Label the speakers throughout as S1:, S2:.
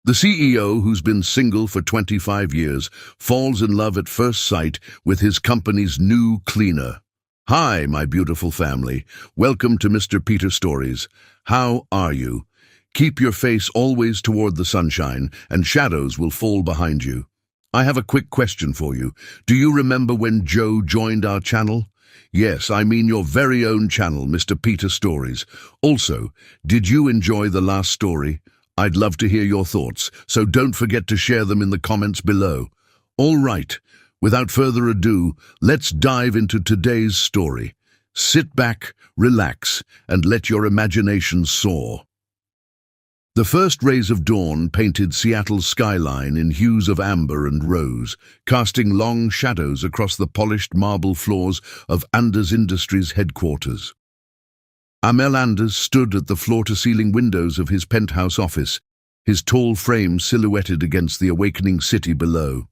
S1: The CEO, who's been single for 25 years, falls in love at first sight with his company's new cleaner. Hi, my beautiful family. Welcome to Mr. Peter Stories. How are you? Keep your face always toward the sunshine, and shadows will fall behind you. I have a quick question for you. Do you remember when Joe joined our channel? Yes, I mean your very own channel, Mr. Peter Stories. Also, did you enjoy the last story? I'd love to hear your thoughts, so don't forget to share them in the comments below. All right, without further ado, let's dive into today's story. Sit back, relax, and let your imagination soar. The first rays of dawn painted Seattle's skyline in hues of amber and rose, casting long shadows across the polished marble floors of Anders Industries headquarters. Amel Anders stood at the floor-to-ceiling windows of his penthouse office, his tall frame silhouetted against the awakening city below.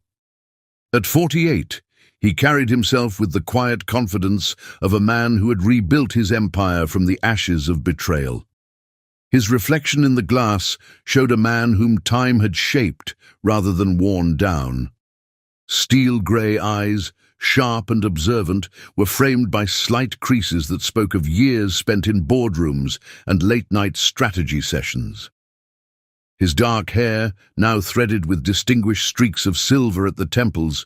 S1: At 48, he carried himself with the quiet confidence of a man who had rebuilt his empire from the ashes of betrayal. His reflection in the glass showed a man whom time had shaped rather than worn down. Steel-grey eyes, sharp and observant, were framed by slight creases that spoke of years spent in boardrooms and late-night strategy sessions. His dark hair, now threaded with distinguished streaks of silver at the temples,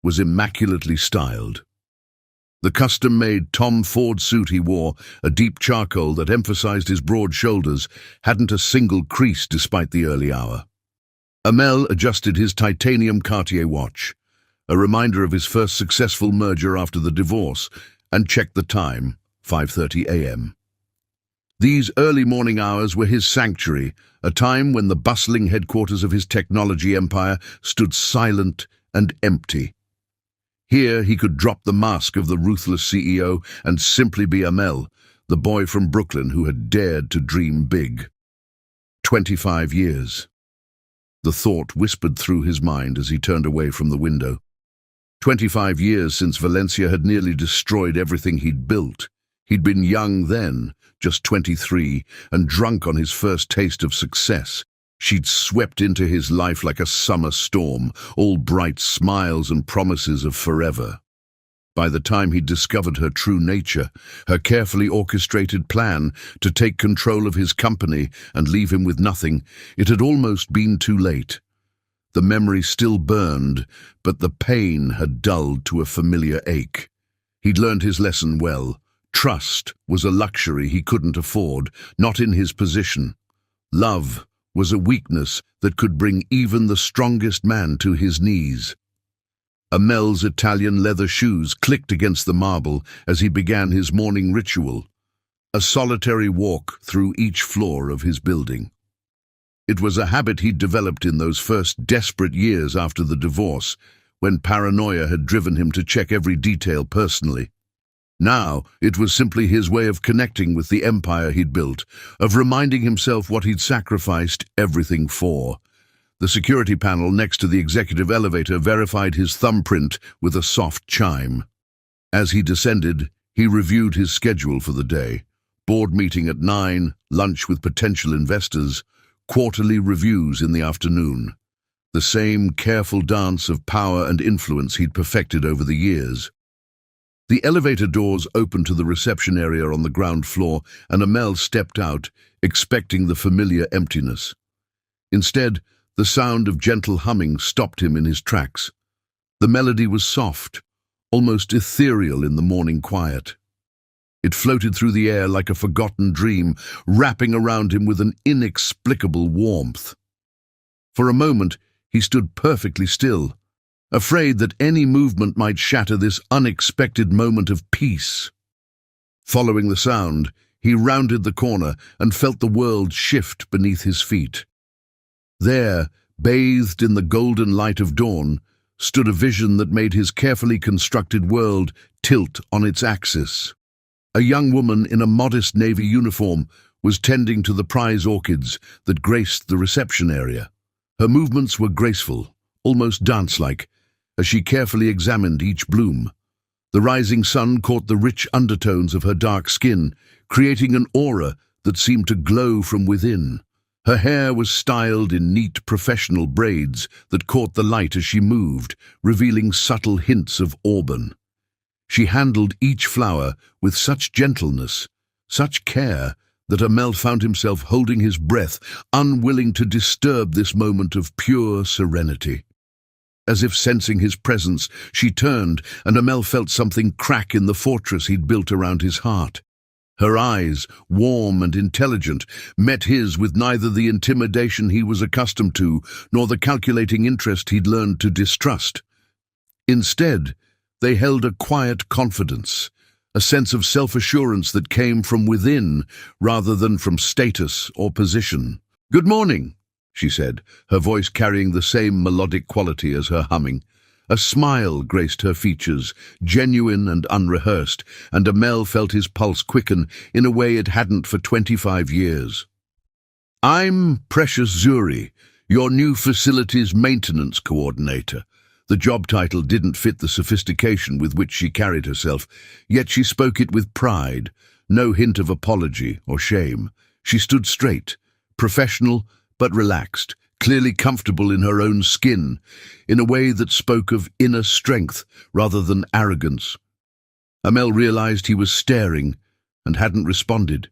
S1: was immaculately styled. The custom-made Tom Ford suit he wore, a deep charcoal that emphasized his broad shoulders, hadn't a single crease despite the early hour. Amel adjusted his titanium Cartier watch, a reminder of his first successful merger after the divorce, and checked the time, 5:30 a.m. These early morning hours were his sanctuary, a time when the bustling headquarters of his technology empire stood silent and empty. Here he could drop the mask of the ruthless CEO and simply be Amel, the boy from Brooklyn who had dared to dream big. 25 years. The thought whispered through his mind as he turned away from the window. 25 years since Valencia had nearly destroyed everything he'd built. He'd been young then, just 23, and drunk on his first taste of success. She'd swept into his life like a summer storm, all bright smiles and promises of forever. By the time he'd discovered her true nature, her carefully orchestrated plan to take control of his company and leave him with nothing, it had almost been too late. The memory still burned, but the pain had dulled to a familiar ache. He'd learned his lesson well. Trust was a luxury he couldn't afford, not in his position. Love was a weakness that could bring even the strongest man to his knees. Amel's Italian leather shoes clicked against the marble as he began his morning ritual, a solitary walk through each floor of his building. It was a habit he'd developed in those first desperate years after the divorce, when paranoia had driven him to check every detail personally. Now, it was simply his way of connecting with the empire he'd built, of reminding himself what he'd sacrificed everything for. The security panel next to the executive elevator verified his thumbprint with a soft chime. As he descended, he reviewed his schedule for the day. Board meeting at 9, lunch with potential investors, quarterly reviews in the afternoon. The same careful dance of power and influence he'd perfected over the years. The elevator doors opened to the reception area on the ground floor, and Amel stepped out, expecting the familiar emptiness. Instead, the sound of gentle humming stopped him in his tracks. The melody was soft, almost ethereal in the morning quiet. It floated through the air like a forgotten dream, wrapping around him with an inexplicable warmth. For a moment, he stood perfectly still, afraid that any movement might shatter this unexpected moment of peace. Following the sound, he rounded the corner and felt the world shift beneath his feet. There, bathed in the golden light of dawn, stood a vision that made his carefully constructed world tilt on its axis. A young woman in a modest navy uniform was tending to the prize orchids that graced the reception area. Her movements were graceful, almost dance-like, as she carefully examined each bloom. The rising sun caught the rich undertones of her dark skin, creating an aura that seemed to glow from within. Her hair was styled in neat professional braids that caught the light as she moved, revealing subtle hints of auburn. She handled each flower with such gentleness, such care, that Amel found himself holding his breath, unwilling to disturb this moment of pure serenity. As if sensing his presence, she turned, and Amel felt something crack in the fortress he'd built around his heart. Her eyes, warm and intelligent, met his with neither the intimidation he was accustomed to, nor the calculating interest he'd learned to distrust. Instead, they held a quiet confidence, a sense of self-assurance that came from within rather than from status or position. "Good morning," she said, her voice carrying the same melodic quality as her humming. A smile graced her features, genuine and unrehearsed, and Amel felt his pulse quicken in a way it hadn't for 25 years. "I'm Precious Zuri, your new facilities maintenance coordinator." The job title didn't fit the sophistication with which she carried herself, yet she spoke it with pride, no hint of apology or shame. She stood straight, professional but relaxed, clearly comfortable in her own skin, in a way that spoke of inner strength rather than arrogance. Amel realized he was staring and hadn't responded.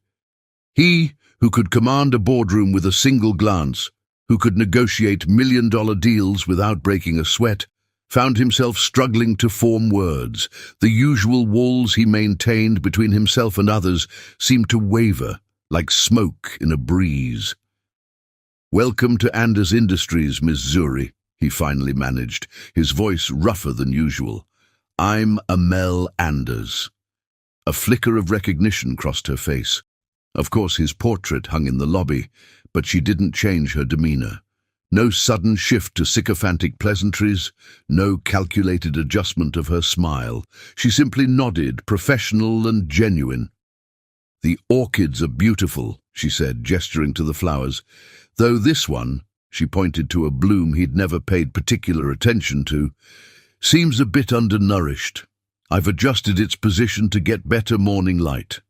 S1: He, who could command a boardroom with a single glance, who could negotiate million-dollar deals without breaking a sweat, found himself struggling to form words. The usual walls he maintained between himself and others seemed to waver, like smoke in a breeze. "Welcome to Anders Industries, Miss Zuri," he finally managed, his voice rougher than usual. "I'm Amel Anders." A flicker of recognition crossed her face. Of course, his portrait hung in the lobby, but she didn't change her demeanor. No sudden shift to sycophantic pleasantries, no calculated adjustment of her smile. She simply nodded, professional and genuine. "The orchids are beautiful," she said, gesturing to the flowers. "Though this one," she pointed to a bloom he'd never paid particular attention to, "seems a bit undernourished. I've adjusted its position to get better morning light.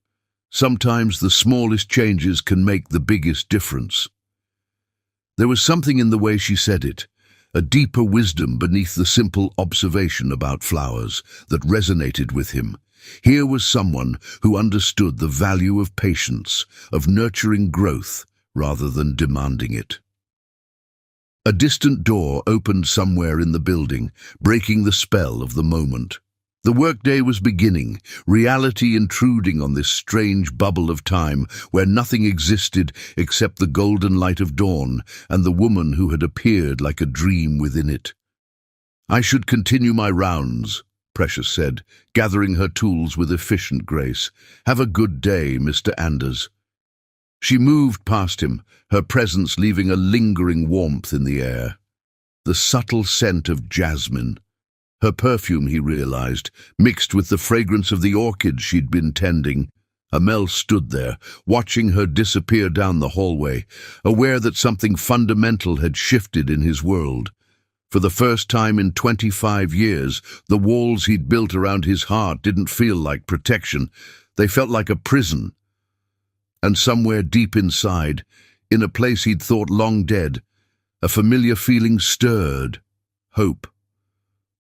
S1: Sometimes the smallest changes can make the biggest difference." There was something in the way she said it, a deeper wisdom beneath the simple observation about flowers that resonated with him. Here was someone who understood the value of patience, of nurturing growth rather than demanding it. A distant door opened somewhere in the building, breaking the spell of the moment. The workday was beginning, reality intruding on this strange bubble of time where nothing existed except the golden light of dawn and the woman who had appeared like a dream within it. "I should continue my rounds," Precious said, gathering her tools with efficient grace. "Have a good day, Mr. Anders." She moved past him, her presence leaving a lingering warmth in the air. The subtle scent of jasmine. Her perfume, he realized, mixed with the fragrance of the orchids she'd been tending. Amel stood there, watching her disappear down the hallway, aware that something fundamental had shifted in his world. For the first time in 25 years, the walls he'd built around his heart didn't feel like protection. They felt like a prison. And somewhere deep inside, in a place he'd thought long dead, a familiar feeling stirred. Hope.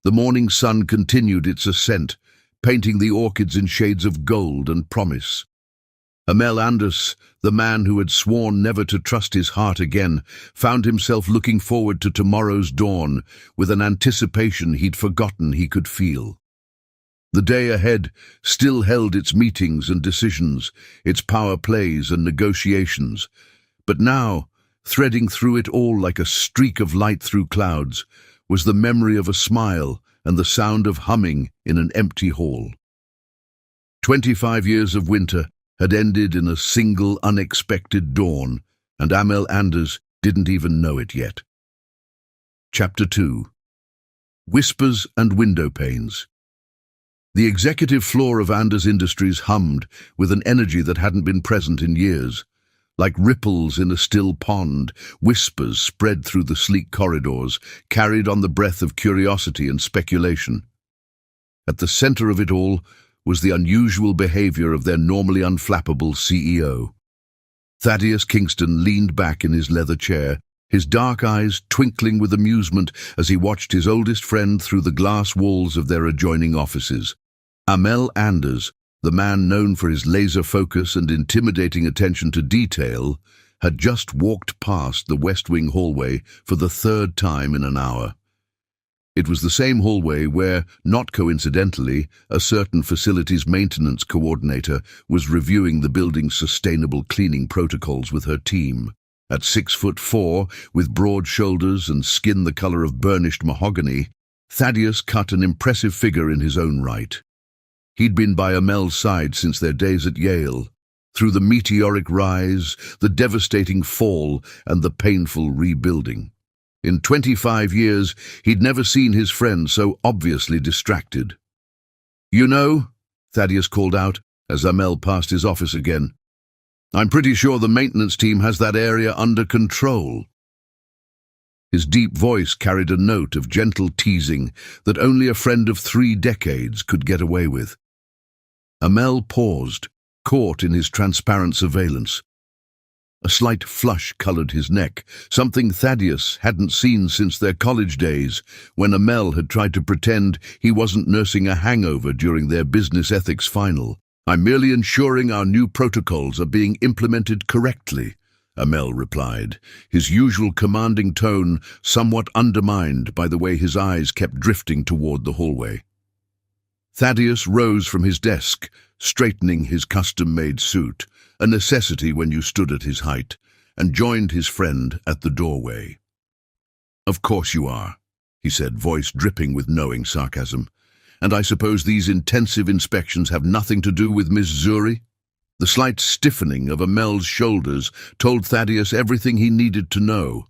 S1: The morning sun continued its ascent, painting the orchids in shades of gold and promise. Amel Anders, the man who had sworn never to trust his heart again, found himself looking forward to tomorrow's dawn with an anticipation he'd forgotten he could feel. The day ahead still held its meetings and decisions, its power plays and negotiations. But now, threading through it all like a streak of light through clouds, was the memory of a smile and the sound of humming in an empty hall. 25 years of winter had ended in a single unexpected dawn, and Amel Anders didn't even know it yet. Chapter 2. Whispers and Window Panes. The executive floor of Anders Industries hummed with an energy that hadn't been present in years. Like ripples in a still pond, whispers spread through the sleek corridors, carried on the breath of curiosity and speculation. At the center of it all was the unusual behavior of their normally unflappable CEO. Thaddeus Kingston leaned back in his leather chair, his dark eyes twinkling with amusement as he watched his oldest friend through the glass walls of their adjoining offices. Amel Anders, the man known for his laser focus and intimidating attention to detail, had just walked past the West Wing hallway for the third time in an hour. It was the same hallway where, not coincidentally, a certain facilities maintenance coordinator was reviewing the building's sustainable cleaning protocols with her team. At 6'4", with broad shoulders and skin the color of burnished mahogany, Thaddeus cut an impressive figure in his own right. He'd been by Amel's side since their days at Yale, through the meteoric rise, the devastating fall, and the painful rebuilding. In 25 years, he'd never seen his friend so obviously distracted. "You know," Thaddeus called out, as Amel passed his office again, "I'm pretty sure the maintenance team has that area under control." His deep voice carried a note of gentle teasing that only a friend of 3 decades could get away with. Amel paused, caught in his transparent surveillance. A slight flush colored his neck, something Thaddeus hadn't seen since their college days, when Amel had tried to pretend he wasn't nursing a hangover during their business ethics final. "I'm merely ensuring our new protocols are being implemented correctly," Amel replied, his usual commanding tone somewhat undermined by the way his eyes kept drifting toward the hallway. Thaddeus rose from his desk, straightening his custom-made suit, a necessity when you stood at his height, and joined his friend at the doorway. "Of course you are," he said, voice dripping with knowing sarcasm. "And I suppose these intensive inspections have nothing to do with Miss Zuri?" The slight stiffening of Amel's shoulders told Thaddeus everything he needed to know.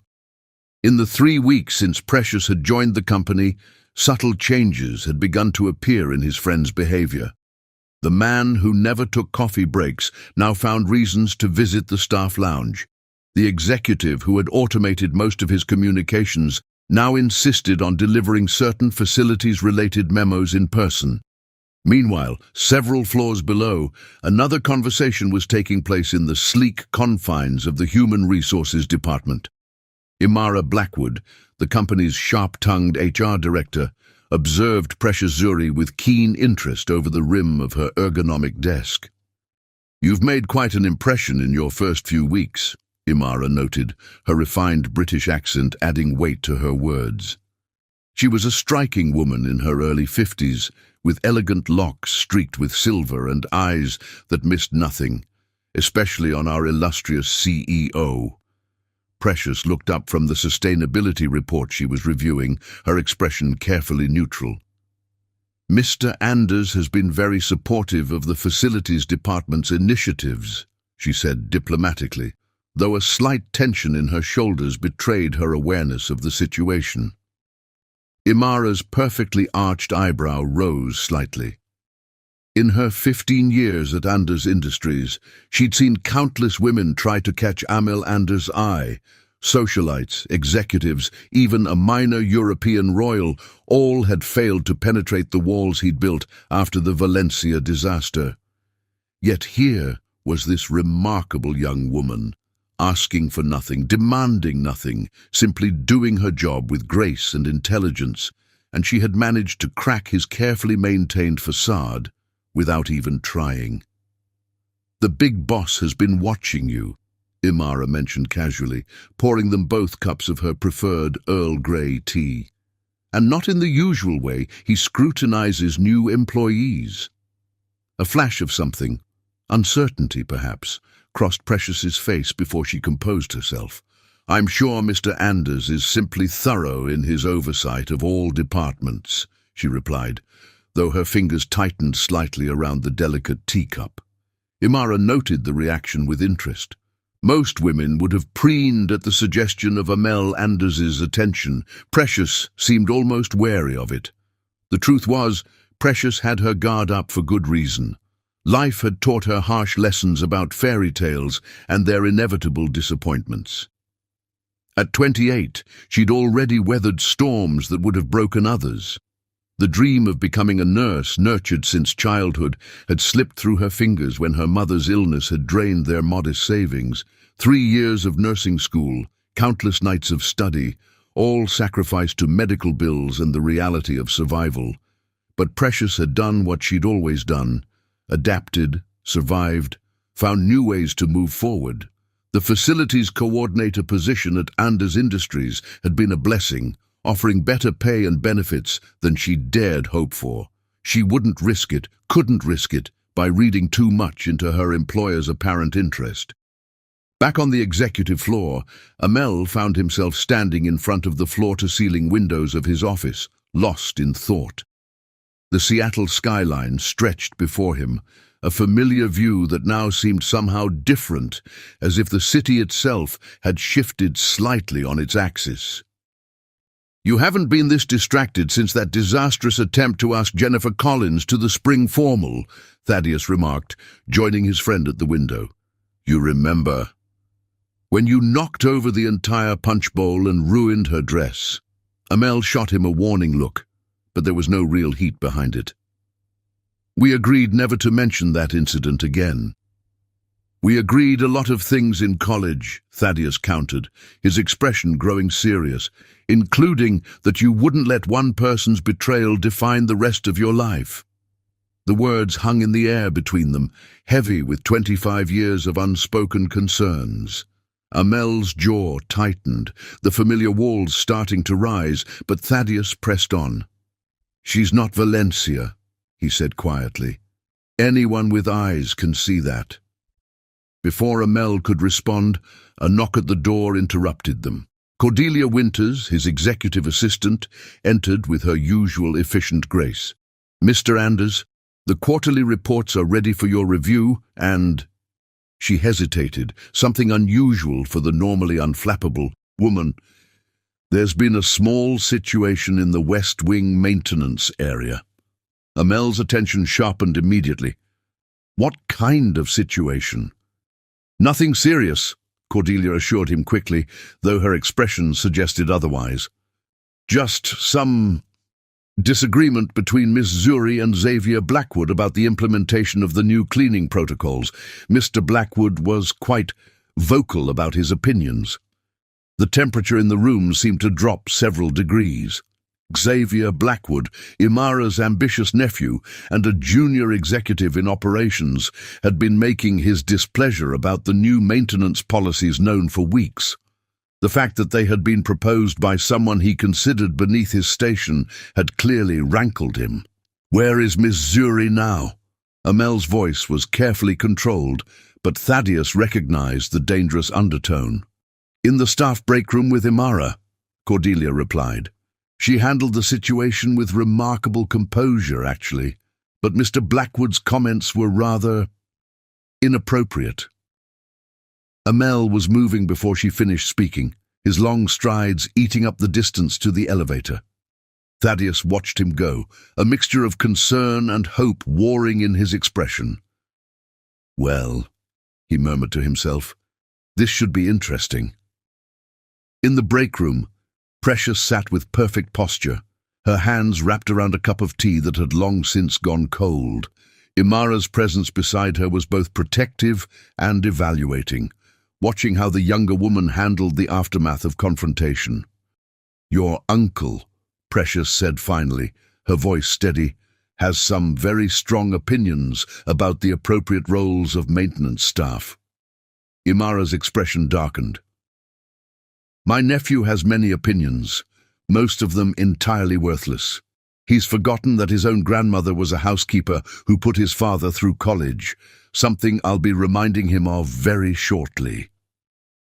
S1: In the 3 weeks since Precious had joined the company, subtle changes had begun to appear in his friend's behavior. The man who never took coffee breaks now found reasons to visit the staff lounge. The executive who had automated most of his communications now insisted on delivering certain facilities-related memos in person. Meanwhile, several floors below, another conversation was taking place in the sleek confines of the Human Resources Department. Imara Blackwood, the company's sharp-tongued HR director, observed Precious Zuri with keen interest over the rim of her ergonomic desk. "You've made quite an impression in your first few weeks," Imara noted, her refined British accent adding weight to her words. She was a striking woman in her early 50s, with elegant locks streaked with silver and eyes that missed nothing, especially on our illustrious CEO. Precious looked up from the sustainability report she was reviewing, her expression carefully neutral. "Mr. Anders has been very supportive of the Facilities Department's initiatives," she said diplomatically, though a slight tension in her shoulders betrayed her awareness of the situation. Imara's perfectly arched eyebrow rose slightly. In her 15 years at Anders Industries, she'd seen countless women try to catch Amel Anders' eye. Socialites, executives, even a minor European royal, all had failed to penetrate the walls he'd built after the Valencia disaster. Yet here was this remarkable young woman, asking for nothing, demanding nothing, simply doing her job with grace and intelligence, and she had managed to crack his carefully maintained facade without even trying. "The big boss has been watching you," Imara mentioned casually, pouring them both cups of her preferred Earl Grey tea. "And not in the usual way, he scrutinizes new employees." A flash of something, uncertainty perhaps, crossed Precious's face before she composed herself. "I'm sure Mr. Anders is simply thorough in his oversight of all departments," she replied, though her fingers tightened slightly around the delicate teacup. Imara noted the reaction with interest. Most women would have preened at the suggestion of Amel Anders's attention. Precious seemed almost wary of it. The truth was, Precious had her guard up for good reason. Life had taught her harsh lessons about fairy tales and their inevitable disappointments. At 28, she'd already weathered storms that would have broken others. The dream of becoming a nurse, nurtured since childhood, had slipped through her fingers when her mother's illness had drained their modest savings, 3 years of nursing school, countless nights of study, all sacrificed to medical bills and the reality of survival. But Precious had done what she'd always done: adapted, survived, found new ways to move forward. The facilities coordinator position at Anders Industries had been a blessing, offering better pay and benefits than she dared hope for. She wouldn't risk it, couldn't risk it, by reading too much into her employer's apparent interest. Back on the executive floor, Amel found himself standing in front of the floor-to-ceiling windows of his office, lost in thought. The Seattle skyline stretched before him, a familiar view that now seemed somehow different, as if the city itself had shifted slightly on its axis. "You haven't been this distracted since that disastrous attempt to ask Jennifer Collins to the spring formal," Thaddeus remarked, joining his friend at the window. "You remember when you knocked over the entire punch bowl and ruined her dress?" Amel shot him a warning look, but there was no real heat behind it. "We agreed never to mention that incident again." "We agreed a lot of things in college," Thaddeus countered, his expression growing serious, "including that you wouldn't let one person's betrayal define the rest of your life." The words hung in the air between them, heavy with 25 years of unspoken concerns. Amel's jaw tightened, the familiar walls starting to rise, but Thaddeus pressed on. "She's not Valencia," he said quietly. "Anyone with eyes can see that." Before Amel could respond, a knock at the door interrupted them. Cordelia Winters, his executive assistant, entered with her usual efficient grace. "Mr. Anders, the quarterly reports are ready for your review, and—" She hesitated, something unusual for the normally unflappable woman. "There's been a small situation in the West Wing maintenance area." Amel's attention sharpened immediately. "What kind of situation?" "Nothing serious," Cordelia assured him quickly, though her expression suggested otherwise. "Just some disagreement between Miss Zuri and Xavier Blackwood about the implementation of the new cleaning protocols. Mr. Blackwood was quite vocal about his opinions." The temperature in the room seemed to drop several degrees. Xavier Blackwood, Imara's ambitious nephew and a junior executive in operations, had been making his displeasure about the new maintenance policies known for weeks. The fact that they had been proposed by someone he considered beneath his station had clearly rankled him. "Where is Miss Zuri now?" Amel's voice was carefully controlled, but Thaddeus recognized the dangerous undertone. "In the staff break room with Imara," Cordelia replied. "She handled the situation with remarkable composure, actually, but Mr. Blackwood's comments were rather inappropriate." Amel was moving before she finished speaking, his long strides eating up the distance to the elevator. Thaddeus watched him go, a mixture of concern and hope warring in his expression. "Well," he murmured to himself, "this should be interesting." In the break room, Precious sat with perfect posture, her hands wrapped around a cup of tea that had long since gone cold. Imara's presence beside her was both protective and evaluating, watching how the younger woman handled the aftermath of confrontation. "Your uncle," Precious said finally, her voice steady, "has some very strong opinions about the appropriate roles of maintenance staff." Imara's expression darkened. "My nephew has many opinions, most of them entirely worthless. He's forgotten that his own grandmother was a housekeeper who put his father through college, something I'll be reminding him of very shortly."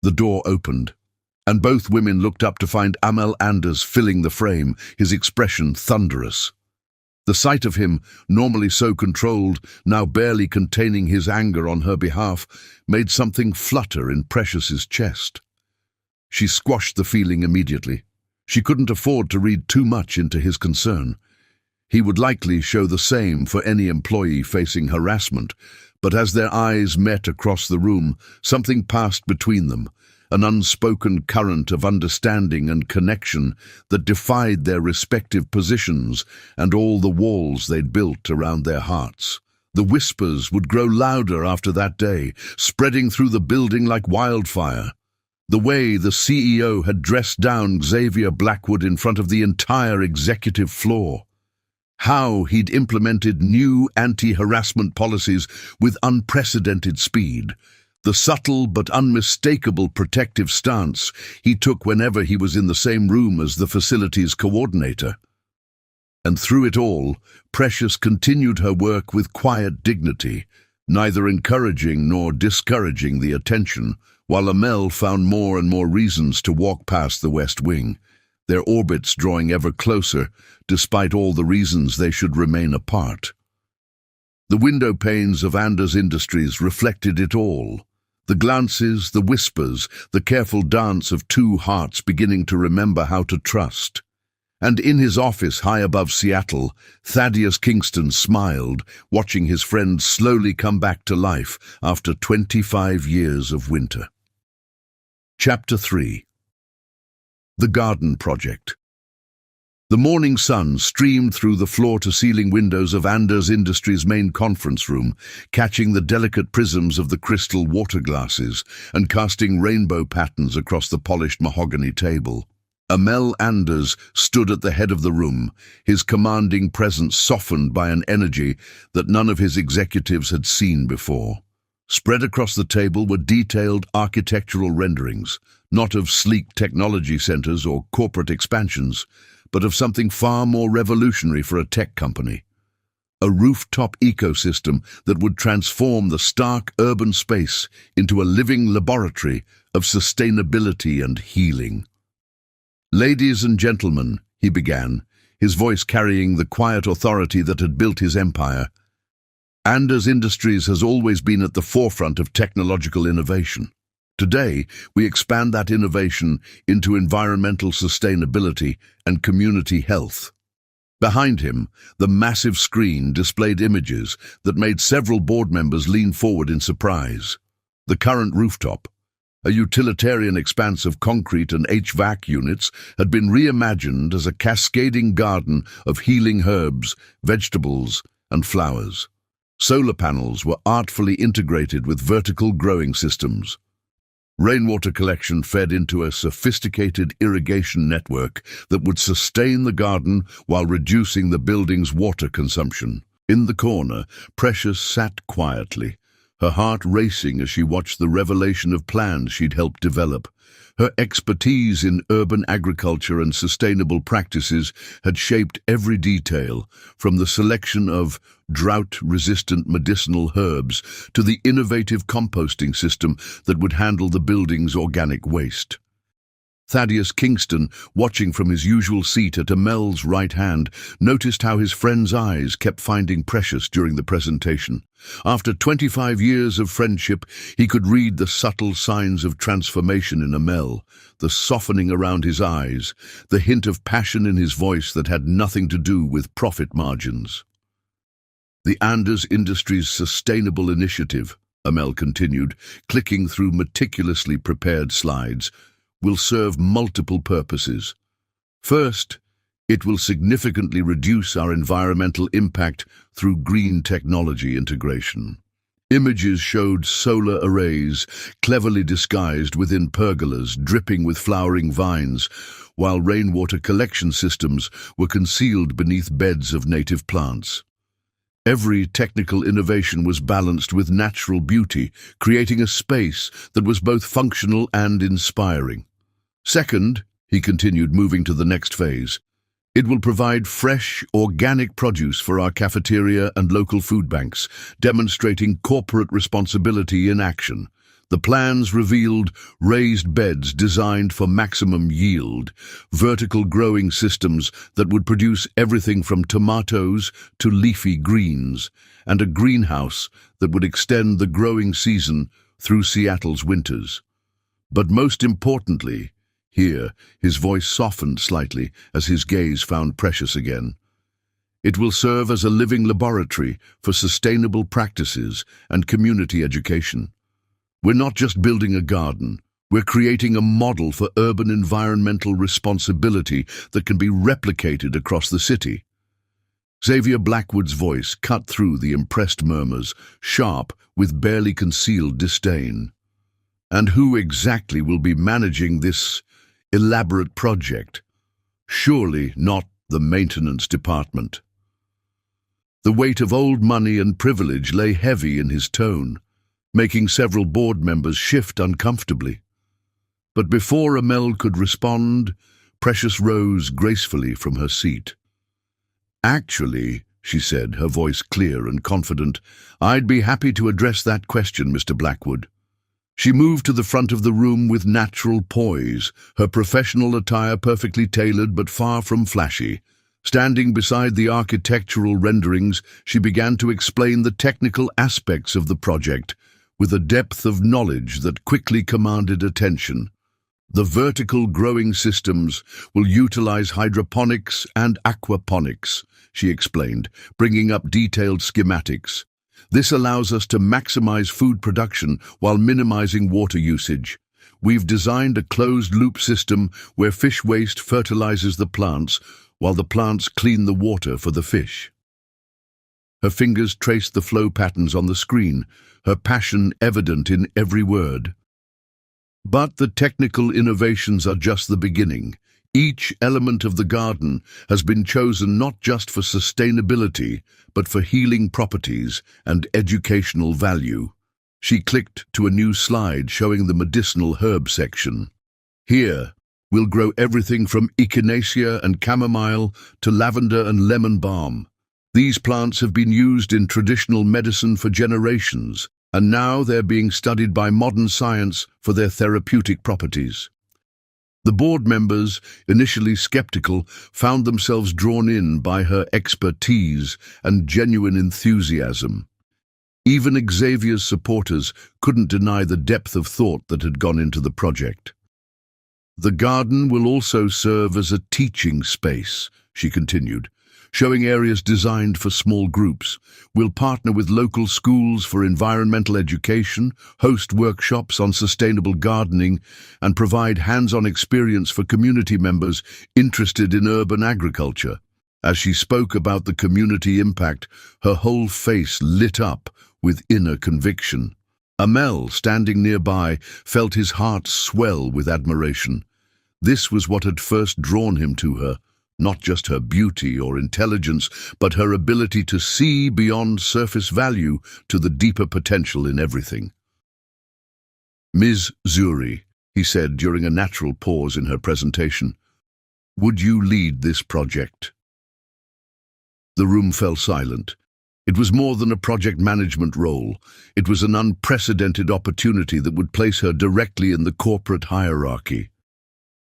S1: The door opened, and both women looked up to find Amel Anders filling the frame, his expression thunderous. The sight of him, normally so controlled, now barely containing his anger on her behalf, made something flutter in Precious's chest. She squashed the feeling immediately. She couldn't afford to read too much into his concern. He would likely show the same for any employee facing harassment, but as their eyes met across the room, something passed between them, an unspoken current of understanding and connection that defied their respective positions and all the walls they'd built around their hearts. The whispers would grow louder after that day, spreading through the building like wildfire. The way the CEO had dressed down Xavier Blackwood in front of the entire executive floor. How he'd implemented new anti-harassment policies with unprecedented speed. The subtle but unmistakable protective stance he took whenever he was in the same room as the facility's coordinator. And through it all, Precious continued her work with quiet dignity, neither encouraging nor discouraging the attention, while Amel found more and more reasons to walk past the West Wing, their orbits drawing ever closer, despite all the reasons they should remain apart. The window panes of Anders Industries reflected it all. The glances, the whispers, the careful dance of two hearts beginning to remember how to trust. And in his office high above Seattle, Thaddeus Kingston smiled, watching his friend slowly come back to life after 25 years of winter. Chapter 3. The Garden Project. The morning sun streamed through the floor-to-ceiling windows of Anders Industries' main conference room, catching the delicate prisms of the crystal water glasses and casting rainbow patterns across the polished mahogany table. Amel Anders stood at the head of the room, his commanding presence softened by an energy that none of his executives had seen before. Spread across the table were detailed architectural renderings, not of sleek technology centers or corporate expansions, but of something far more revolutionary for a tech company. A rooftop ecosystem that would transform the stark urban space into a living laboratory of sustainability and healing. "Ladies and gentlemen," he began, his voice carrying the quiet authority that had built his empire, "Anders Industries has always been at the forefront of technological innovation. Today, we expand that innovation into environmental sustainability and community health." Behind him, the massive screen displayed images that made several board members lean forward in surprise. The current rooftop, a utilitarian expanse of concrete and HVAC units, had been reimagined as a cascading garden of healing herbs, vegetables, and flowers. Solar panels were artfully integrated with vertical growing systems. Rainwater collection fed into a sophisticated irrigation network that would sustain the garden while reducing the building's water consumption. In the corner, Precious sat quietly, her heart racing as she watched the revelation of plans she'd helped develop. Her expertise in urban agriculture and sustainable practices had shaped every detail, from the selection of drought-resistant medicinal herbs to the innovative composting system that would handle the building's organic waste. Thaddeus Kingston, watching from his usual seat at Amel's right hand, noticed how his friend's eyes kept finding Precious during the presentation. After 25 years of friendship, he could read the subtle signs of transformation in Amel, the softening around his eyes, the hint of passion in his voice that had nothing to do with profit margins. "The Anders Industries Sustainable Initiative," Amel continued, clicking through meticulously prepared slides, "will serve multiple purposes. First, it will significantly reduce our environmental impact through green technology integration. Images showed solar arrays, cleverly disguised within pergolas dripping with flowering vines, while rainwater collection systems were concealed beneath beds of native plants. Every technical innovation was balanced with natural beauty, creating a space that was both functional and inspiring. Second," he continued, moving to the next phase, "it will provide fresh, organic produce for our cafeteria and local food banks, demonstrating corporate responsibility in action. The plans revealed raised beds designed for maximum yield, vertical growing systems that would produce everything from tomatoes to leafy greens, and a greenhouse that would extend the growing season through Seattle's winters. But most importantly," here his voice softened slightly as his gaze found Precious again, "it will serve as a living laboratory for sustainable practices and community education. We're not just building a garden, we're creating a model for urban environmental responsibility that can be replicated across the city." Xavier Blackwood's voice cut through the impressed murmurs, sharp with barely concealed disdain. "And who exactly will be managing this elaborate project? Surely not the maintenance department." The weight of old money and privilege lay heavy in his tone, making several board members shift uncomfortably. But before Amel could respond, Precious rose gracefully from her seat. "Actually," she said, her voice clear and confident, "I'd be happy to address that question, Mr. Blackwood." She moved to the front of the room with natural poise, her professional attire perfectly tailored but far from flashy. Standing beside the architectural renderings, she began to explain the technical aspects of the project with a depth of knowledge that quickly commanded attention. The vertical growing systems will utilize hydroponics and aquaponics, she explained, bringing up detailed schematics. This allows us to maximize food production while minimizing water usage. We've designed a closed-loop system where fish waste fertilizes the plants, while the plants clean the water for the fish. Her fingers traced the flow patterns on the screen, her passion evident in every word. But the technical innovations are just the beginning. Each element of the garden has been chosen not just for sustainability, but for healing properties and educational value. She clicked to a new slide showing the medicinal herb section. "Here, we'll grow everything from echinacea and chamomile to lavender and lemon balm. These plants have been used in traditional medicine for generations, and now they're being studied by modern science for their therapeutic properties." The board members, initially skeptical, found themselves drawn in by her expertise and genuine enthusiasm. Even Xavier's supporters couldn't deny the depth of thought that had gone into the project. "The garden will also serve as a teaching space," she continued, showing areas designed for small groups. "We'll partner with local schools for environmental education, host workshops on sustainable gardening, and provide hands-on experience for community members interested in urban agriculture." As she spoke about the community impact, her whole face lit up with inner conviction. Amel, standing nearby, felt his heart swell with admiration. This was what had first drawn him to her. Not just her beauty or intelligence, but her ability to see beyond surface value to the deeper potential in everything. "Ms. Zuri," he said during a natural pause in her presentation, "would you lead this project?" The room fell silent. It was more than a project management role. It was an unprecedented opportunity that would place her directly in the corporate hierarchy.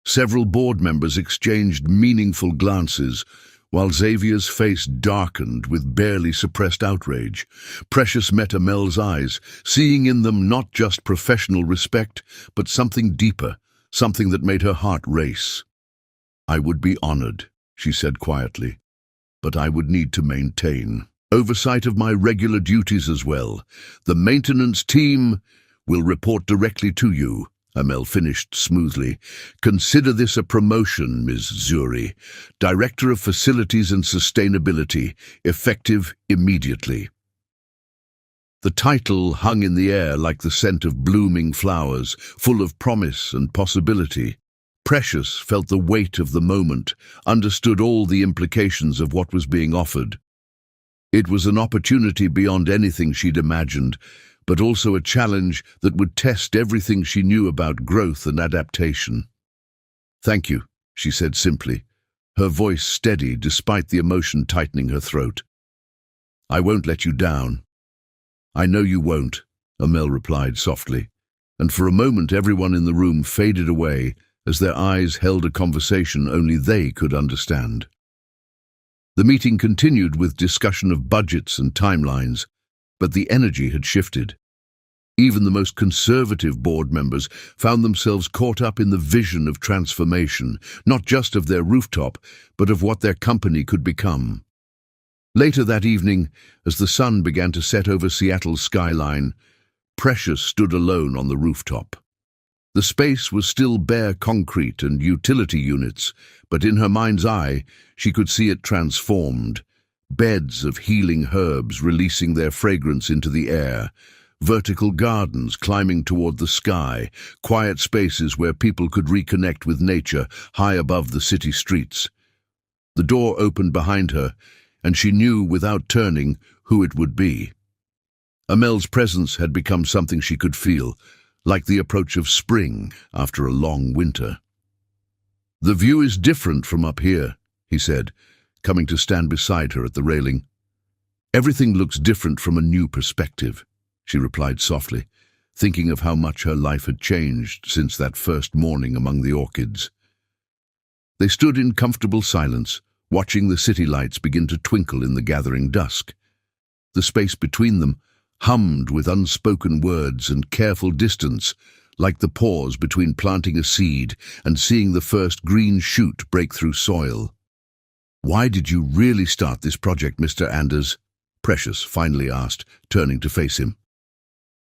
S1: Several board members exchanged meaningful glances, while Xavier's face darkened with barely suppressed outrage. Precious met Amel's eyes, seeing in them not just professional respect, but something deeper, something that made her heart race. "I would be honored," she said quietly, "but I would need to maintain oversight of my regular duties as well. The maintenance team will report directly to you," Amel finished smoothly. "Consider this a promotion, Ms. Zuri. Director of Facilities and Sustainability, effective immediately." The title hung in the air like the scent of blooming flowers, full of promise and possibility. Precious felt the weight of the moment, understood all the implications of what was being offered. It was an opportunity beyond anything she'd imagined, but also a challenge that would test everything she knew about growth and adaptation. "Thank you," she said simply, her voice steady despite the emotion tightening her throat. "I won't let you down." "I know you won't," Amel replied softly, and for a moment everyone in the room faded away as their eyes held a conversation only they could understand. The meeting continued with discussion of budgets and timelines, but the energy had shifted. Even the most conservative board members found themselves caught up in the vision of transformation, not just of their rooftop, but of what their company could become. Later that evening, as the sun began to set over Seattle's skyline, Precious stood alone on the rooftop. The space was still bare concrete and utility units, but in her mind's eye, she could see it transformed. Beds of healing herbs releasing their fragrance into the air, vertical gardens climbing toward the sky, quiet spaces where people could reconnect with nature high above the city streets. The door opened behind her, and she knew without turning who it would be. Amel's presence had become something she could feel, like the approach of spring after a long winter. "The view is different from up here," he said, coming to stand beside her at the railing. "Everything looks different from a new perspective," she replied softly, thinking of how much her life had changed since that first morning among the orchids. They stood in comfortable silence, watching the city lights begin to twinkle in the gathering dusk. The space between them hummed with unspoken words and careful distance, like the pause between planting a seed and seeing the first green shoot break through soil. "Why did you really start this project, Mr. Anders?" Precious finally asked, turning to face him.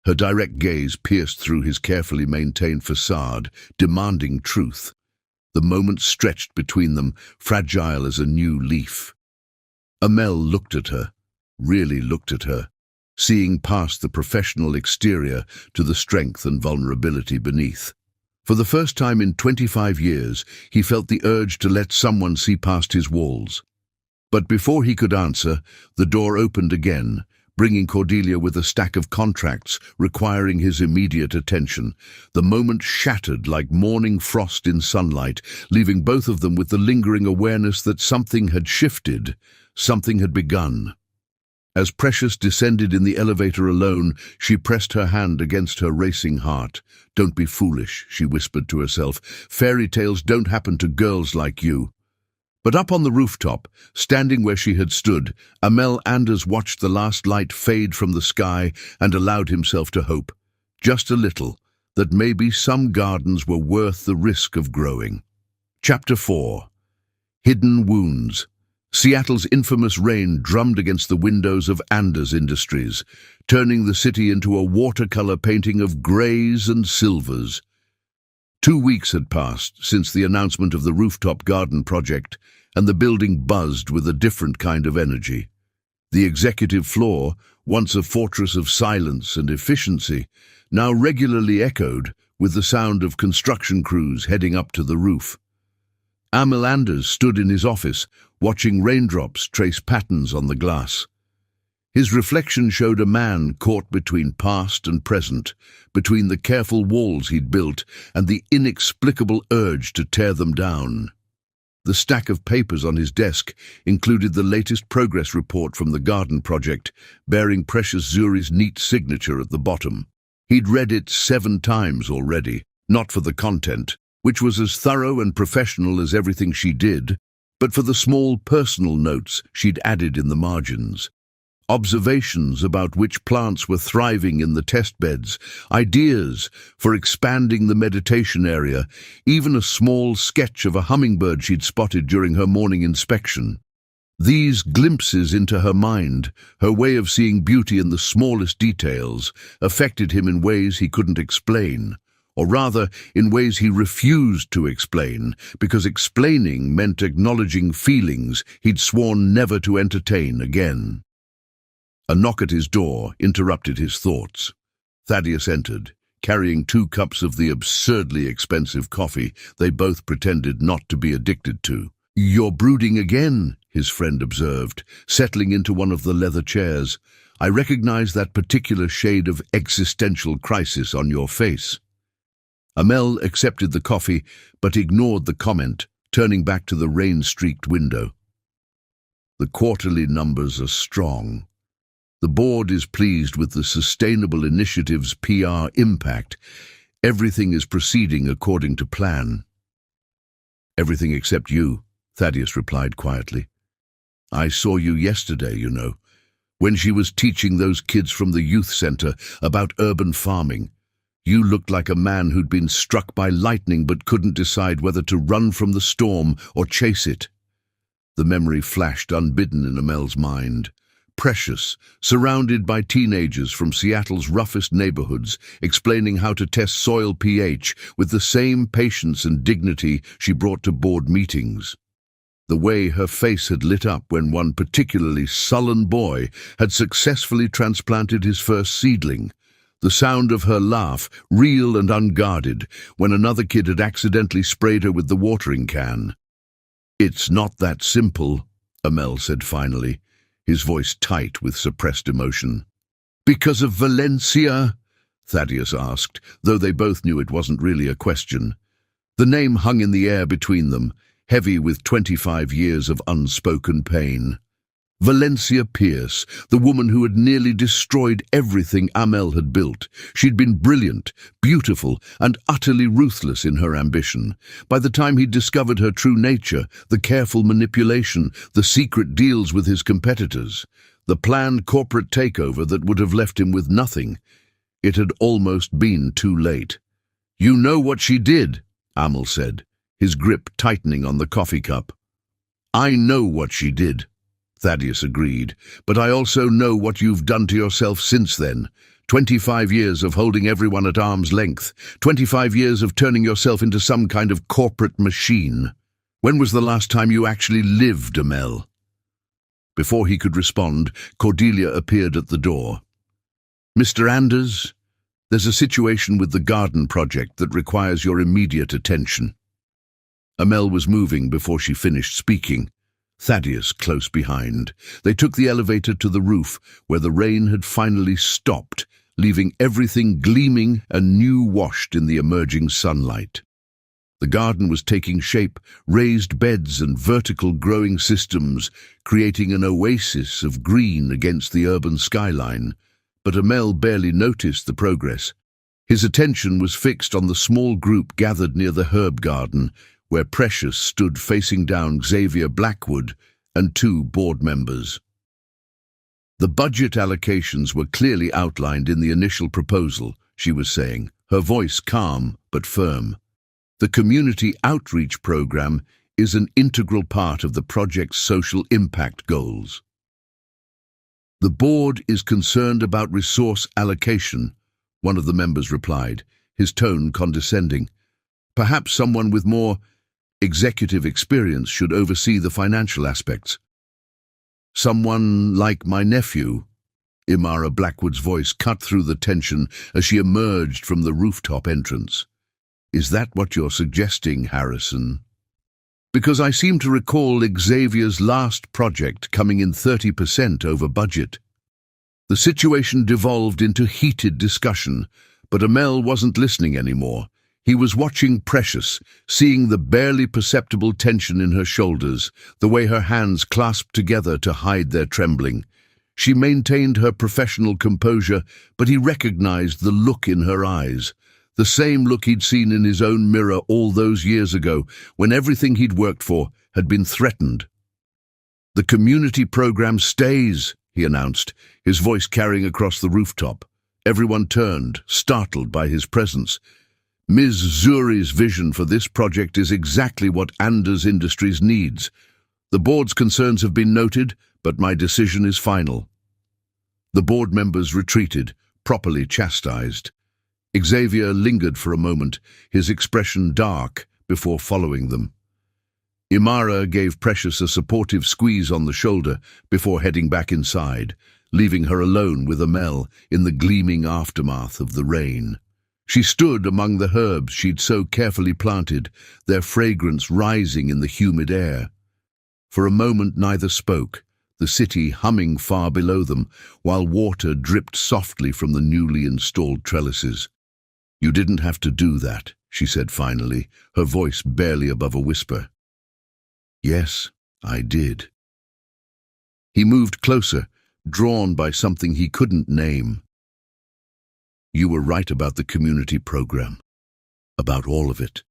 S1: Her direct gaze pierced through his carefully maintained facade, demanding truth. The moment stretched between them, fragile as a new leaf. Amel looked at her, really looked at her, seeing past the professional exterior to the strength and vulnerability beneath. For the first time in 25 years, he felt the urge to let someone see past his walls. But before he could answer, the door opened again, bringing Cordelia with a stack of contracts requiring his immediate attention. The moment shattered like morning frost in sunlight, leaving both of them with the lingering awareness that something had shifted, something had begun. As Precious descended in the elevator alone, she pressed her hand against her racing heart. "Don't be foolish," she whispered to herself. "Fairy tales don't happen to girls like you." But up on the rooftop, standing where she had stood, Amel Anders watched the last light fade from the sky and allowed himself to hope, just a little, that maybe some gardens were worth the risk of growing. Chapter 4. Hidden Wounds. Seattle's infamous rain drummed against the windows of Anders Industries, turning the city into a watercolor painting of grays and silvers. 2 weeks had passed since the announcement of the rooftop garden project, and the building buzzed with a different kind of energy. The executive floor, once a fortress of silence and efficiency, now regularly echoed with the sound of construction crews heading up to the roof. Amel Anders stood in his office, watching raindrops trace patterns on the glass. His reflection showed a man caught between past and present, between the careful walls he'd built and the inexplicable urge to tear them down. The stack of papers on his desk included the latest progress report from the garden project, bearing Precious Zuri's neat signature at the bottom. He'd read it 7 times already, not for the content, which was as thorough and professional as everything she did, but for the small personal notes she'd added in the margins. Observations about which plants were thriving in the test beds, ideas for expanding the meditation area, even a small sketch of a hummingbird she'd spotted during her morning inspection. These glimpses into her mind, her way of seeing beauty in the smallest details, affected him in ways he couldn't explain, or rather, in ways he refused to explain, because explaining meant acknowledging feelings he'd sworn never to entertain again. A knock at his door interrupted his thoughts. Thaddeus entered, carrying 2 cups of the absurdly expensive coffee they both pretended not to be addicted to. "You're brooding again," his friend observed, settling into one of the leather chairs. "I recognize that particular shade of existential crisis on your face." Amel accepted the coffee, but ignored the comment, turning back to the rain-streaked window. "The quarterly numbers are strong. The board is pleased with the sustainable initiative's PR impact. Everything is proceeding according to plan." "Everything except you," Thaddeus replied quietly. "I saw you yesterday, you know, when she was teaching those kids from the youth center about urban farming. You looked like a man who'd been struck by lightning but couldn't decide whether to run from the storm or chase it." The memory flashed unbidden in Amel's mind. Precious, surrounded by teenagers from Seattle's roughest neighborhoods, explaining how to test soil pH with the same patience and dignity she brought to board meetings. The way her face had lit up when one particularly sullen boy had successfully transplanted his first seedling. The sound of her laugh, real and unguarded, when another kid had accidentally sprayed her with the watering can. "It's not that simple," Amel said finally, his voice tight with suppressed emotion. "Because of Valencia?" Thaddeus asked, though they both knew it wasn't really a question. The name hung in the air between them, heavy with 25 years of unspoken pain. Valencia Pierce, the woman who had nearly destroyed everything Amel had built. She'd been brilliant, beautiful, and utterly ruthless in her ambition. By the time he'd discovered her true nature, the careful manipulation, the secret deals with his competitors, the planned corporate takeover that would have left him with nothing, it had almost been too late. "You know what she did," Amel said, his grip tightening on the coffee cup. "I know what she did," Thaddeus agreed, "but I also know what you've done to yourself since then. 25 years of holding everyone at arm's length. 25 years of turning yourself into some kind of corporate machine. When was the last time you actually lived, Amel?" Before he could respond, Cordelia appeared at the door. "Mr. Anders, there's a situation with the garden project that requires your immediate attention." Amel was moving before she finished speaking, Thaddeus close behind. They took the elevator to the roof, where the rain had finally stopped, leaving everything gleaming and new-washed in the emerging sunlight. The garden was taking shape, raised beds and vertical growing systems, creating an oasis of green against the urban skyline. But Amel barely noticed the progress. His attention was fixed on the small group gathered near the herb garden, where Precious stood facing down Xavier Blackwood and 2 board members. The budget allocations were clearly outlined in the initial proposal, she was saying, her voice calm but firm. The community outreach program is an integral part of the project's social impact goals. "The board is concerned about resource allocation," one of the members replied, his tone condescending. "Perhaps someone with more executive experience should oversee the financial aspects." "Someone like my nephew?" Imara Blackwood's voice cut through the tension as she emerged from the rooftop entrance. "Is that what you're suggesting, Harrison? Because I seem to recall Xavier's last project coming in 30% over budget." The situation devolved into heated discussion, but Amel wasn't listening anymore. He was watching Precious, seeing the barely perceptible tension in her shoulders, the way her hands clasped together to hide their trembling. She maintained her professional composure, but he recognized the look in her eyes, the same look he'd seen in his own mirror all those years ago, when everything he'd worked for had been threatened. "The community program stays," he announced, his voice carrying across the rooftop. Everyone turned, startled by his presence. "Ms. Zuri's vision for this project is exactly what Anders Industries needs. The board's concerns have been noted, but my decision is final." The board members retreated, properly chastised. Xavier lingered for a moment, his expression dark, before following them. Imara gave Precious a supportive squeeze on the shoulder before heading back inside, leaving her alone with Amel in the gleaming aftermath of the rain. She stood among the herbs she'd so carefully planted, their fragrance rising in the humid air. For a moment neither spoke, the city humming far below them, while water dripped softly from the newly installed trellises. "You didn't have to do that," she said finally, her voice barely above a whisper. "Yes, I did." He moved closer, drawn by something he couldn't name. "You were right about the community program. About all of it."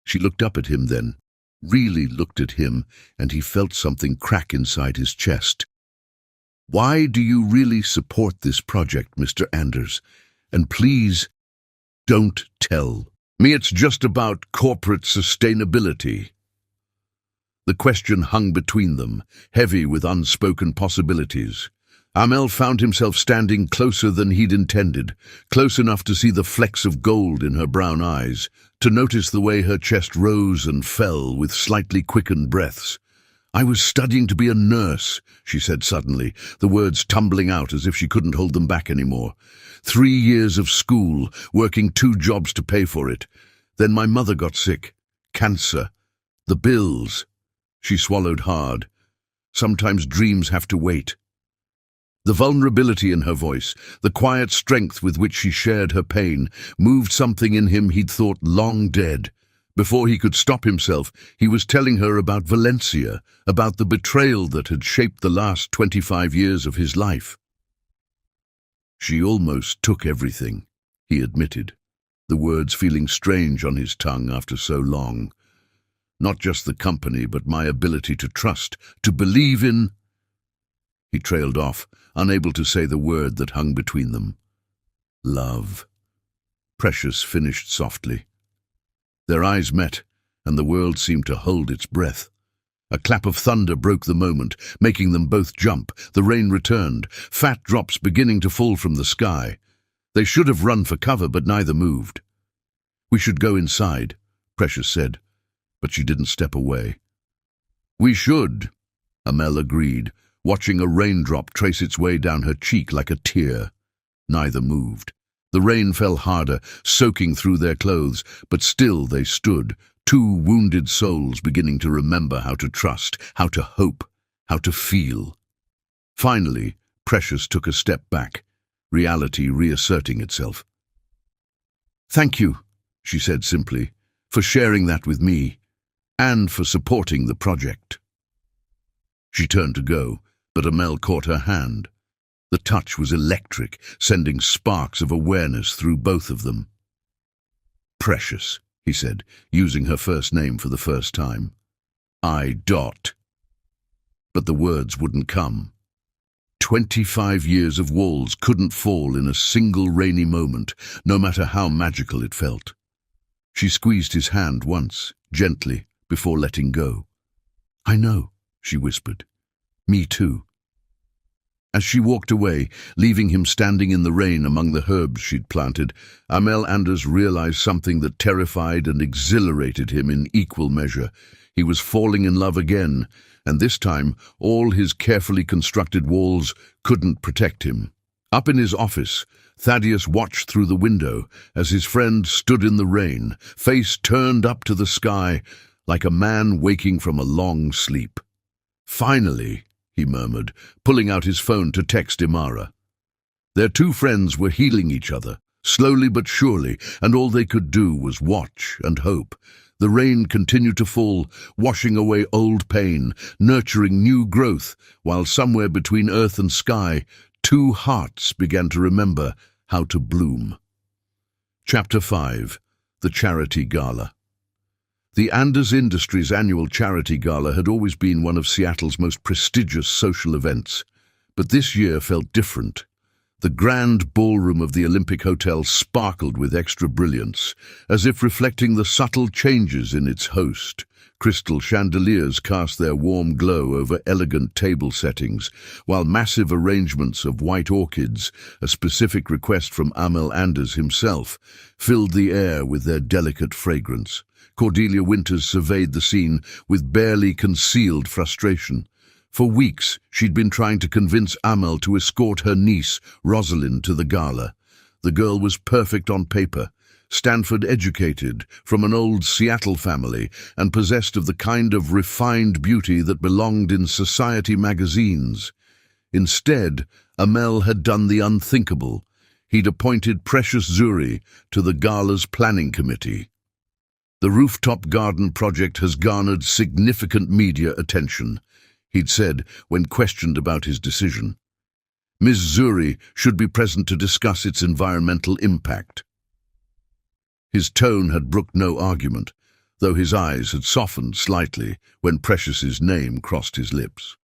S1: She looked up at him then, really looked at him, and he felt something crack inside his chest. "Why do you really support this project, Mr. Anders? And please, don't tell me it's just about corporate sustainability." The question hung between them, heavy with unspoken possibilities. Amel found himself standing closer than he'd intended, close enough to see the flecks of gold in her brown eyes, to notice the way her chest rose and fell with slightly quickened breaths. "I was studying to be a nurse," she said suddenly, the words tumbling out as if she couldn't hold them back anymore. 3 years of school, working 2 jobs to pay for it. Then my mother got sick. Cancer. The bills. She swallowed hard. Sometimes dreams have to wait. The vulnerability in her voice, the quiet strength with which she shared her pain, moved something in him he'd thought long dead. Before he could stop himself, he was telling her about Valencia, about the betrayal that had shaped the last 25 years of his life. "She almost took everything," he admitted, the words feeling strange on his tongue after so long. "Not just the company, but my ability to trust, to believe in—" He trailed off, unable to say the word that hung between them. "Love." Precious finished softly. Their eyes met, and the world seemed to hold its breath. A clap of thunder broke the moment, making them both jump. The rain returned, fat drops beginning to fall from the sky. They should have run for cover, but neither moved. "We should go inside," Precious said, but she didn't step away. "We should," Amel agreed, watching a raindrop trace its way down her cheek like a tear. Neither moved. The rain fell harder, soaking through their clothes, but still they stood, 2 wounded souls beginning to remember how to trust, how to hope, how to feel. Finally, Precious took a step back, reality reasserting itself. "Thank you," she said simply, "for sharing that with me, and for supporting the project." She turned to go, but Amel caught her hand. The touch was electric, sending sparks of awareness through both of them. "Precious," he said, using her first name for the first time. "I. But the words wouldn't come. 25 years of walls couldn't fall in a single rainy moment, no matter how magical it felt. She squeezed his hand once, gently, before letting go. "I know," she whispered. "Me too." As she walked away, leaving him standing in the rain among the herbs she'd planted, Amel Anders realized something that terrified and exhilarated him in equal measure. He was falling in love again, and this time all his carefully constructed walls couldn't protect him. Up in his office, Thaddeus watched through the window as his friend stood in the rain, face turned up to the sky, like a man waking from a long sleep. "Finally," he murmured, pulling out his phone to text Imara. Their 2 friends were healing each other, slowly but surely, and all they could do was watch and hope. The rain continued to fall, washing away old pain, nurturing new growth, while somewhere between earth and sky, 2 hearts began to remember how to bloom. Chapter 5. The Charity Gala. The Anders Industries annual charity gala had always been one of Seattle's most prestigious social events, but this year felt different. The grand ballroom of the Olympic Hotel sparkled with extra brilliance, as if reflecting the subtle changes in its host. Crystal chandeliers cast their warm glow over elegant table settings, while massive arrangements of white orchids, a specific request from Amel Anders himself, filled the air with their delicate fragrance. Cordelia Winters surveyed the scene with barely concealed frustration. For weeks, she'd been trying to convince Amel to escort her niece, Rosalind, to the gala. The girl was perfect on paper, Stanford-educated, from an old Seattle family, and possessed of the kind of refined beauty that belonged in society magazines. Instead, Amel had done the unthinkable. He'd appointed Precious Zuri to the gala's planning committee. "The rooftop garden project has garnered significant media attention," he'd said when questioned about his decision. "Ms. Zuri should be present to discuss its environmental impact." His tone had brooked no argument, though his eyes had softened slightly when Precious's name crossed his lips.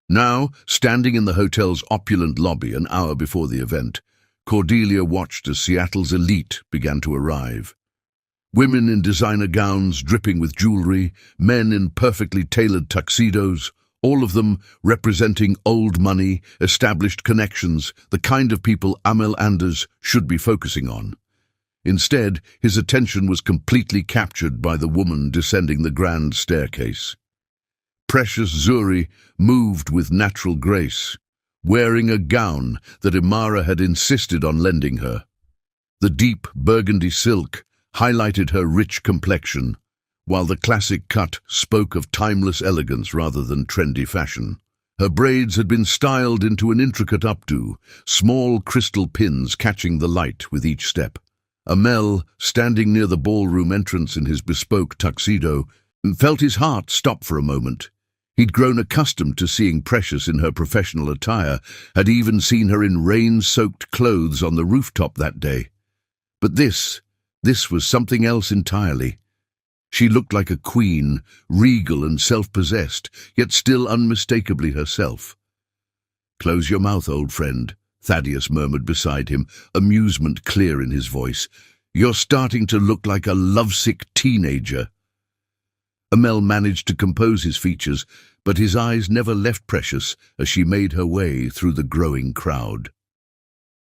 S1: Now, standing in the hotel's opulent lobby an hour before the event, Cordelia watched as Seattle's elite began to arrive. Women in designer gowns dripping with jewelry, men in perfectly tailored tuxedos, all of them representing old money, established connections, the kind of people Amel Anders should be focusing on. Instead, his attention was completely captured by the woman descending the grand staircase. Precious Zuri moved with natural grace, wearing a gown that Imara had insisted on lending her. The deep burgundy silk highlighted her rich complexion, while the classic cut spoke of timeless elegance rather than trendy fashion. Her braids had been styled into an intricate updo, small crystal pins catching the light with each step. Amel, standing near the ballroom entrance in his bespoke tuxedo, felt his heart stop for a moment. He'd grown accustomed to seeing Precious in her professional attire, had even seen her in rain-soaked clothes on the rooftop that day. But this was something else entirely. She looked like a queen, regal and self-possessed, yet still unmistakably herself. "Close your mouth, old friend," Thaddeus murmured beside him, amusement clear in his voice. "You're starting to look like a lovesick teenager." Amel managed to compose his features, but his eyes never left Precious as she made her way through the growing crowd.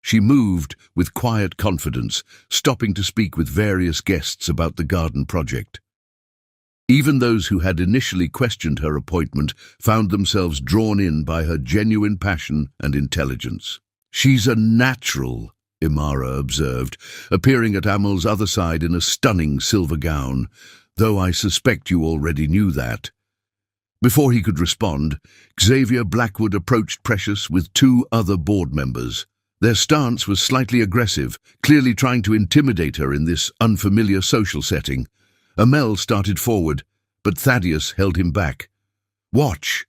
S1: She moved with quiet confidence, stopping to speak with various guests about the garden project. Even those who had initially questioned her appointment found themselves drawn in by her genuine passion and intelligence. "She's a natural," Imara observed, appearing at Amel's other side in a stunning silver gown, "though I suspect you already knew that." Before he could respond, Xavier Blackwood approached Precious with two other board members. Their stance was slightly aggressive, clearly trying to intimidate her in this unfamiliar social setting. Amel started forward, but Thaddeus held him back. "Watch,"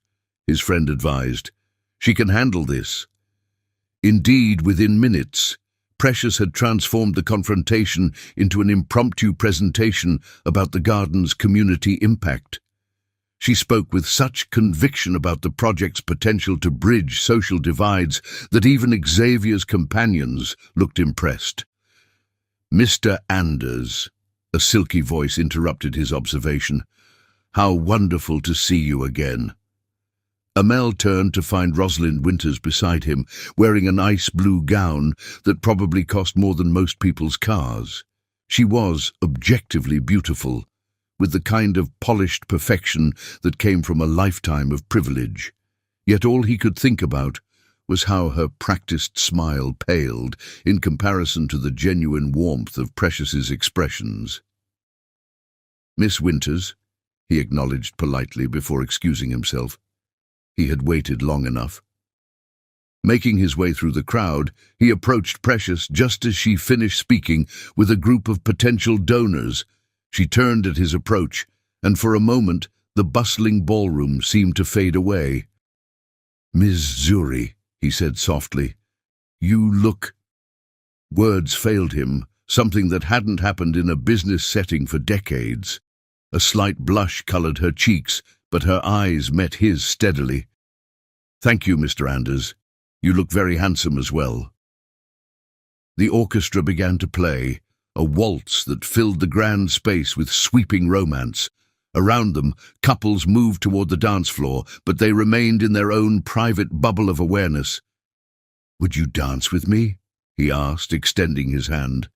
S1: his friend advised. "She can handle this." Indeed, within minutes, Precious had transformed the confrontation into an impromptu presentation about the garden's community impact. She spoke with such conviction about the project's potential to bridge social divides that even Xavier's companions looked impressed. "Mr. Anders," a silky voice interrupted his observation. "How wonderful to see you again." Amel turned to find Rosalind Winters beside him, wearing an ice blue gown that probably cost more than most people's cars. She was objectively beautiful, with the kind of polished perfection that came from a lifetime of privilege. Yet all he could think about was how her practiced smile paled in comparison to the genuine warmth of Precious's expressions. "Miss Winters," he acknowledged politely before excusing himself. He had waited long enough. Making his way through the crowd, he approached Precious just as she finished speaking with a group of potential donors. She turned at his approach, and for a moment the bustling ballroom seemed to fade away. "Ms. Zuri," he said softly, "you look—" Words failed him, something that hadn't happened in a business setting for decades. A slight blush colored her cheeks, but her eyes met his steadily. "Thank you, Mr. Anders. You look very handsome as well." The orchestra began to play, a waltz that filled the grand space with sweeping romance. Around them, couples moved toward the dance floor, but they remained in their own private bubble of awareness. "Would you dance with me?" he asked, extending his hand.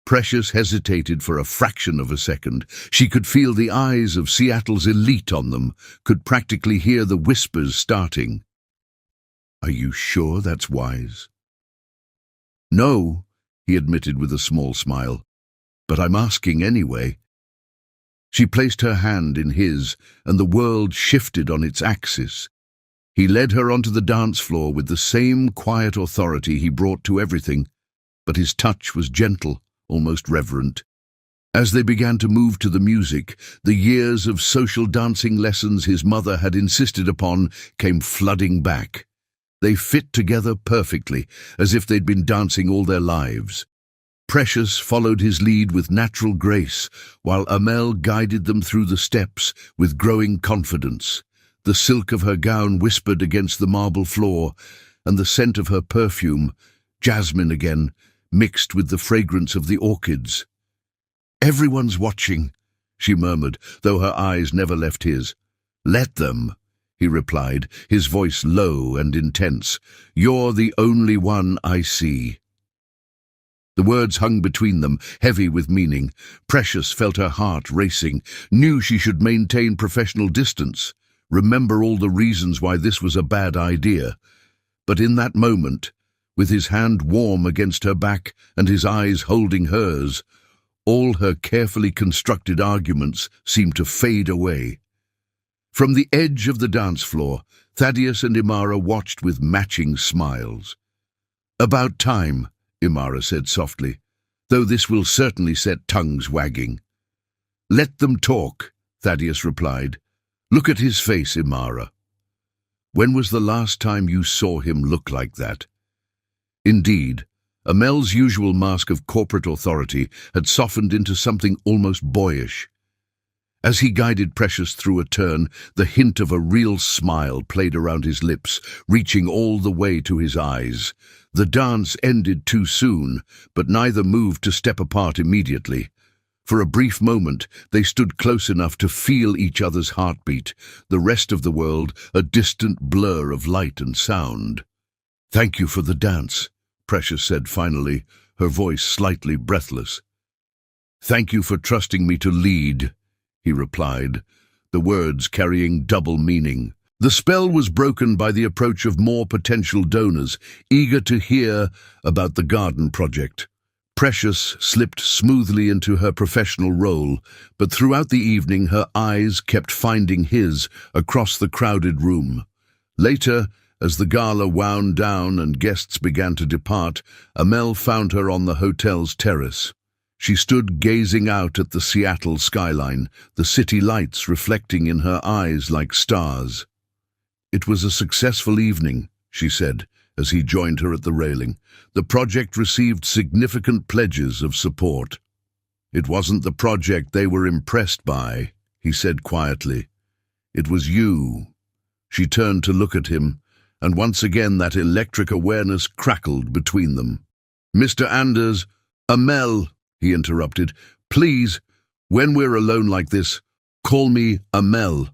S1: Precious hesitated for a fraction of a second. She could feel the eyes of Seattle's elite on them, could practically hear the whispers starting. "Are you sure that's wise?" "No," he admitted with a small smile, "but I'm asking anyway." She placed her hand in his, and the world shifted on its axis. He led her onto the dance floor with the same quiet authority he brought to everything, but his touch was gentle, almost reverent. As they began to move to the music, the years of social dancing lessons his mother had insisted upon came flooding back. They fit together perfectly, as if they'd been dancing all their lives. Precious followed his lead with natural grace, while Amel guided them through the steps with growing confidence. The silk of her gown whispered against the marble floor, and the scent of her perfume, jasmine again, mixed with the fragrance of the orchids. "Everyone's watching," she murmured, though her eyes never left his. "Let them," he replied, his voice low and intense. "You're the only one I see." The words hung between them, heavy with meaning. Precious felt her heart racing, knew she should maintain professional distance. remember all the reasons why this was a bad idea. But in that moment, with his hand warm against her back and his eyes holding hers, all her carefully constructed arguments seemed to fade away. From the edge of the dance floor, Thaddeus and Imara watched with matching smiles. "About time," Imara said softly, "though this will certainly set tongues wagging." "Let them talk," Thaddeus replied. "Look at his face, Imara. When was the last time you saw him look like that?" Indeed, Amel's usual mask of corporate authority had softened into something almost boyish. As he guided Precious through a turn, the hint of a real smile played around his lips, reaching all the way to his eyes. The dance ended too soon, but neither moved to step apart immediately. For a brief moment, they stood close enough to feel each other's heartbeat, the rest of the world a distant blur of light and sound. "Thank you for the dance," Precious said finally, her voice slightly breathless. "Thank you for trusting me to lead," he replied, the words carrying double meaning. The spell was broken by the approach of more potential donors, eager to hear about the garden project. Precious slipped smoothly into her professional role, but throughout the evening her eyes kept finding his across the crowded room. Later, as the gala wound down and guests began to depart, Amel found her on the hotel's terrace. She stood gazing out at the Seattle skyline, the city lights reflecting in her eyes like stars. "It was a successful evening," she said, as he joined her at the railing. "The project received significant pledges of support." "It wasn't the project they were impressed by," he said quietly. "It was you." She turned to look at him, and once again that electric awareness crackled between them. "Mr. Anders, Amel," he interrupted, "please, when we're alone like this, call me Amel."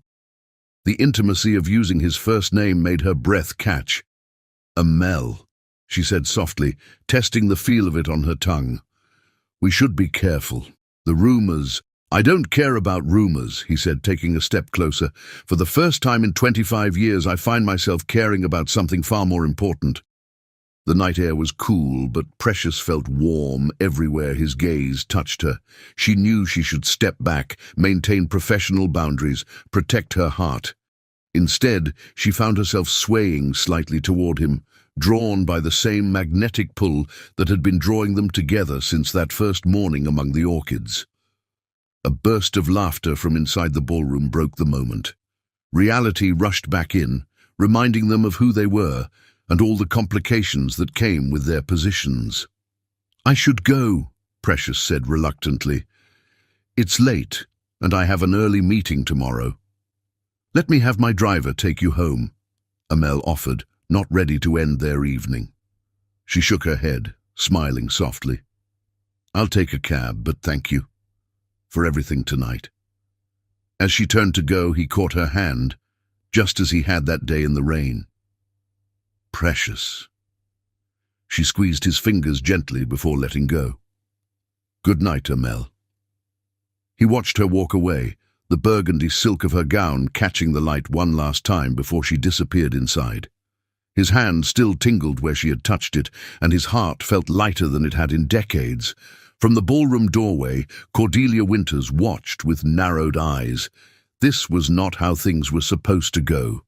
S1: The intimacy of using his first name made her breath catch. "Amel," she said softly, testing the feel of it on her tongue. "We should be careful. The rumors—" "I don't care about rumors," he said, taking a step closer. "For the first time in 25 years, I find myself caring about something far more important." The night air was cool, but Precious felt warm everywhere his gaze touched her. She knew she should step back, maintain professional boundaries, protect her heart. Instead, she found herself swaying slightly toward him, drawn by the same magnetic pull that had been drawing them together since that first morning among the orchids. A burst of laughter from inside the ballroom broke the moment. Reality rushed back in, reminding them of who they were, and all the complications that came with their positions. "I should go," Precious said reluctantly. "It's late, and I have an early meeting tomorrow." "Let me have my driver take you home," Amel offered, not ready to end their evening. She shook her head, smiling softly. "I'll take a cab, but thank you for everything tonight." As she turned to go, he caught her hand, just as he had that day in the rain. "Precious." She squeezed his fingers gently before letting go. "Good night, Amel." He watched her walk away, the burgundy silk of her gown catching the light one last time before she disappeared inside. His hand still tingled where she had touched it, and his heart felt lighter than it had in decades. From the ballroom doorway, Cordelia Winters watched with narrowed eyes. This was not how things were supposed to go.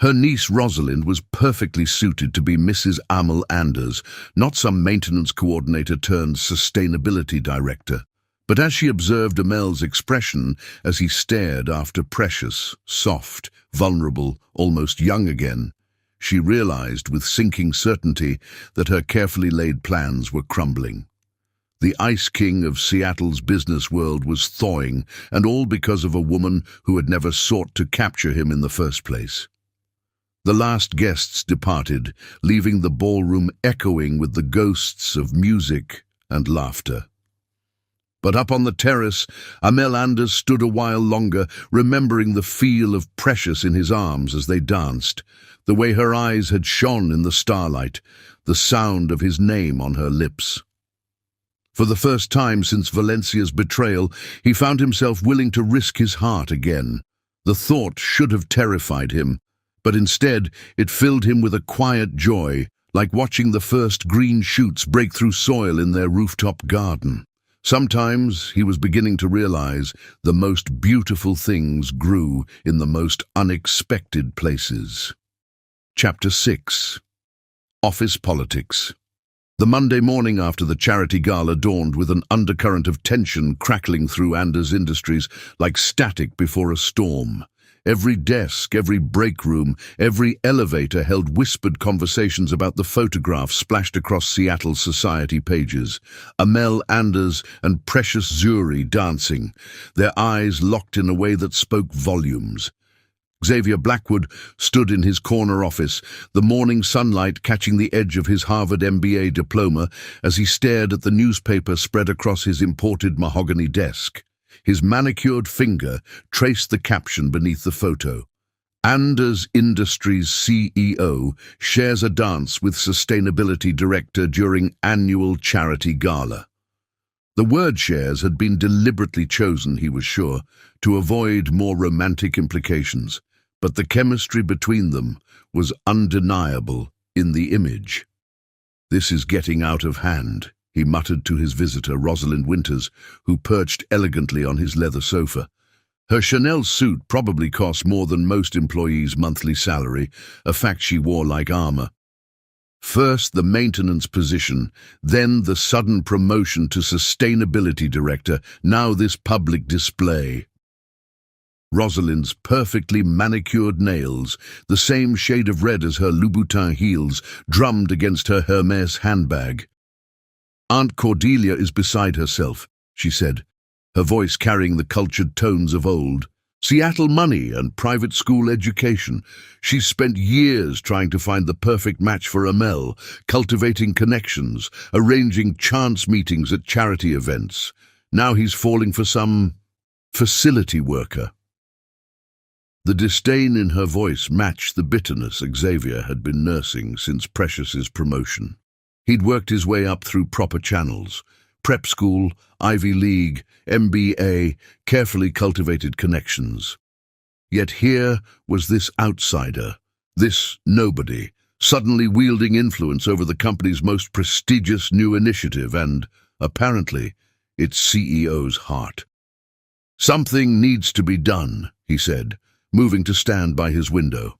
S1: Her niece Rosalind was perfectly suited to be Mrs. Amel Anders, not some maintenance coordinator turned sustainability director. But as she observed Amel's expression as he stared after Precious, soft, vulnerable, almost young again, she realized with sinking certainty that her carefully laid plans were crumbling. The Ice King of Seattle's business world was thawing, and all because of a woman who had never sought to capture him in the first place. The last guests departed, leaving the ballroom echoing with the ghosts of music and laughter. But up on the terrace, Amel Anders stood a while longer, remembering the feel of Precious in his arms as they danced, the way her eyes had shone in the starlight, the sound of his name on her lips. For the first time since Valencia's betrayal, he found himself willing to risk his heart again. The thought should have terrified him, but instead it filled him with a quiet joy, like watching the first green shoots break through soil in their rooftop garden. Sometimes he was beginning to realize the most beautiful things grew in the most unexpected places. Chapter 6. Office Politics. The Monday morning after the charity gala dawned with an undercurrent of tension crackling through Anders Industries like static before a storm. Every desk, every break room, every elevator held whispered conversations about the photographs splashed across Seattle's society pages. Amel Anders and Precious Zuri dancing, their eyes locked in a way that spoke volumes. Xavier Blackwood stood in his corner office, the morning sunlight catching the edge of his Harvard MBA diploma as he stared at the newspaper spread across his imported mahogany desk. His manicured finger traced the caption beneath the photo. Anders Industries CEO shares a dance with sustainability director during annual charity gala. The word shares had been deliberately chosen, he was sure, to avoid more romantic implications, but the chemistry between them was undeniable in the image. "This is getting out of hand," he muttered to his visitor, Rosalind Winters, who perched elegantly on his leather sofa. Her Chanel suit probably cost more than most employees' monthly salary, a fact she wore like armor. First the maintenance position, then the sudden promotion to sustainability director, now this public display. Rosalind's perfectly manicured nails, the same shade of red as her Louboutin heels, drummed against her Hermès handbag. "Aunt Cordelia is beside herself," she said, her voice carrying the cultured tones of old. "Seattle money and private school education. She's spent years trying to find the perfect match for Amel, cultivating connections, arranging chance meetings at charity events. Now he's falling for some facility worker." The disdain in her voice matched the bitterness Xavier had been nursing since Precious's promotion. He'd worked his way up through proper channels: prep school, Ivy League, MBA, carefully cultivated connections. Yet here was this outsider, this nobody, suddenly wielding influence over the company's most prestigious new initiative and, apparently, its CEO's heart. "Something needs to be done," he said, moving to stand by his window.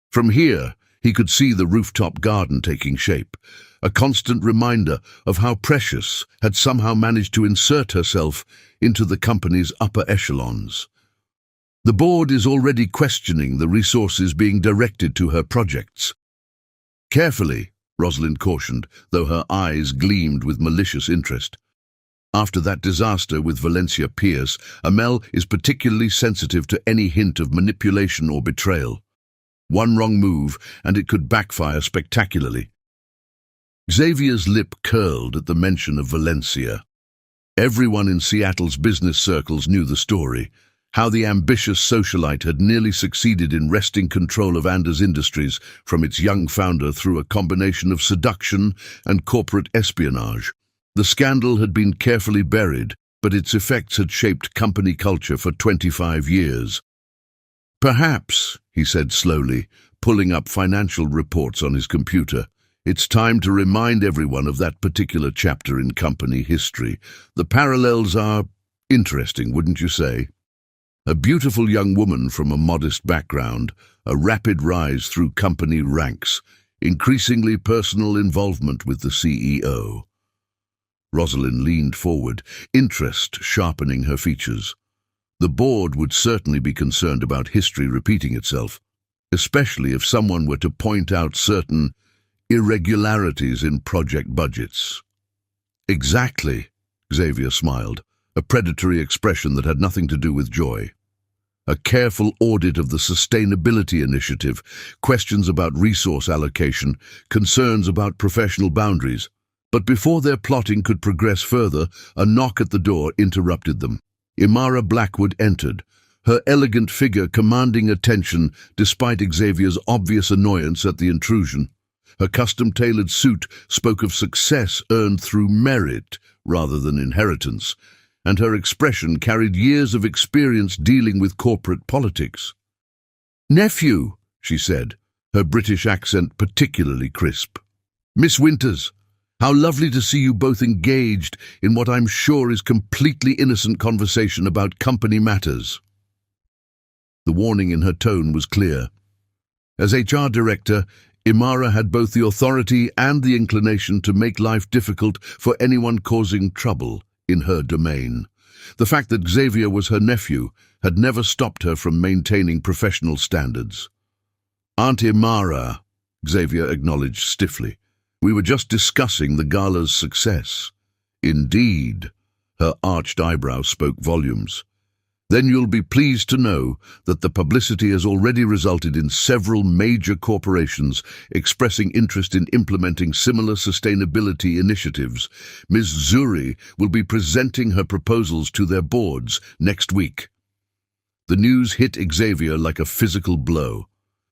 S1: From here, he could see the rooftop garden taking shape, a constant reminder of how Precious had somehow managed to insert herself into the company's upper echelons. "The board is already questioning the resources being directed to her projects." "Carefully," Rosalind cautioned, though her eyes gleamed with malicious interest. "After that disaster with Valencia Pierce, Amel is particularly sensitive to any hint of manipulation or betrayal. One wrong move, and it could backfire spectacularly." Xavier's lip curled at the mention of Valencia. Everyone in Seattle's business circles knew the story, how the ambitious socialite had nearly succeeded in wresting control of Anders Industries from its young founder through a combination of seduction and corporate espionage. The scandal had been carefully buried, but its effects had shaped company culture for 25 years. "Perhaps," he said slowly, pulling up financial reports on his computer, "it's time to remind everyone of that particular chapter in company history. The parallels are interesting, wouldn't you say? A beautiful young woman from a modest background, a rapid rise through company ranks, increasingly personal involvement with the CEO." Rosalind leaned forward, interest sharpening her features. The board would certainly be concerned about history repeating itself, especially if someone were to point out certain irregularities in project budgets. "Exactly," Xavier smiled, a predatory expression that had nothing to do with joy. A careful audit of the sustainability initiative, questions about resource allocation, concerns about professional boundaries. But before their plotting could progress further, a knock at the door interrupted them. Imara Blackwood entered, her elegant figure commanding attention despite Xavier's obvious annoyance at the intrusion. Her custom-tailored suit spoke of success earned through merit rather than inheritance, and her expression carried years of experience dealing with corporate politics. "Nephew," she said, her British accent particularly crisp. "Miss Winters, how lovely to see you both engaged in what I'm sure is completely innocent conversation about company matters." The warning in her tone was clear. As HR director, Imara had both the authority and the inclination to make life difficult for anyone causing trouble in her domain. The fact that Xavier was her nephew had never stopped her from maintaining professional standards. "Aunt Imara," Xavier acknowledged stiffly. "We were just discussing the gala's success." "Indeed." Her arched eyebrows spoke volumes. "Then you'll be pleased to know that the publicity has already resulted in several major corporations expressing interest in implementing similar sustainability initiatives. Ms. Zuri will be presenting her proposals to their boards next week." The news hit Xavier like a physical blow.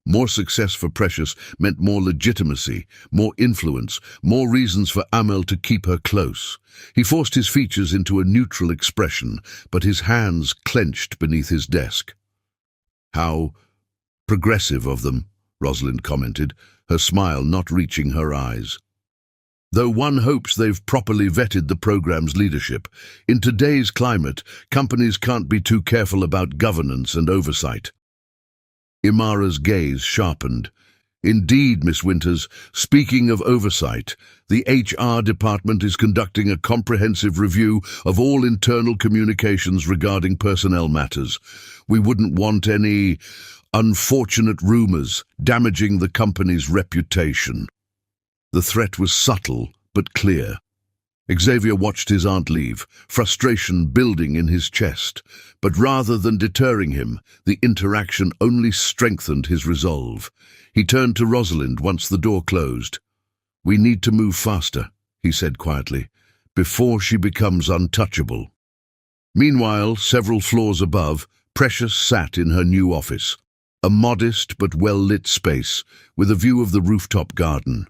S1: More success for Precious meant more legitimacy, more influence, more reasons for Amel to keep her close. He forced his features into a neutral expression, but his hands clenched beneath his desk. "How progressive of them," Rosalind commented, her smile not reaching her eyes. "Though one hopes they've properly vetted the program's leadership. In today's climate, companies can't be too careful about governance and oversight." Imara's gaze sharpened. "Indeed, Miss Winters, speaking of oversight, the HR department is conducting a comprehensive review of all internal communications regarding personnel matters. We wouldn't want any unfortunate rumors damaging the company's reputation." The threat was subtle but clear. Xavier watched his aunt leave, frustration building in his chest. But rather than deterring him, the interaction only strengthened his resolve. He turned to Rosalind once the door closed. "We need to move faster," he said quietly, "before she becomes untouchable." Meanwhile, several floors above, Precious sat in her new office, a modest but well-lit space with a view of the rooftop garden.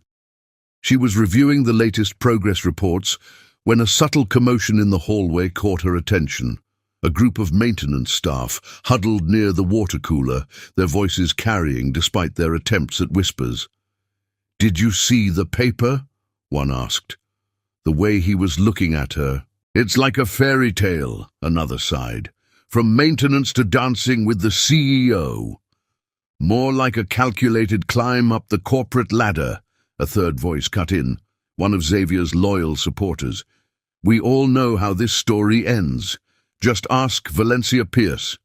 S1: She was reviewing the latest progress reports when a subtle commotion in the hallway caught her attention. A group of maintenance staff huddled near the water cooler, their voices carrying despite their attempts at whispers. "Did you see the paper?" one asked. The way he was looking at her. "It's like a fairy tale," another sighed. "From maintenance to dancing with the CEO." "More like a calculated climb up the corporate ladder," a third voice cut in, one of Xavier's loyal supporters. "We all know how this story ends. Just ask Valencia Pierce."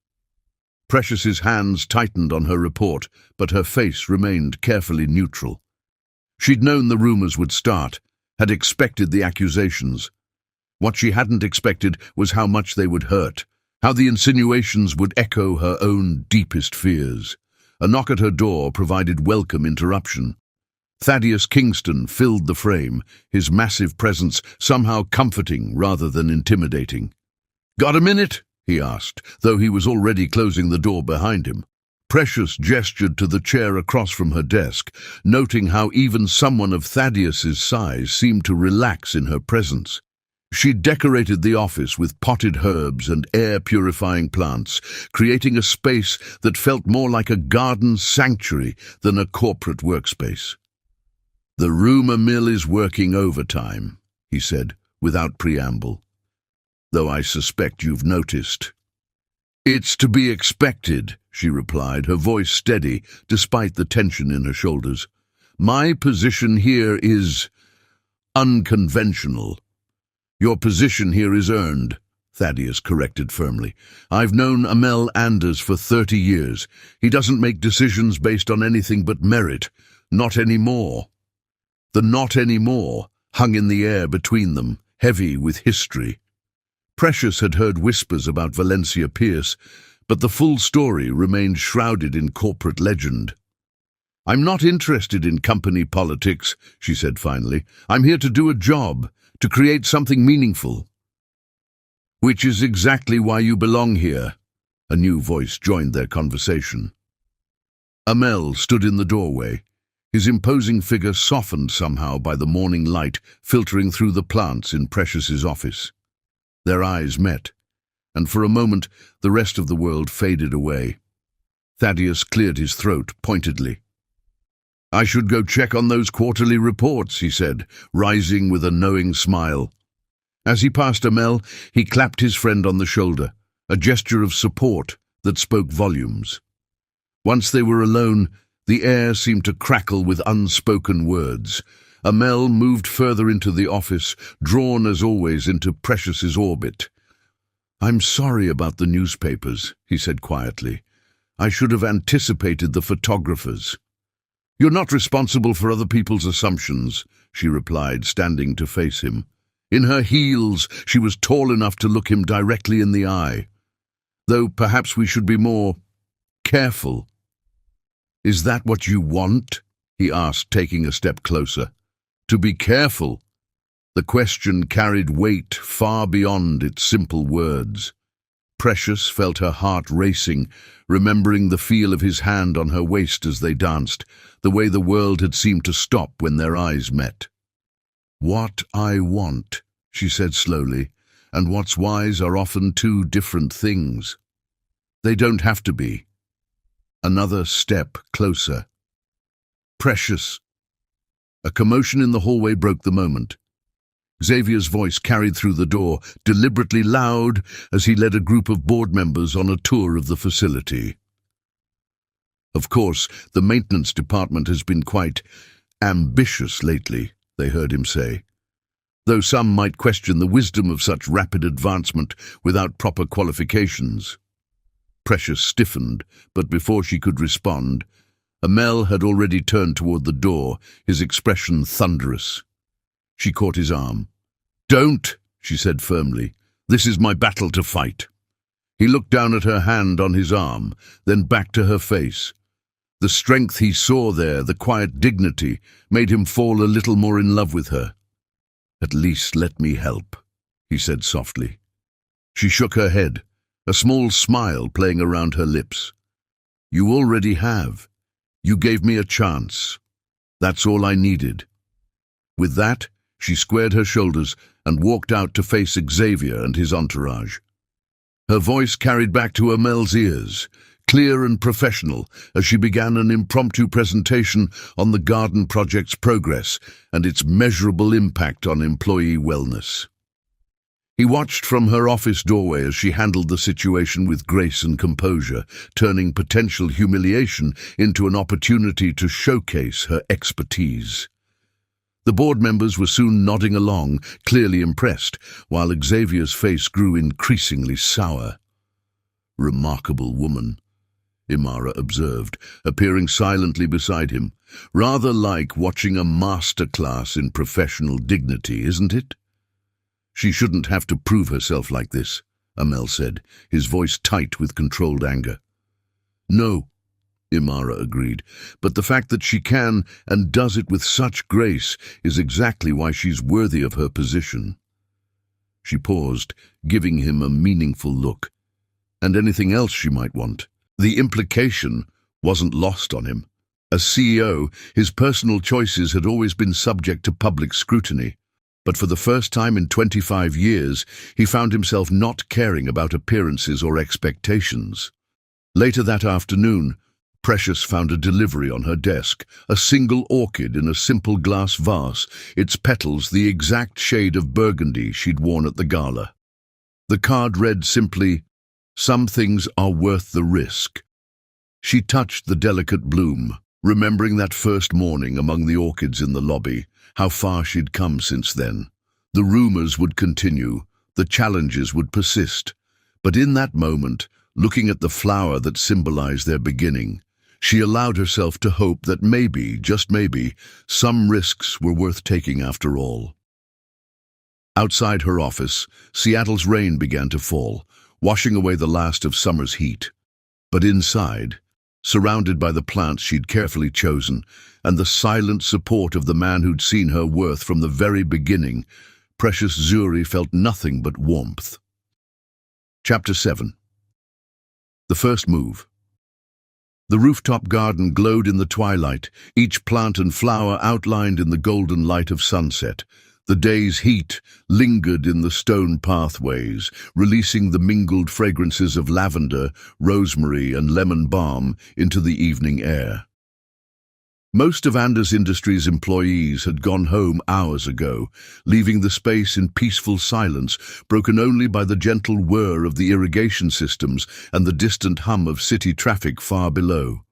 S1: Precious's hands tightened on her report, but her face remained carefully neutral. She'd known the rumors would start, had expected the accusations. What she hadn't expected was how much they would hurt, how the insinuations would echo her own deepest fears. A knock at her door provided welcome interruption. Thaddeus Kingston filled the frame, his massive presence somehow comforting rather than intimidating. "Got a minute?" he asked, though he was already closing the door behind him. Precious gestured to the chair across from her desk, noting how even someone of Thaddeus's size seemed to relax in her presence. She decorated the office with potted herbs and air-purifying plants, creating a space that felt more like a garden sanctuary than a corporate workspace. "The rumor mill is working overtime," he said, without preamble. "Though I suspect you've noticed." "It's to be expected," she replied, her voice steady despite the tension in her shoulders. "My position here is unconventional." "Your position here is earned," Thaddeus corrected firmly. "I've known Amel Anders for 30 years. He doesn't make decisions based on anything but merit. Not anymore." The "not anymore" hung in the air between them, heavy with history. Precious had heard whispers about Valencia Pierce, but the full story remained shrouded in corporate legend. "I'm not interested in company politics," she said finally. "I'm here to do a job, to create something meaningful." "Which is exactly why you belong here," a new voice joined their conversation. Amel stood in the doorway, his imposing figure softened somehow by the morning light filtering through the plants in Precious's office. Their eyes met, and for a moment the rest of the world faded away. Thaddeus cleared his throat pointedly. "I should go check on those quarterly reports," he said, rising with a knowing smile. As he passed Amel, he clapped his friend on the shoulder, a gesture of support that spoke volumes. Once they were alone, the air seemed to crackle with unspoken words. Amel moved further into the office, drawn as always into Precious's orbit. "I'm sorry about the newspapers," he said quietly. "I should have anticipated the photographers." "You're not responsible for other people's assumptions," she replied, standing to face him. In her heels, she was tall enough to look him directly in the eye. "Though perhaps we should be more careful." "Is that what you want?" he asked, taking a step closer. "To be careful?" The question carried weight far beyond its simple words. Precious felt her heart racing, remembering the feel of his hand on her waist as they danced, the way the world had seemed to stop when their eyes met. "What I want," she said slowly, "and what's wise are often two different things. They don't have to be." Another step closer. "Precious." A commotion in the hallway broke the moment. Xavier's voice carried through the door, deliberately loud, as he led a group of board members on a tour of the facility. "Of course, the maintenance department has been quite ambitious lately," they heard him say. "Though some might question the wisdom of such rapid advancement without proper qualifications." Precious stiffened, but before she could respond, Amel had already turned toward the door, his expression thunderous. She caught his arm. "Don't," she said firmly. "This is my battle to fight." He looked down at her hand on his arm, then back to her face. The strength he saw there, the quiet dignity, made him fall a little more in love with her. "At least let me help," he said softly. She shook her head, a small smile playing around her lips. "You already have. You gave me a chance. That's all I needed." With that, she squared her shoulders and walked out to face Xavier and his entourage. Her voice carried back to Amel's ears, clear and professional, as she began an impromptu presentation on the garden project's progress and its measurable impact on employee wellness. He watched from her office doorway as she handled the situation with grace and composure, turning potential humiliation into an opportunity to showcase her expertise. The board members were soon nodding along, clearly impressed, while Xavier's face grew increasingly sour. "Remarkable woman," Imara observed, appearing silently beside him. "Rather like watching a masterclass in professional dignity, isn't it?" "She shouldn't have to prove herself like this," Amel said, his voice tight with controlled anger. "No," Imara agreed, "but the fact that she can and does it with such grace is exactly why she's worthy of her position." She paused, giving him a meaningful look. And anything else she might want. The implication wasn't lost on him. As CEO, his personal choices had always been subject to public scrutiny. But for the first time in 25 years, he found himself not caring about appearances or expectations. Later that afternoon, Precious found a delivery on her desk, a single orchid in a simple glass vase, its petals the exact shade of burgundy she'd worn at the gala. The card read simply, "Some things are worth the risk." She touched the delicate bloom, remembering that first morning among the orchids in the lobby, how far she'd come since then. The rumors would continue, the challenges would persist. But in that moment, looking at the flower that symbolized their beginning, she allowed herself to hope that maybe, just maybe, some risks were worth taking after all. Outside her office, Seattle's rain began to fall, washing away the last of summer's heat. But inside, surrounded by the plants she'd carefully chosen, and the silent support of the man who'd seen her worth from the very beginning, Precious Zuri felt nothing but warmth. Chapter 7. The first move. The rooftop garden glowed in the twilight, each plant and flower outlined in the golden light of sunset, The day's heat lingered in the stone pathways, releasing the mingled fragrances of lavender, rosemary, and lemon balm into the evening air. Most of Anders Industries' employees had gone home hours ago, leaving the space in peaceful silence, broken only by the gentle whir of the irrigation systems and the distant hum of city traffic far below.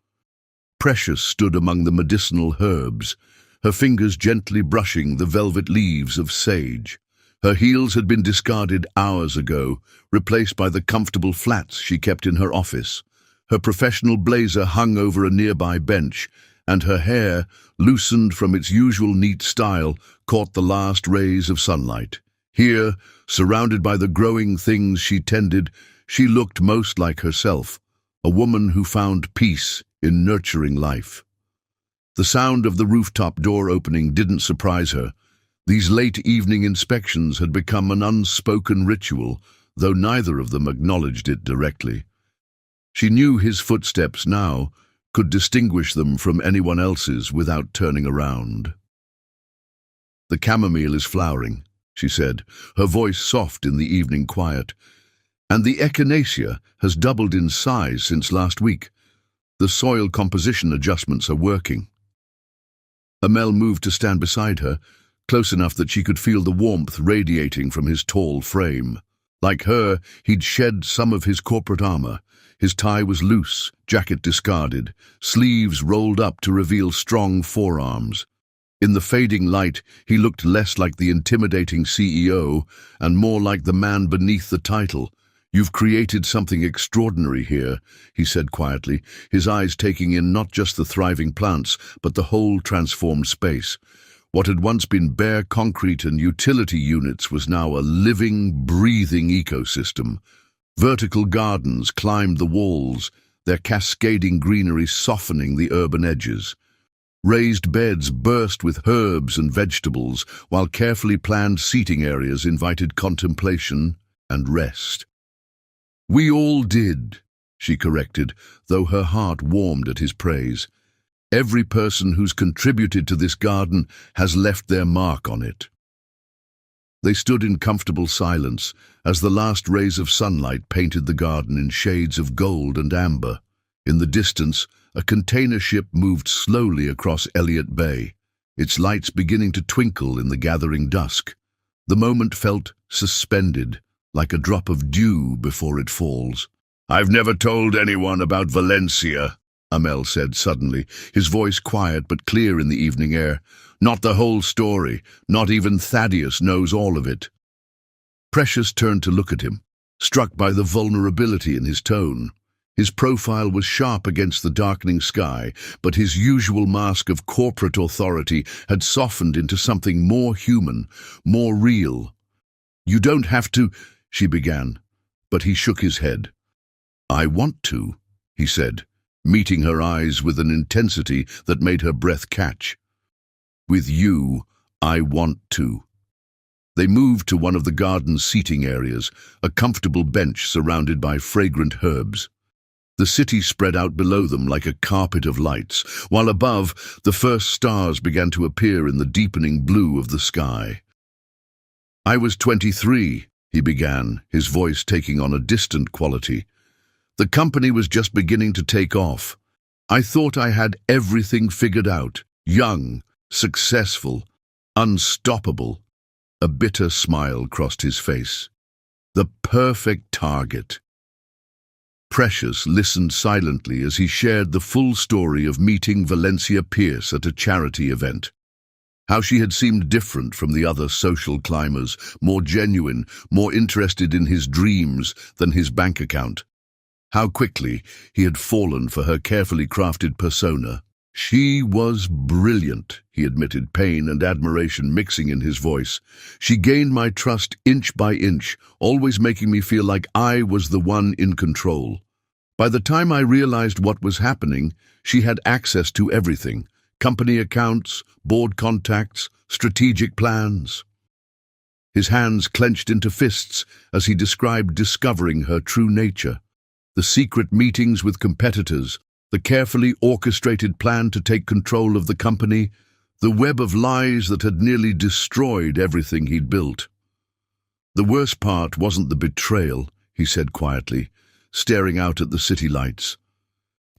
S1: Precious stood among the medicinal herbs, her fingers gently brushing the velvet leaves of sage. Her heels had been discarded hours ago, replaced by the comfortable flats she kept in her office. Her professional blazer hung over a nearby bench, and her hair, loosened from its usual neat style, caught the last rays of sunlight. Here, surrounded by the growing things she tended, she looked most like herself, a woman who found peace in nurturing life. The sound of the rooftop door opening didn't surprise her. These late evening inspections had become an unspoken ritual, though neither of them acknowledged it directly. She knew his footsteps now, could distinguish them from anyone else's without turning around. "The chamomile is flowering," she said, her voice soft in the evening quiet. "And the echinacea has doubled in size since last week. The soil composition adjustments are working." Amel moved to stand beside her, close enough that she could feel the warmth radiating from his tall frame. Like her, he'd shed some of his corporate armor. His tie was loose, jacket discarded, sleeves rolled up to reveal strong forearms. In the fading light, he looked less like the intimidating CEO and more like the man beneath the title. "You've created something extraordinary here," he said quietly, his eyes taking in not just the thriving plants, but the whole transformed space. What had once been bare concrete and utility units was now a living, breathing ecosystem. Vertical gardens climbed the walls, their cascading greenery softening the urban edges. Raised beds burst with herbs and vegetables, while carefully planned seating areas invited contemplation and rest. "We all did," she corrected, though her heart warmed at his praise. "Every person who's contributed to this garden has left their mark on it." They stood in comfortable silence as the last rays of sunlight painted the garden in shades of gold and amber. In the distance, a container ship moved slowly across Elliott Bay, its lights beginning to twinkle in the gathering dusk. The moment felt suspended, like a drop of dew before it falls. "I've never told anyone about Valencia," Amel said suddenly, his voice quiet but clear in the evening air. "Not the whole story. Not even Thaddeus knows all of it." Precious turned to look at him, struck by the vulnerability in his tone. His profile was sharp against the darkening sky, but his usual mask of corporate authority had softened into something more human, more real. "You don't have to," she began, but he shook his head. "I want to," he said, meeting her eyes with an intensity that made her breath catch. "With you, I want to." They moved to one of the garden's seating areas, a comfortable bench surrounded by fragrant herbs. The city spread out below them like a carpet of lights, while above, the first stars began to appear in the deepening blue of the sky. "I was 23, he began, his voice taking on a distant quality. "The company was just beginning to take off. I thought I had everything figured out, young, successful, unstoppable." A bitter smile crossed his face. The perfect target. Precious listened silently as he shared the full story of meeting Valencia Pierce at a charity event. How she had seemed different from the other social climbers, more genuine, more interested in his dreams than his bank account. How quickly he had fallen for her carefully crafted persona. "She was brilliant," he admitted, pain and admiration mixing in his voice. "She gained my trust inch by inch, always making me feel like I was the one in control. By the time I realized what was happening, she had access to everything: company accounts, board contacts, strategic plans." His hands clenched into fists as he described discovering her true nature. The secret meetings with competitors, the carefully orchestrated plan to take control of the company, the web of lies that had nearly destroyed everything he'd built. "The worst part wasn't the betrayal," he said quietly, staring out at the city lights.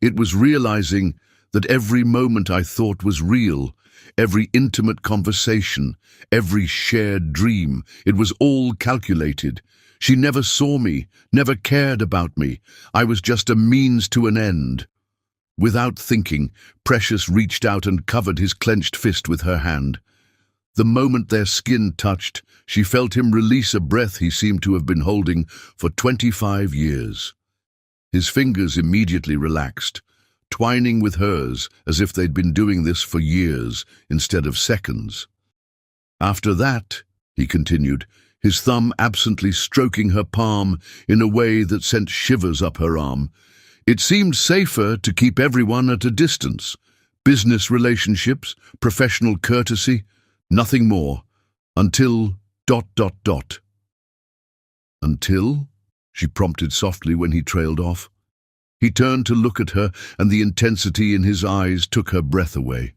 S1: "It was realizing that every moment I thought was real, every intimate conversation, every shared dream, it was all calculated. She never saw me, never cared about me. I was just a means to an end." Without thinking, Precious reached out and covered his clenched fist with her hand. The moment their skin touched, she felt him release a breath he seemed to have been holding for 25 years. His fingers immediately relaxed, twining with hers as if they'd been doing this for years instead of seconds. "After that," he continued, his thumb absently stroking her palm in a way that sent shivers up her arm, "it seemed safer to keep everyone at a distance. Business relationships, professional courtesy, nothing more. Until ... "Until?" she prompted softly when he trailed off. He turned to look at her, and the intensity in his eyes took her breath away.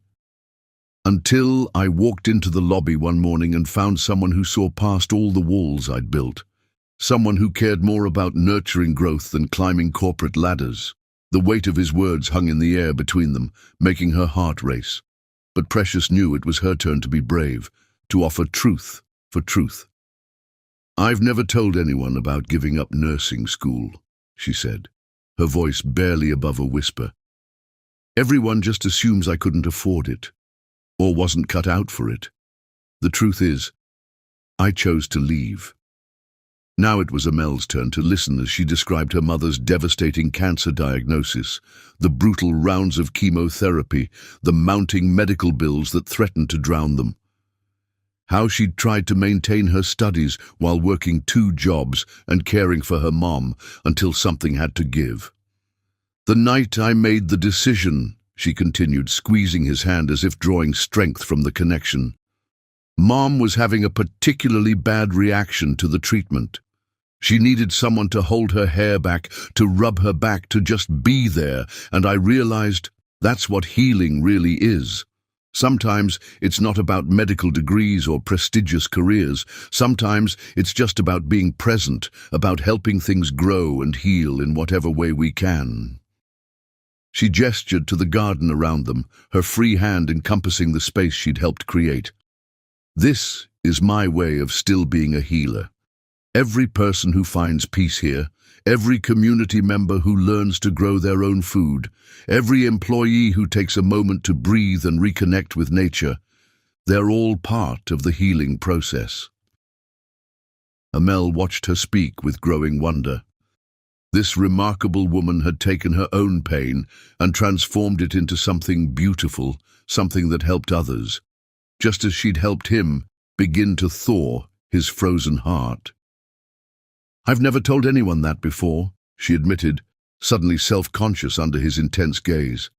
S1: "Until I walked into the lobby one morning and found someone who saw past all the walls I'd built. Someone who cared more about nurturing growth than climbing corporate ladders." The weight of his words hung in the air between them, making her heart race. But Precious knew it was her turn to be brave, to offer truth for truth. "I've never told anyone about giving up nursing school," she said, her voice barely above a whisper. "Everyone just assumes I couldn't afford it, or wasn't cut out for it. The truth is, I chose to leave." Now it was Amel's turn to listen as she described her mother's devastating cancer diagnosis, the brutal rounds of chemotherapy, the mounting medical bills that threatened to drown them. How she'd tried to maintain her studies while working 2 jobs and caring for her mom until something had to give. "The night I made the decision," she continued, squeezing his hand as if drawing strength from the connection, "Mom was having a particularly bad reaction to the treatment. She needed someone to hold her hair back, to rub her back, to just be there, and I realized that's what healing really is. Sometimes it's not about medical degrees or prestigious careers. Sometimes it's just about being present, about helping things grow and heal in whatever way we can." She gestured to the garden around them, her free hand encompassing the space she'd helped create. "This is my way of still being a healer. Every person who finds peace here, every community member who learns to grow their own food, every employee who takes a moment to breathe and reconnect with nature, they're all part of the healing process." Amel watched her speak with growing wonder. This remarkable woman had taken her own pain and transformed it into something beautiful, something that helped others, just as she'd helped him begin to thaw his frozen heart. "I've never told anyone that before," she admitted, suddenly self-conscious under his intense gaze.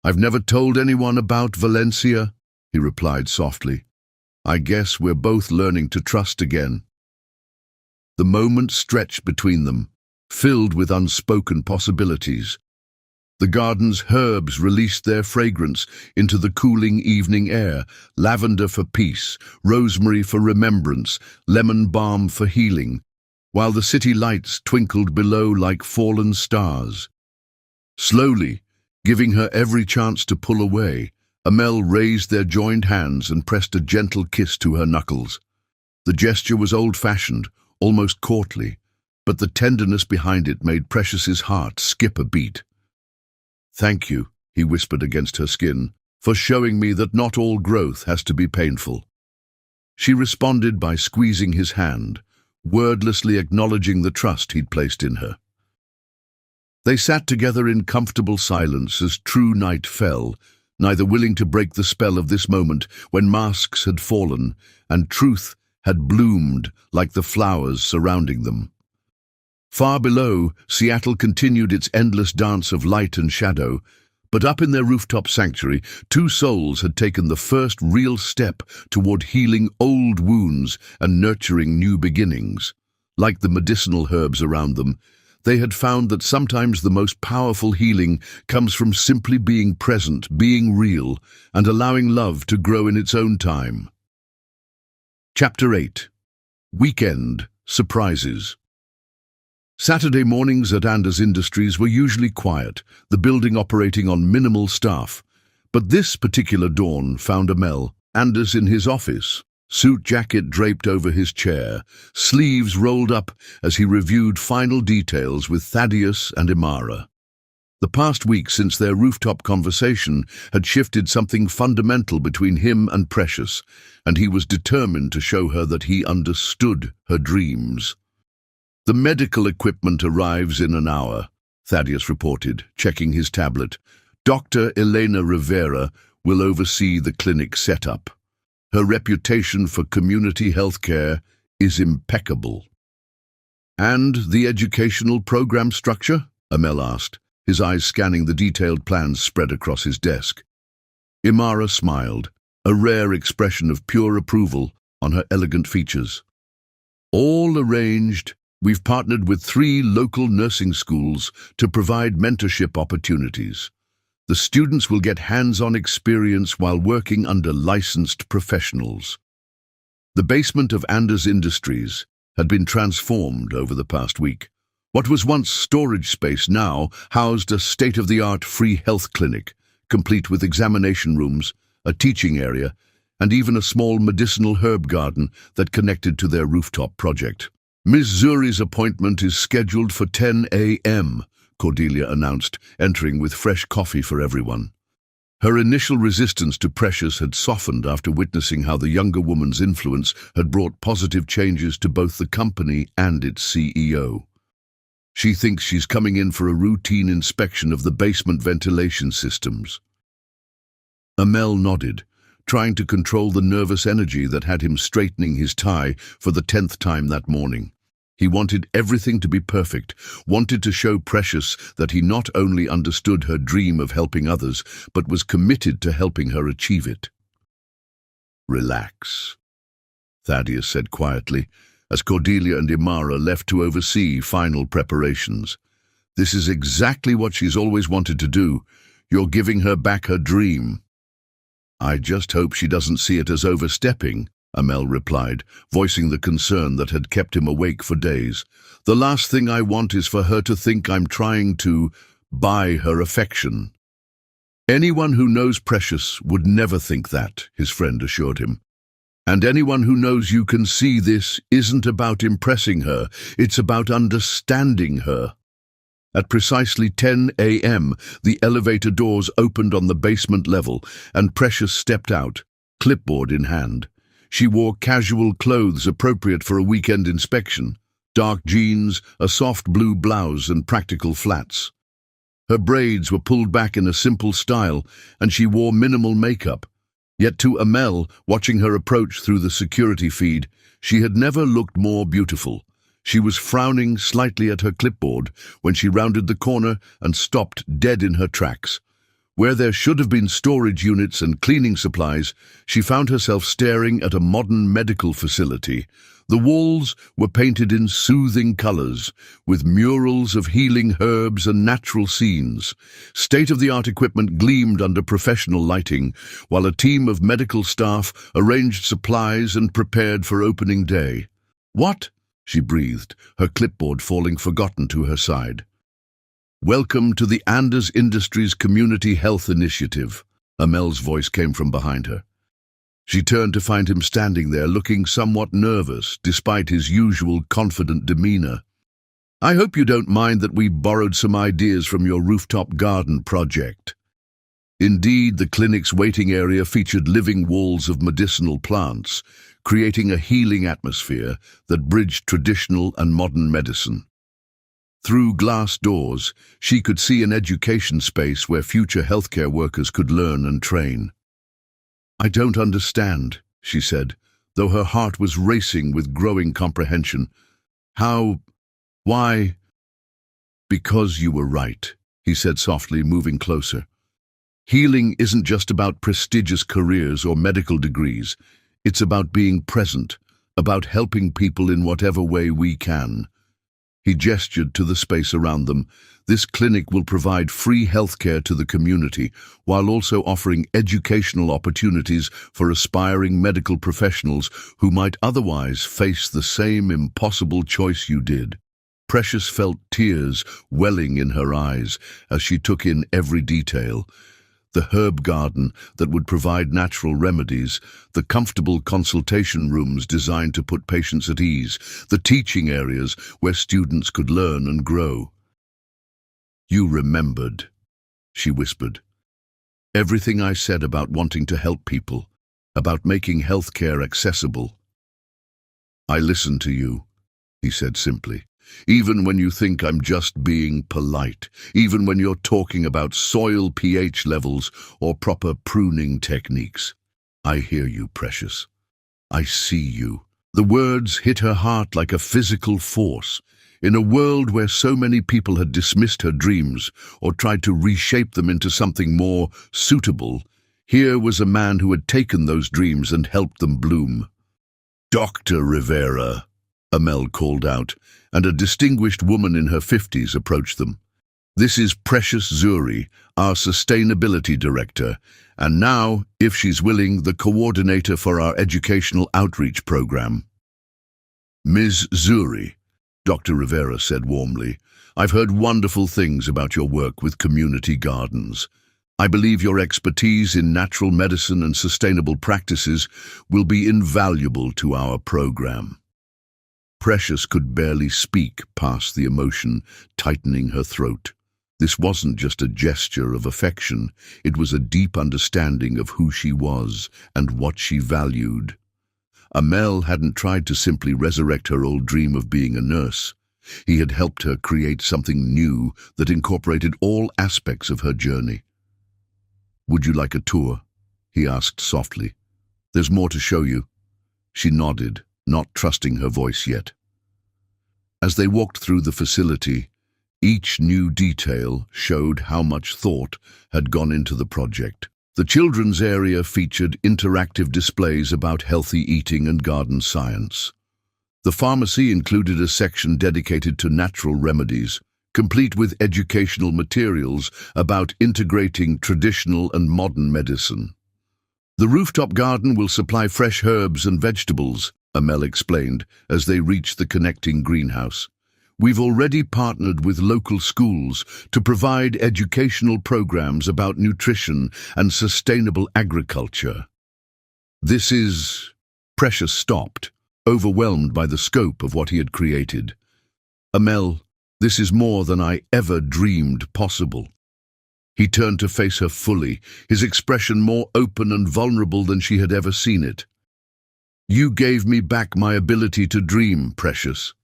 S1: "I've never told anyone about Valencia," he replied softly. "I guess we're both learning to trust again." The moment stretched between them, filled with unspoken possibilities. The garden's herbs released their fragrance into the cooling evening air, lavender for peace, rosemary for remembrance, lemon balm for healing, while the city lights twinkled below like fallen stars. Slowly, giving her every chance to pull away, Amel raised their joined hands and pressed a gentle kiss to her knuckles. The gesture was old-fashioned, almost courtly, but the tenderness behind it made Precious's heart skip a beat. "Thank you," he whispered against her skin, "for showing me that not all growth has to be painful." She responded by squeezing his hand, wordlessly acknowledging the trust he'd placed in her. They sat together in comfortable silence as true night fell, neither willing to break the spell of this moment when masks had fallen and truth had bloomed like the flowers surrounding them. Far below, Seattle continued its endless dance of light and shadow, but up in their rooftop sanctuary, 2 souls had taken the first real step toward healing old wounds and nurturing new beginnings. Like the medicinal herbs around them, They had found that sometimes the most powerful healing comes from simply being present, being real, and allowing love to grow in its own time. Chapter 8. Weekend Surprises. Saturday mornings at Anders Industries were usually quiet, the building operating on minimal staff. But this particular dawn found Anders in his office, suit jacket draped over his chair, sleeves rolled up as he reviewed final details with Thaddeus and Imara. The past week since their rooftop conversation had shifted something fundamental between him and Precious, and he was determined to show her that he understood her dreams. "The medical equipment arrives in an hour," Thaddeus reported, checking his tablet. "Dr. Elena Rivera will oversee the clinic setup. Her reputation for community healthcare is impeccable." "And the educational program structure?" Amel asked, his eyes scanning the detailed plans spread across his desk. Imara smiled, a rare expression of pure approval on her elegant features. "All arranged. We've partnered with 3 local nursing schools to provide mentorship opportunities. The students will get hands-on experience while working under licensed professionals." The basement of Anders Industries had been transformed over the past week. What was once storage space now housed a state-of-the-art free health clinic, complete with examination rooms, a teaching area, and even a small medicinal herb garden that connected to their rooftop project. "Miss Zuri's appointment is scheduled for 10 a.m., Cordelia announced, entering with fresh coffee for everyone. Her initial resistance to Precious had softened after witnessing how the younger woman's influence had brought positive changes to both the company and its CEO. "She thinks she's coming in for a routine inspection of the basement ventilation systems." Amel nodded, trying to control the nervous energy that had him straightening his tie for the 10th time that morning. He wanted everything to be perfect, wanted to show Precious that he not only understood her dream of helping others, but was committed to helping her achieve it. "Relax," Thaddeus said quietly, as Cordelia and Imara left to oversee final preparations. "This is exactly what she's always wanted to do. You're giving her back her dream." "I just hope she doesn't see it as overstepping," Amel replied, voicing the concern that had kept him awake for days. "The last thing I want is for her to think I'm trying to buy her affection." "Anyone who knows Precious would never think that," his friend assured him. "And anyone who knows you can see this isn't about impressing her, it's about understanding her." At precisely 10 a.m., the elevator doors opened on the basement level, and Precious stepped out, clipboard in hand. She wore casual clothes appropriate for a weekend inspection, dark jeans, a soft blue blouse, and practical flats. Her braids were pulled back in a simple style, and she wore minimal makeup. Yet to Amel, watching her approach through the security feed, she had never looked more beautiful. She was frowning slightly at her clipboard when she rounded the corner and stopped dead in her tracks. Where there should have been storage units and cleaning supplies, she found herself staring at a modern medical facility. The walls were painted in soothing colors, with murals of healing herbs and natural scenes. State-of-the-art equipment gleamed under professional lighting, while a team of medical staff arranged supplies and prepared for opening day. "What?" she breathed, her clipboard falling forgotten to her side. "Welcome to the Anders Industries Community Health Initiative," Amel's voice came from behind her. She turned to find him standing there, looking somewhat nervous, despite his usual confident demeanor. "I hope you don't mind that we borrowed some ideas from your rooftop garden project." Indeed, the clinic's waiting area featured living walls of medicinal plants, creating a healing atmosphere that bridged traditional and modern medicine. Through glass doors, she could see an education space where future healthcare workers could learn and train. "I don't understand," she said, though her heart was racing with growing comprehension. "How? Why?" "Because you were right," he said softly, moving closer. "Healing isn't just about prestigious careers or medical degrees. It's about being present, about helping people in whatever way we can. He gestured to the space around them. This clinic will provide free healthcare to the community, while also offering educational opportunities for aspiring medical professionals who might otherwise face the same impossible choice you did. Precious felt tears welling in her eyes as she took in every detail. The herb garden that would provide natural remedies, the comfortable consultation rooms designed to put patients at ease, the teaching areas where students could learn and grow. "You remembered," she whispered. "Everything I said about wanting to help people, about making healthcare accessible." "I listened to you," he said simply. "Even when you think I'm just being polite, even when you're talking about soil pH levels or proper pruning techniques. I hear you, Precious. I see you." The words hit her heart like a physical force. In a world where so many people had dismissed her dreams or tried to reshape them into something more suitable, here was a man who had taken those dreams and helped them bloom. "Dr. Rivera," Amel called out, and a distinguished woman in her 50s approached them. "This is Precious Zuri, our sustainability director, and now, if she's willing, the coordinator for our educational outreach program." "Ms. Zuri," Dr. Rivera said warmly, "I've heard wonderful things about your work with community gardens. I believe your expertise in natural medicine and sustainable practices will be invaluable to our program." Precious could barely speak past the emotion tightening her throat. This wasn't just a gesture of affection, it was a deep understanding of who she was and what she valued. Amel hadn't tried to simply resurrect her old dream of being a nurse. He had helped her create something new that incorporated all aspects of her journey. "Would you like a tour?" he asked softly. "There's more to show you." She nodded, not trusting her voice yet. As they walked through the facility, each new detail showed how much thought had gone into the project. The children's area featured interactive displays about healthy eating and garden science. The pharmacy included a section dedicated to natural remedies, complete with educational materials about integrating traditional and modern medicine. "The rooftop garden will supply fresh herbs and vegetables," Amel explained as they reached the connecting greenhouse. "We've already partnered with local schools to provide educational programs about nutrition and sustainable agriculture." "This is—" Precious stopped, overwhelmed by the scope of what he had created. "Amel, this is more than I ever dreamed possible." He turned to face her fully, his expression more open and vulnerable than she had ever seen it. "You gave me back my ability to dream, Precious.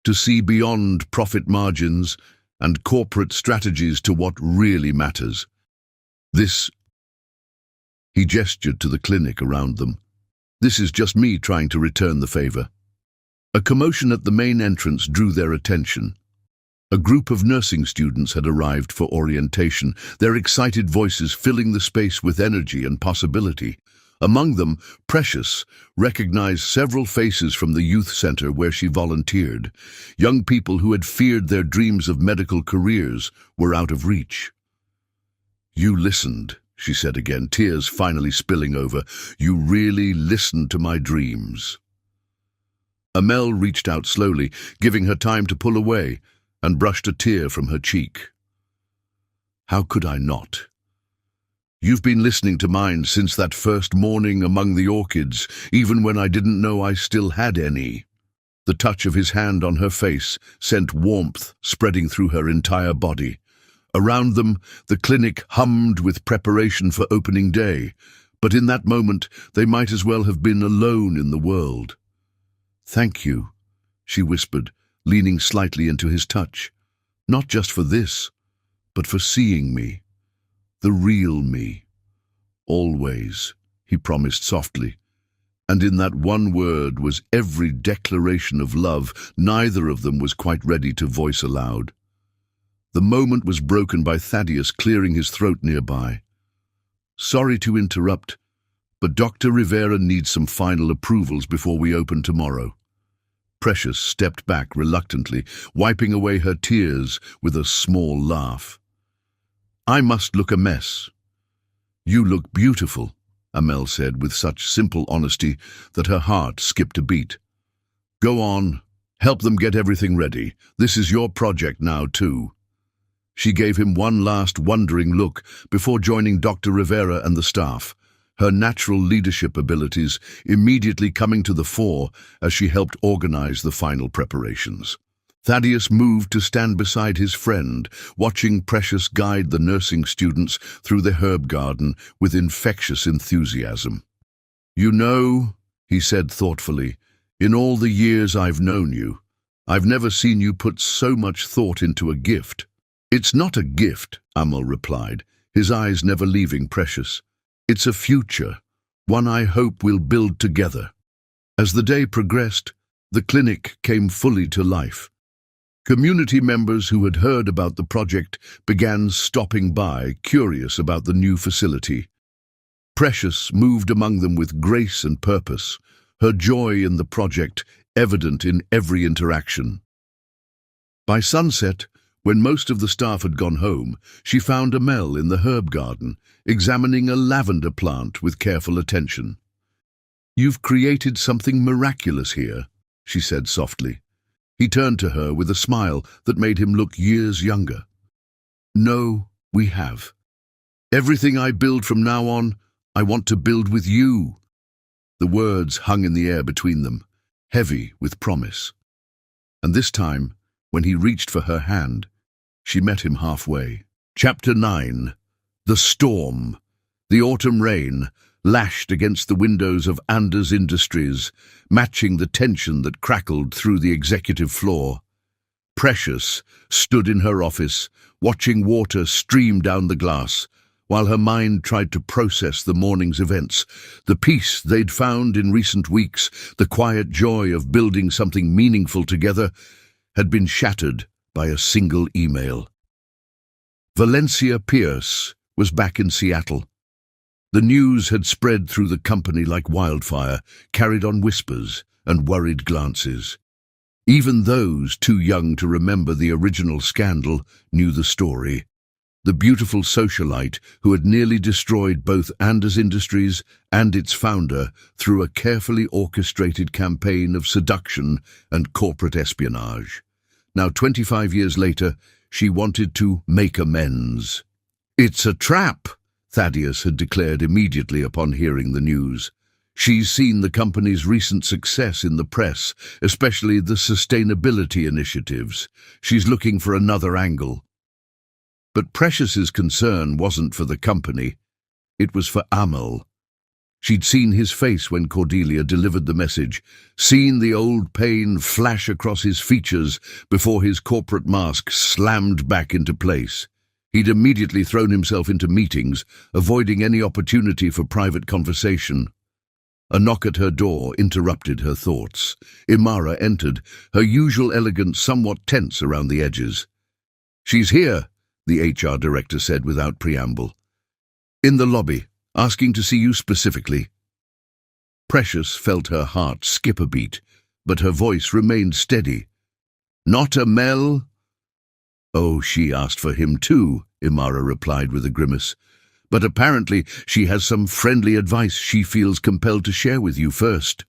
S1: To see beyond profit margins and corporate strategies to what really matters. This—" He gestured to the clinic around them. "This is just me trying to return the favor." A commotion at the main entrance drew their attention. A group of nursing students had arrived for orientation, their excited voices filling the space with energy and possibility. Among them, Precious recognized several faces from the youth center where she volunteered. Young people who had feared their dreams of medical careers were out of reach. "You listened," she said again, tears finally spilling over. "You really listened to my dreams." Amel reached out slowly, giving her time to pull away, and brushed a tear from her cheek. "How could I not? You've been listening to mine since that first morning among the orchids, even when I didn't know I still had any." The touch of his hand on her face sent warmth spreading through her entire body. Around them, the clinic hummed with preparation for opening day, but in that moment they might as well have been alone in the world. "Thank you," she whispered, leaning slightly into his touch. "Not just for this, but for seeing me. The real me. Always," he promised softly. And in that one word was every declaration of love neither of them was quite ready to voice aloud. The moment was broken by Thaddeus clearing his throat nearby. "Sorry to interrupt, but Dr. Rivera needs some final approvals before we open tomorrow." Precious stepped back reluctantly, wiping away her tears with a small laugh. "I must look a mess." "You look beautiful," Amel said with such simple honesty that her heart skipped a beat. "Go on, help them get everything ready. This is your project now, too." She gave him one last wondering look before joining Dr. Rivera and the staff, her natural leadership abilities immediately coming to the fore as she helped organize the final preparations. Thaddeus moved to stand beside his friend, watching Precious guide the nursing students through the herb garden with infectious enthusiasm. "You know," he said thoughtfully, "in all the years I've known you, I've never seen you put so much thought into a gift." "It's not a gift," Amel replied, his eyes never leaving Precious. "It's a future, one I hope we'll build together." As the day progressed, the clinic came fully to life. Community members who had heard about the project began stopping by, curious about the new facility. Precious moved among them with grace and purpose, her joy in the project evident in every interaction. By sunset, when most of the staff had gone home, she found Amel in the herb garden, examining a lavender plant with careful attention. "You've created something miraculous here," she said softly. He turned to her with a smile that made him look years younger. "No, we have. Everything I build from now on, I want to build with you." The words hung in the air between them, heavy with promise. And this time, when he reached for her hand, she met him halfway. Chapter 9. The Storm. The autumn rain lashed against the windows of Anders Industries, matching the tension that crackled through the executive floor. Precious stood in her office, watching water stream down the glass, while her mind tried to process the morning's events, the peace they'd found in recent weeks, the quiet joy of building something meaningful together, had been shattered by a single email. Valencia Pierce was back in Seattle. The news had spread through the company like wildfire, carried on whispers and worried glances. Even those too young to remember the original scandal knew the story. The beautiful socialite who had nearly destroyed both Anders Industries and its founder through a carefully orchestrated campaign of seduction and corporate espionage. Now, 25 years later, she wanted to make amends. "It's a trap," Thaddeus had declared immediately upon hearing the news. "She's seen the company's recent success in the press, especially the sustainability initiatives. She's looking for another angle." But Precious's concern wasn't for the company. It was for Amel. She'd seen his face when Cordelia delivered the message, seen the old pain flash across his features before his corporate mask slammed back into place. He'd immediately thrown himself into meetings, avoiding any opportunity for private conversation. A knock at her door interrupted her thoughts. Imara entered, her usual elegance somewhat tense around the edges. "She's here," the HR director said without preamble. "In the lobby, asking to see you specifically." Precious felt her heart skip a beat, but her voice remained steady. "Not Amel?" "Oh, she asked for him too," Imara replied with a grimace. "But apparently she has some friendly advice she feels compelled to share with you first."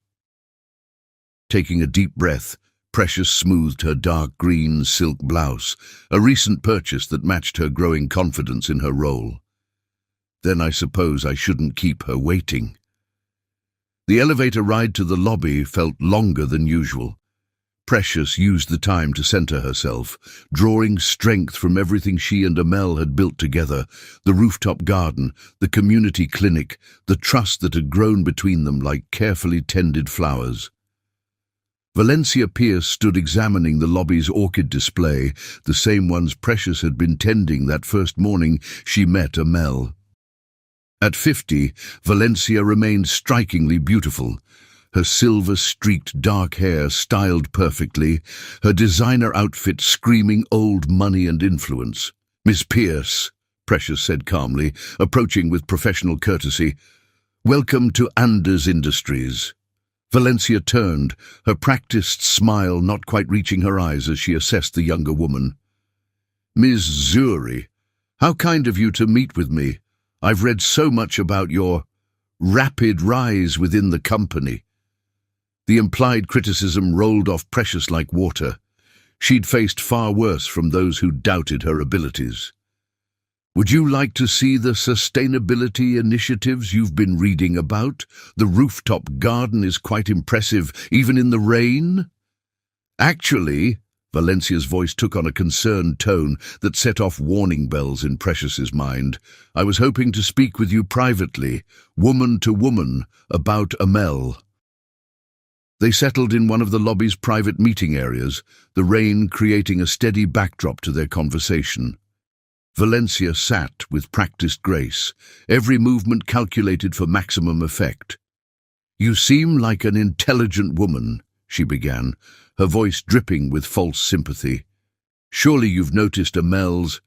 S1: Taking a deep breath, Precious smoothed her dark green silk blouse, a recent purchase that matched her growing confidence in her role. "Then I suppose I shouldn't keep her waiting." The elevator ride to the lobby felt longer than usual. Precious used the time to center herself, drawing strength from everything she and Amel had built together, the rooftop garden, the community clinic, the trust that had grown between them like carefully tended flowers. Valencia Pierce stood examining the lobby's orchid display, the same ones Precious had been tending that first morning she met Amel. At 50, Valencia remained strikingly beautiful. Her silver-streaked dark hair styled perfectly, her designer outfit screaming old money and influence. "Miss Pierce," Precious said calmly, approaching with professional courtesy, "welcome to Anders Industries." Valencia turned, her practiced smile not quite reaching her eyes as she assessed the younger woman. "Ms. Zuri, how kind of you to meet with me. I've read so much about your rapid rise within the company." The implied criticism rolled off Precious like water. She'd faced far worse from those who doubted her abilities. "Would you like to see the sustainability initiatives you've been reading about? The rooftop garden is quite impressive, even in the rain." "Actually," Valencia's voice took on a concerned tone that set off warning bells in Precious's mind, "I was hoping to speak with you privately, woman to woman, about Amel." They settled in one of the lobby's private meeting areas, the rain creating a steady backdrop to their conversation. Valencia sat with practiced grace, every movement calculated for maximum effect. "You seem like an intelligent woman," she began, her voice dripping with false sympathy. "Surely you've noticed Amel's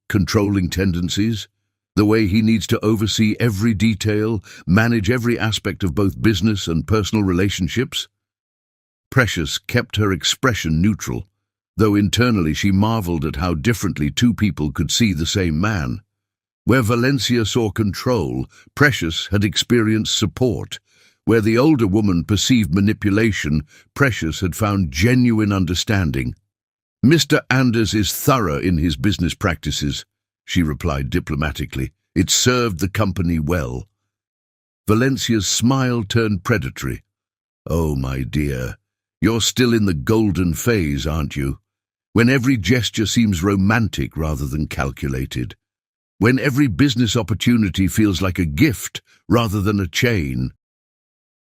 S1: controlling tendencies? The way he needs to oversee every detail, manage every aspect of both business and personal relationships?" Precious kept her expression neutral, though internally she marveled at how differently two people could see the same man. Where Valencia saw control, Precious had experienced support. Where the older woman perceived manipulation, Precious had found genuine understanding. "Mr. Anders is thorough in his business practices," she replied diplomatically. "It served the company well." Valencia's smile turned predatory. "Oh, my dear, you're still in the golden phase, aren't you? When every gesture seems romantic rather than calculated. When every business opportunity feels like a gift rather than a chain."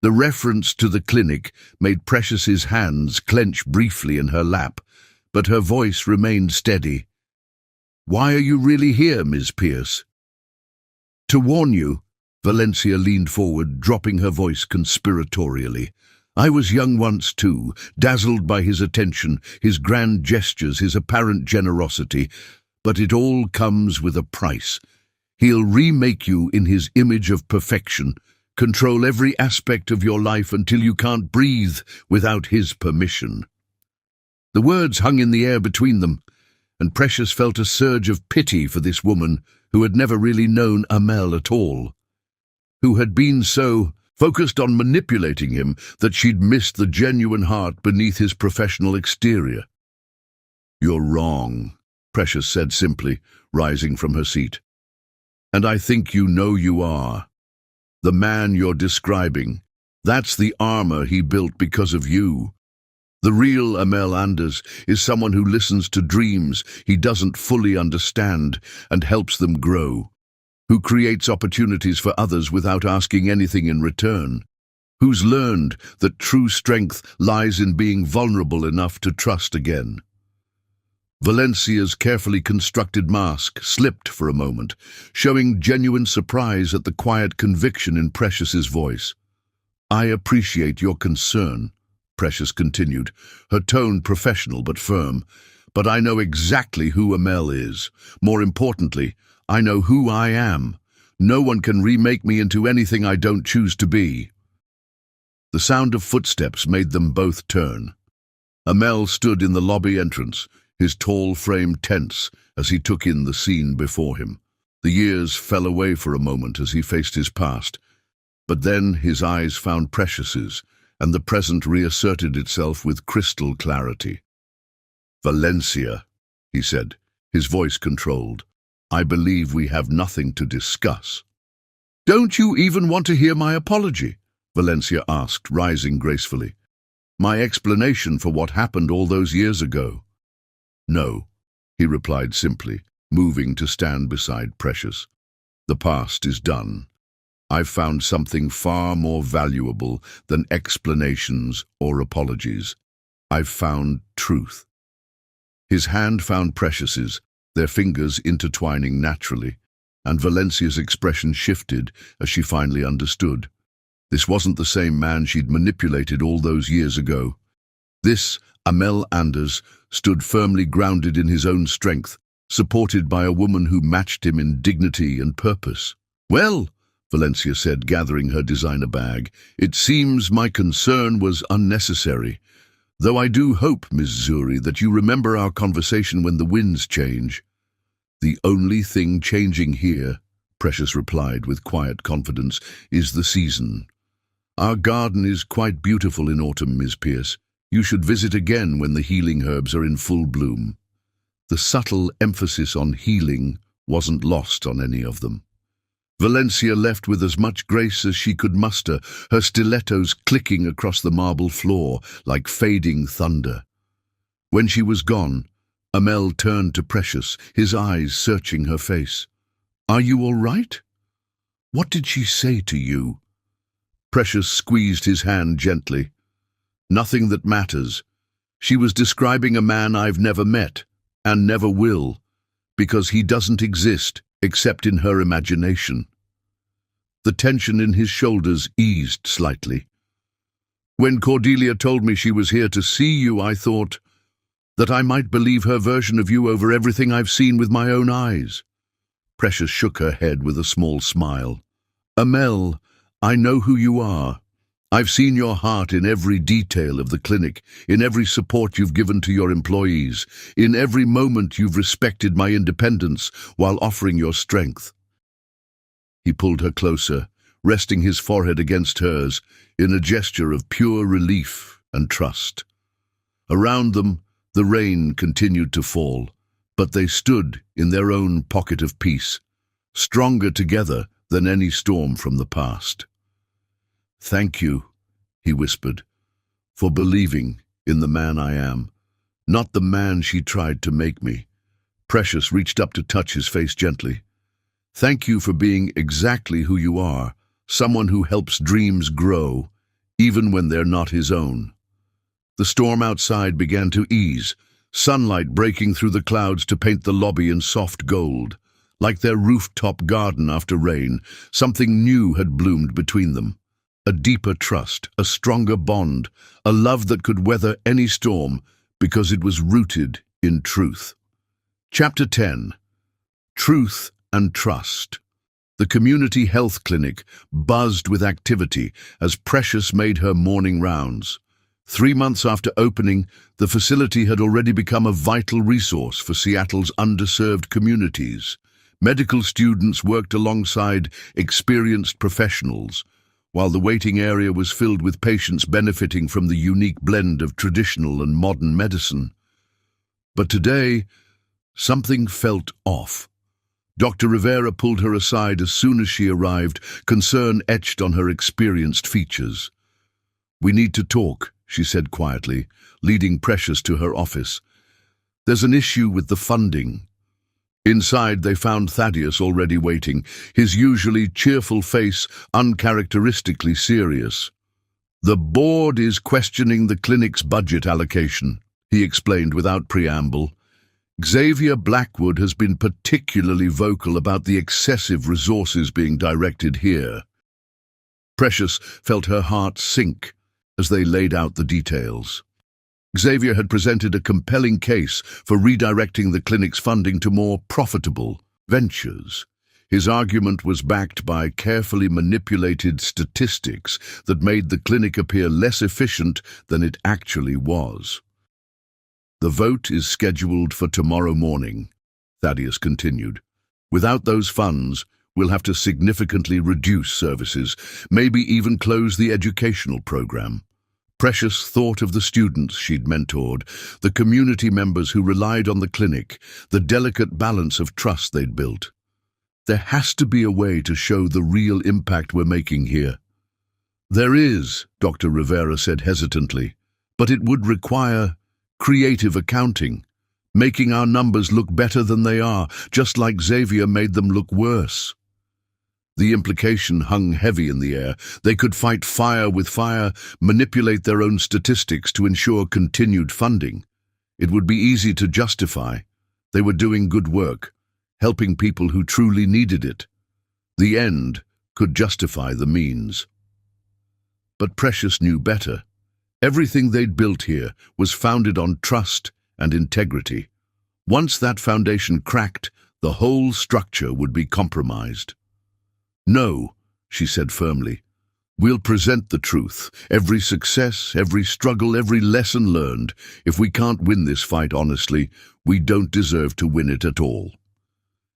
S1: The reference to the clinic made Precious's hands clench briefly in her lap, but her voice remained steady. "Why are you really here, Ms. Pierce?" "To warn you," Valencia leaned forward, dropping her voice conspiratorially. "I was young once too, dazzled by his attention, his grand gestures, his apparent generosity. But it all comes with a price. He'll remake you in his image of perfection, control every aspect of your life until you can't breathe without his permission." The words hung in the air between them, and Precious felt a surge of pity for this woman who had never really known Amel at all, who had been so focused on manipulating him that she'd missed the genuine heart beneath his professional exterior. "You're wrong," Precious said simply, rising from her seat. "And I think you know you are. The man you're describing, that's the armor he built because of you. The real Amel Anders is someone who listens to dreams he doesn't fully understand and helps them grow, who creates opportunities for others without asking anything in return, who's learned that true strength lies in being vulnerable enough to trust again." Valencia's carefully constructed mask slipped for a moment, showing genuine surprise at the quiet conviction in Precious's voice. "I appreciate your concern," Precious continued, her tone professional but firm, "but I know exactly who Amel is. More importantly, I know who I am. No one can remake me into anything I don't choose to be." The sound of footsteps made them both turn. Amel stood in the lobby entrance, his tall frame tense as he took in the scene before him. The years fell away for a moment as he faced his past, but then his eyes found Precious's, and the present reasserted itself with crystal clarity. "Valencia," he said, his voice controlled, "I believe we have nothing to discuss." "Don't you even want to hear my apology?" Valencia asked, rising gracefully. "My explanation for what happened all those years ago?" "No," he replied simply, moving to stand beside Precious. "The past is done. I've found something far more valuable than explanations or apologies. I've found truth." His hand found Precious's, their fingers intertwining naturally, and Valencia's expression shifted as she finally understood. This wasn't the same man she'd manipulated all those years ago. This, Amel Anders, stood firmly grounded in his own strength, supported by a woman who matched him in dignity and purpose. "Well," Valencia said, gathering her designer bag. It seems my concern was unnecessary, though I do hope, Miss Zuri, that you remember our conversation when the winds change. The only thing changing here, Precious replied with quiet confidence, is the season. Our garden is quite beautiful in autumn, Miss Pierce. You should visit again when the healing herbs are in full bloom. The subtle emphasis on healing wasn't lost on any of them. Valencia left with as much grace as she could muster, her stilettos clicking across the marble floor like fading thunder. When she was gone, Amel turned to Precious, his eyes searching her face. "Are you all right? What did she say to you?" Precious squeezed his hand gently. "Nothing that matters. She was describing a man I've never met, and never will, because he doesn't exist except in her imagination." The tension in his shoulders eased slightly. "When Cordelia told me she was here to see you, I thought that I might believe her version of you over everything I've seen with my own eyes." Precious shook her head with a small smile. "Amel, I know who you are. I've seen your heart in every detail of the clinic, in every support you've given to your employees, in every moment you've respected my independence while offering your strength." He pulled her closer, resting his forehead against hers in a gesture of pure relief and trust. Around them, the rain continued to fall, but they stood in their own pocket of peace, stronger together than any storm from the past. "Thank you," he whispered, "for believing in the man I am, not the man she tried to make me." Precious reached up to touch his face gently. "Thank you for being exactly who you are, someone who helps dreams grow, even when they're not his own." The storm outside began to ease, sunlight breaking through the clouds to paint the lobby in soft gold. Like their rooftop garden after rain, something new had bloomed between them. A deeper trust, a stronger bond, a love that could weather any storm because it was rooted in truth. Chapter 10. Truth and Trust. The community health clinic buzzed with activity as Precious made her morning rounds. 3 months after opening, the facility had already become a vital resource for Seattle's underserved communities. Medical students worked alongside experienced professionals, while the waiting area was filled with patients benefiting from the unique blend of traditional and modern medicine. But today, something felt off. Dr. Rivera pulled her aside as soon as she arrived, concern etched on her experienced features. "We need to talk," she said quietly, leading Precious to her office. "There's an issue with the funding." Inside, they found Thaddeus already waiting, his usually cheerful face uncharacteristically serious. "The board is questioning the clinic's budget allocation," he explained without preamble. "Xavier Blackwood has been particularly vocal about the excessive resources being directed here." Precious felt her heart sink as they laid out the details. Xavier had presented a compelling case for redirecting the clinic's funding to more profitable ventures. His argument was backed by carefully manipulated statistics that made the clinic appear less efficient than it actually was. "The vote is scheduled for tomorrow morning," Thaddeus continued. "Without those funds, we'll have to significantly reduce services, maybe even close the educational program." Precious thought of the students she'd mentored, the community members who relied on the clinic, the delicate balance of trust they'd built. "There has to be a way to show the real impact we're making here." "There is," Dr. Rivera said hesitantly, "but it would require creative accounting, making our numbers look better than they are, just like Xavier made them look worse." The implication hung heavy in the air. They could fight fire with fire, manipulate their own statistics to ensure continued funding. It would be easy to justify. They were doing good work, helping people who truly needed it. The end could justify the means. But Precious knew better. Everything they'd built here was founded on trust and integrity. Once that foundation cracked, the whole structure would be compromised. "No," she said firmly. We'll present the truth, every success, every struggle, every lesson learned. If we can't win this fight honestly, we don't deserve to win it at all.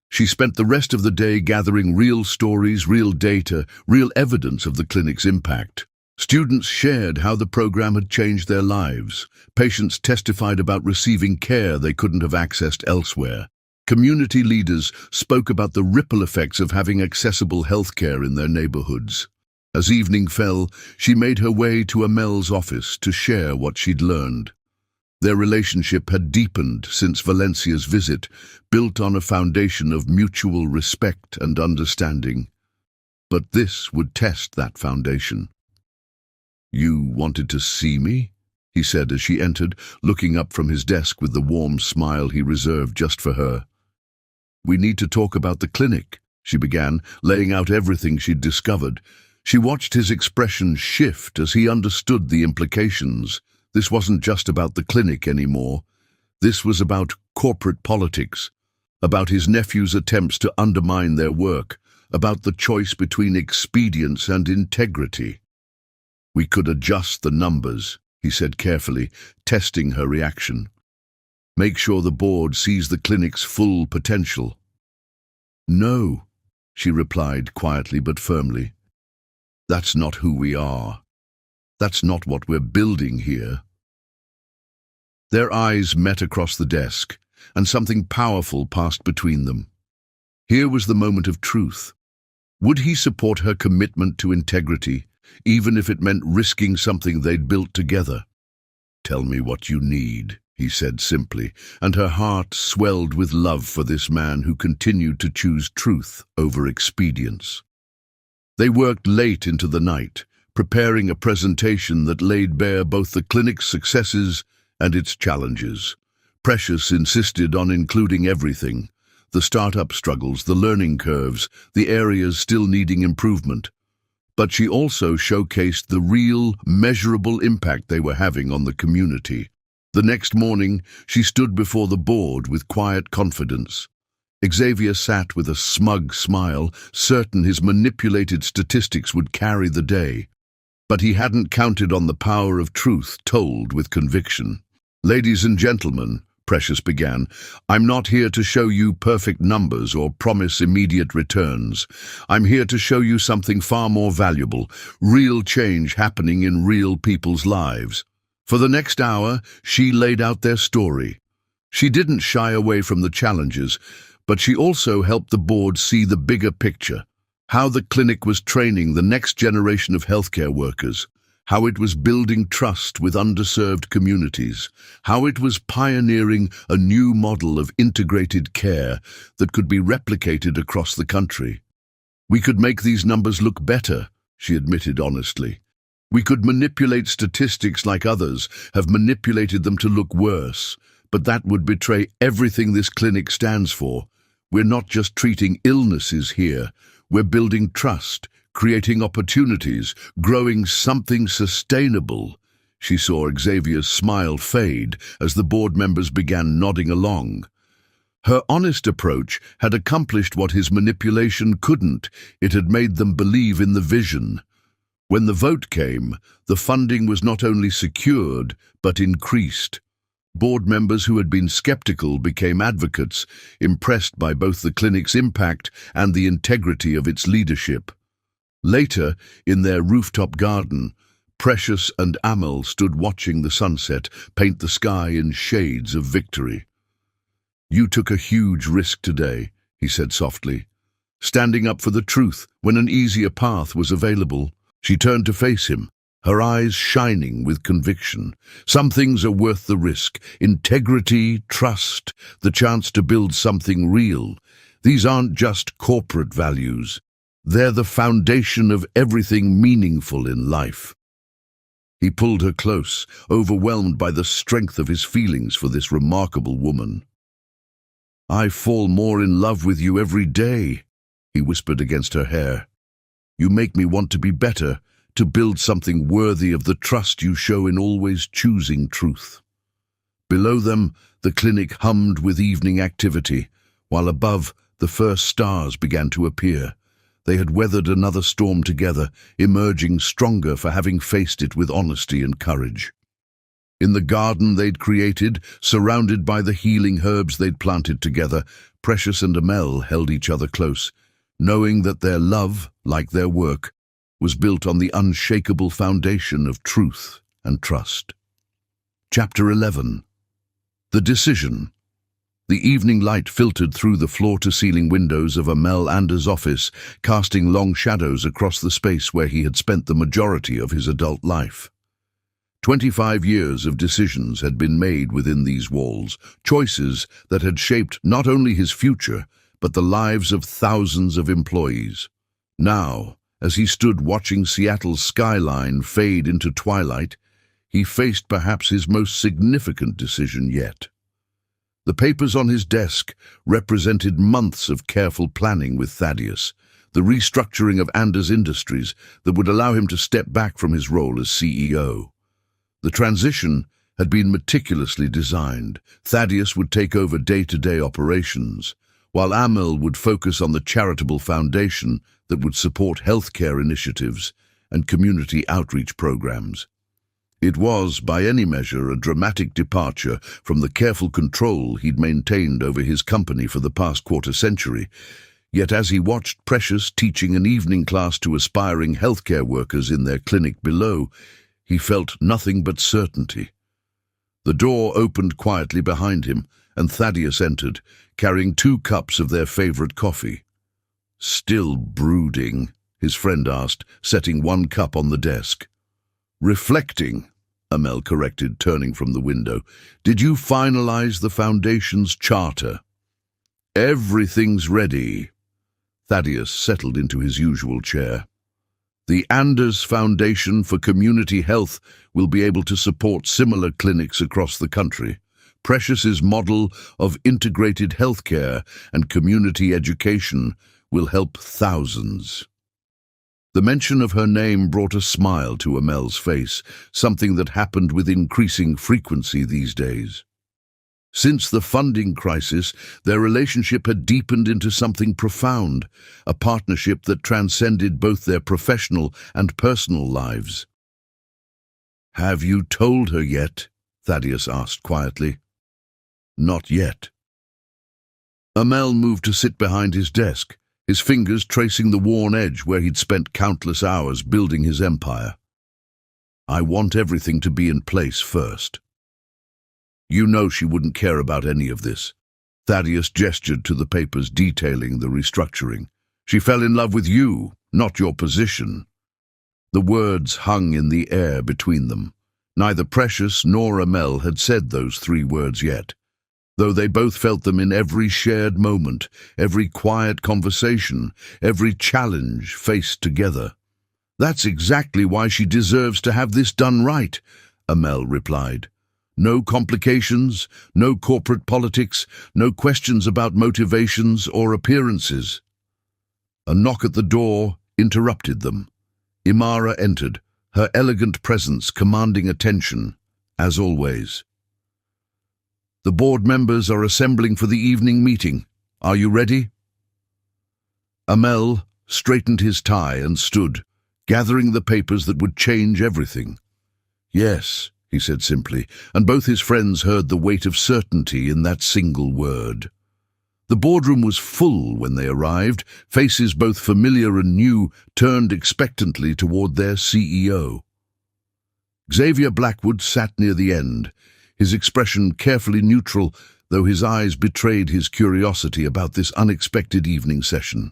S1: She spent the rest of the day gathering real stories, real data, real evidence of the clinic's impact. Students shared how the program had changed their lives. Patients testified about receiving care they couldn't have accessed elsewhere. Community leaders spoke about the ripple effects of having accessible healthcare in their neighborhoods. As evening fell, she made her way to Amel's office to share what she'd learned. Their relationship had deepened since Valencia's visit, built on a foundation of mutual respect and understanding. But this would test that foundation. "You wanted to see me?" he said as she entered, looking up from his desk with the warm smile he reserved just for her. "We need to talk about the clinic," she began, laying out everything she'd discovered. She watched his expression shift as he understood the implications. This wasn't just about the clinic anymore. This was about corporate politics, about his nephew's attempts to undermine their work, about the choice between expedience and integrity. "We could adjust the numbers," he said carefully, testing her reaction. "Make sure the board sees the clinic's full potential." "No," she replied quietly but firmly. "That's not who we are. That's not what we're building here." Their eyes met across the desk, and something powerful passed between them. Here was the moment of truth. Would he support her commitment to integrity, even if it meant risking something they'd built together? "Tell me what you need," he said simply, and her heart swelled with love for this man who continued to choose truth over expedience. They worked late into the night, preparing a presentation that laid bare both the clinic's successes and its challenges. Precious insisted on including everything: the startup struggles, the learning curves, the areas still needing improvement. But she also showcased the real, measurable impact they were having on the community. The next morning, she stood before the board with quiet confidence. Xavier sat with a smug smile, certain his manipulated statistics would carry the day. But he hadn't counted on the power of truth told with conviction. "Ladies and gentlemen," Precious began, "I'm not here to show you perfect numbers or promise immediate returns. I'm here to show you something far more valuable, real change happening in real people's lives." For the next hour, she laid out their story. She didn't shy away from the challenges, but she also helped the board see the bigger picture: how the clinic was training the next generation of healthcare workers, how it was building trust with underserved communities, how it was pioneering a new model of integrated care that could be replicated across the country. "We could make these numbers look better," she admitted honestly. "We could manipulate statistics like others have manipulated them to look worse, but that would betray everything this clinic stands for. We're not just treating illnesses here. We're building trust, creating opportunities, growing something sustainable." She saw Xavier's smile fade as the board members began nodding along. Her honest approach had accomplished what his manipulation couldn't. It had made them believe in the vision. When the vote came, the funding was not only secured, but increased. Board members who had been skeptical became advocates, impressed by both the clinic's impact and the integrity of its leadership. Later, in their rooftop garden, Precious and Amel stood watching the sunset paint the sky in shades of victory. "You took a huge risk today," he said softly, "standing up for the truth when an easier path was available." She turned to face him, her eyes shining with conviction. "Some things are worth the risk: integrity, trust, the chance to build something real. These aren't just corporate values. They're the foundation of everything meaningful in life." He pulled her close, overwhelmed by the strength of his feelings for this remarkable woman. "I fall more in love with you every day," he whispered against her hair. "You make me want to be better, to build something worthy of the trust you show in always choosing truth." Below them, the clinic hummed with evening activity, while above, the first stars began to appear. They had weathered another storm together, emerging stronger for having faced it with honesty and courage. In the garden they'd created, surrounded by the healing herbs they'd planted together, Precious and Amel held each other close, knowing that their love, like their work, was built on the unshakable foundation of truth and trust. Chapter 11. The Decision. The evening light filtered through the floor-to-ceiling windows of Amel Ander's office, casting long shadows across the space where he had spent the majority of his adult life. 25 years of decisions had been made within these walls, choices that had shaped not only his future, but the lives of thousands of employees. Now, as he stood watching Seattle's skyline fade into twilight, he faced perhaps his most significant decision yet. The papers on his desk represented months of careful planning with Thaddeus, the restructuring of Anders Industries that would allow him to step back from his role as CEO. The transition had been meticulously designed. Thaddeus would take over day-to-day operations, while Amel would focus on the charitable foundation that would support healthcare initiatives and community outreach programs. It was, by any measure, a dramatic departure from the careful control he'd maintained over his company for the past quarter-century. Yet as he watched Precious teaching an evening class to aspiring healthcare workers in their clinic below, he felt nothing but certainty. The door opened quietly behind him, and Thaddeus entered, carrying 2 cups of their favorite coffee. "Still brooding?" his friend asked, setting 1 cup on the desk. "Reflecting," Amel corrected, turning from the window. "Did you finalize the Foundation's charter?" "Everything's ready." Thaddeus settled into his usual chair. "The Anders Foundation for Community Health will be able to support similar clinics across the country. Precious's model of integrated healthcare and community education will help thousands." The mention of her name brought a smile to Amel's face, something that happened with increasing frequency these days. Since the funding crisis, their relationship had deepened into something profound, a partnership that transcended both their professional and personal lives. "Have you told her yet?" Thaddeus asked quietly. "Not yet." Amel moved to sit behind his desk, his fingers tracing the worn edge where he'd spent countless hours building his empire. "I want everything to be in place first." "You know she wouldn't care about any of this." Thaddeus gestured to the papers detailing the restructuring. "She fell in love with you, not your position." The words hung in the air between them. Neither Precious nor Amel had said those 3 words yet, though they both felt them in every shared moment, every quiet conversation, every challenge faced together. "That's exactly why she deserves to have this done right," Amel replied. "No complications, no corporate politics, no questions about motivations or appearances." A knock at the door interrupted them. Imara entered, her elegant presence commanding attention, as always. "The board members are assembling for the evening meeting. Are you ready?" Amel straightened his tie and stood, gathering the papers that would change everything. "Yes," he said simply, and both his friends heard the weight of certainty in that single word. The boardroom was full when they arrived. Faces both familiar and new turned expectantly toward their CEO. Xavier Blackwood sat near the end, his expression carefully neutral, though his eyes betrayed his curiosity about this unexpected evening session.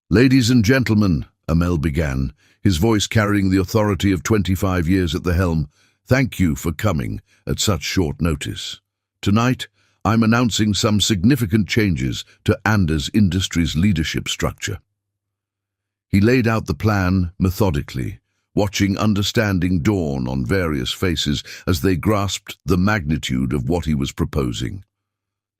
S1: "Ladies and gentlemen," Amel began, his voice carrying the authority of 25 years at the helm, "thank you for coming at such short notice. Tonight, I'm announcing some significant changes to Anders Industries' leadership structure." He laid out the plan methodically, watching understanding dawn on various faces as they grasped the magnitude of what he was proposing.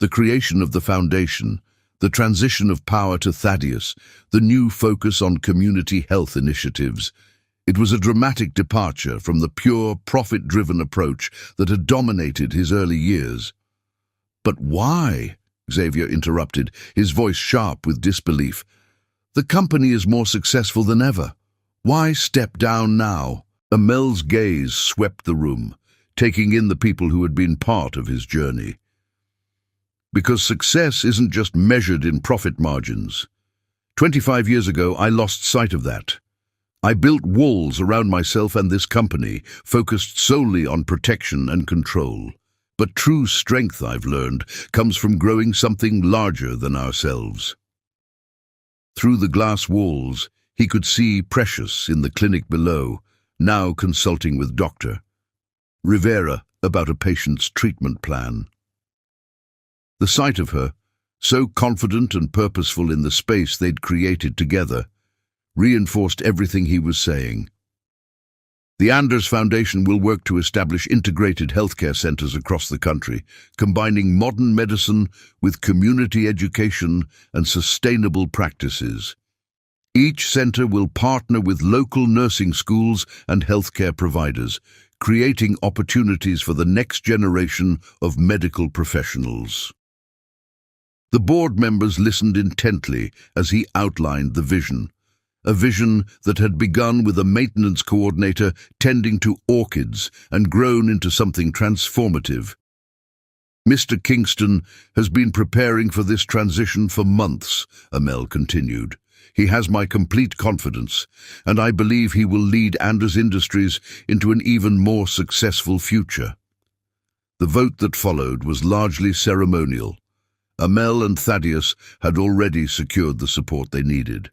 S1: The creation of the foundation, the transition of power to Thaddeus, the new focus on community health initiatives. It was a dramatic departure from the pure, profit-driven approach that had dominated his early years. "But why?" Xavier interrupted, his voice sharp with disbelief. The company is more successful than ever. Why step down now? Amel's gaze swept the room, taking in the people who had been part of his journey. Because success isn't just measured in profit margins. 25 years ago, I lost sight of that. I built walls around myself and this company, focused solely on protection and control. But true strength, I've learned, comes from growing something larger than ourselves. Through the glass walls, he could see Precious in the clinic below, now consulting with Dr. Rivera about a patient's treatment plan. The sight of her, so confident and purposeful in the space they'd created together, reinforced everything he was saying. The Anders Foundation will work to establish integrated healthcare centers across the country, combining modern medicine with community education and sustainable practices. Each center will partner with local nursing schools and healthcare providers, creating opportunities for the next generation of medical professionals. The board members listened intently as he outlined the vision. A vision that had begun with a maintenance coordinator tending to orchids and grown into something transformative. Mr. Kingston has been preparing for this transition for months, Amel continued. He has my complete confidence, and I believe he will lead Anders Industries into an even more successful future. The vote that followed was largely ceremonial. Amel and Thaddeus had already secured the support they needed.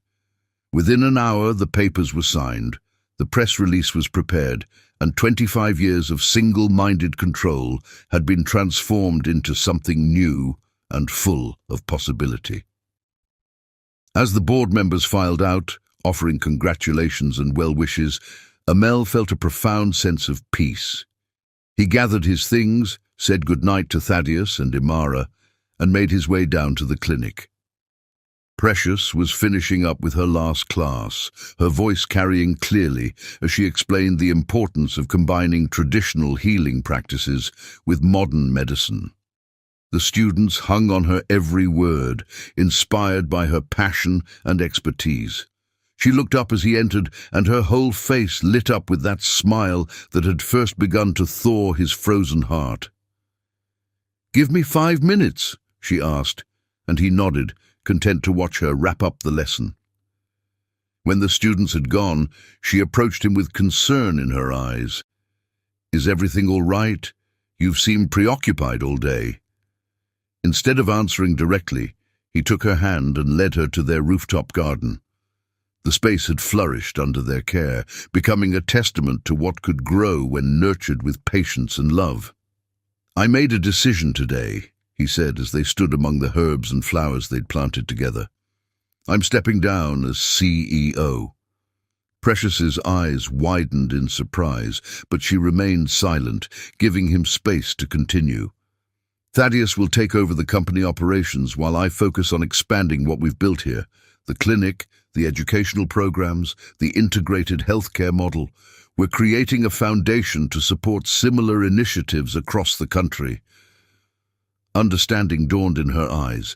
S1: Within an hour, the papers were signed, the press release was prepared, and 25 years of single-minded control had been transformed into something new and full of possibility. As the board members filed out, offering congratulations and well wishes, Amel felt a profound sense of peace. He gathered his things, said goodnight to Thaddeus and Imara, and made his way down to the clinic. Precious was finishing up with her last class, her voice carrying clearly as she explained the importance of combining traditional healing practices with modern medicine. The students hung on her every word, inspired by her passion and expertise. She looked up as he entered, and her whole face lit up with that smile that had first begun to thaw his frozen heart. "Give me 5 minutes," she asked, and he nodded, content to watch her wrap up the lesson. When the students had gone, she approached him with concern in her eyes. "Is everything all right? You've seemed preoccupied all day." Instead of answering directly, he took her hand and led her to their rooftop garden. The space had flourished under their care, becoming a testament to what could grow when nurtured with patience and love. "I made a decision today," he said as they stood among the herbs and flowers they'd planted together. "I'm stepping down as CEO. Precious's eyes widened in surprise, but she remained silent, giving him space to continue. "Thaddeus will take over the company operations while I focus on expanding what we've built here. The clinic, the educational programs, the integrated healthcare model. We're creating a foundation to support similar initiatives across the country." Understanding dawned in her eyes.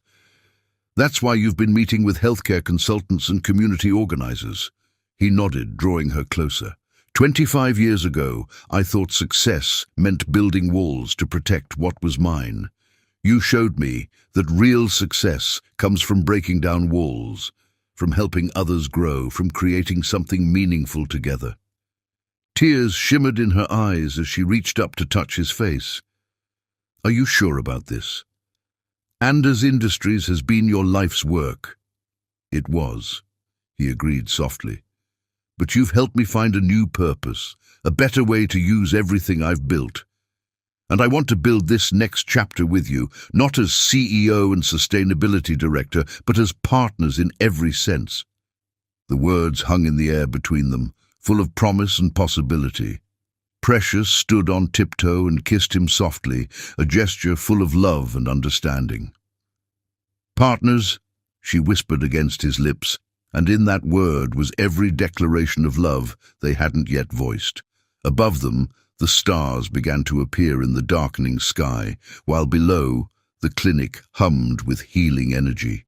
S1: "That's why you've been meeting with healthcare consultants and community organizers." He nodded, drawing her closer. 25 years ago, I thought success meant building walls to protect what was mine. You showed me that real success comes from breaking down walls, from helping others grow, from creating something meaningful together. Tears shimmered in her eyes as she reached up to touch his face. "Are you sure about this? Anders Industries has been your life's work." "It was," he agreed softly. "But you've helped me find a new purpose, a better way to use everything I've built. And I want to build this next chapter with you, not as CEO and sustainability director, but as partners in every sense." The words hung in the air between them, full of promise and possibility. Precious stood on tiptoe and kissed him softly, a gesture full of love and understanding. "Partners," she whispered against his lips, and in that word was every declaration of love they hadn't yet voiced. Above them, the stars began to appear in the darkening sky, while below, the clinic hummed with healing energy.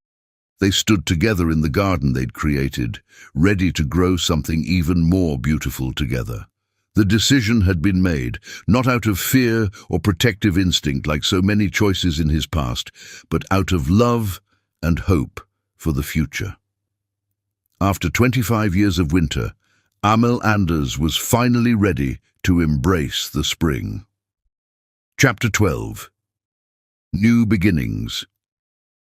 S1: They stood together in the garden they'd created, ready to grow something even more beautiful together. The decision had been made, not out of fear or protective instinct like so many choices in his past, but out of love and hope for the future. After 25 years of winter, Amel Anders was finally ready to embrace the spring. Chapter 12. New Beginnings.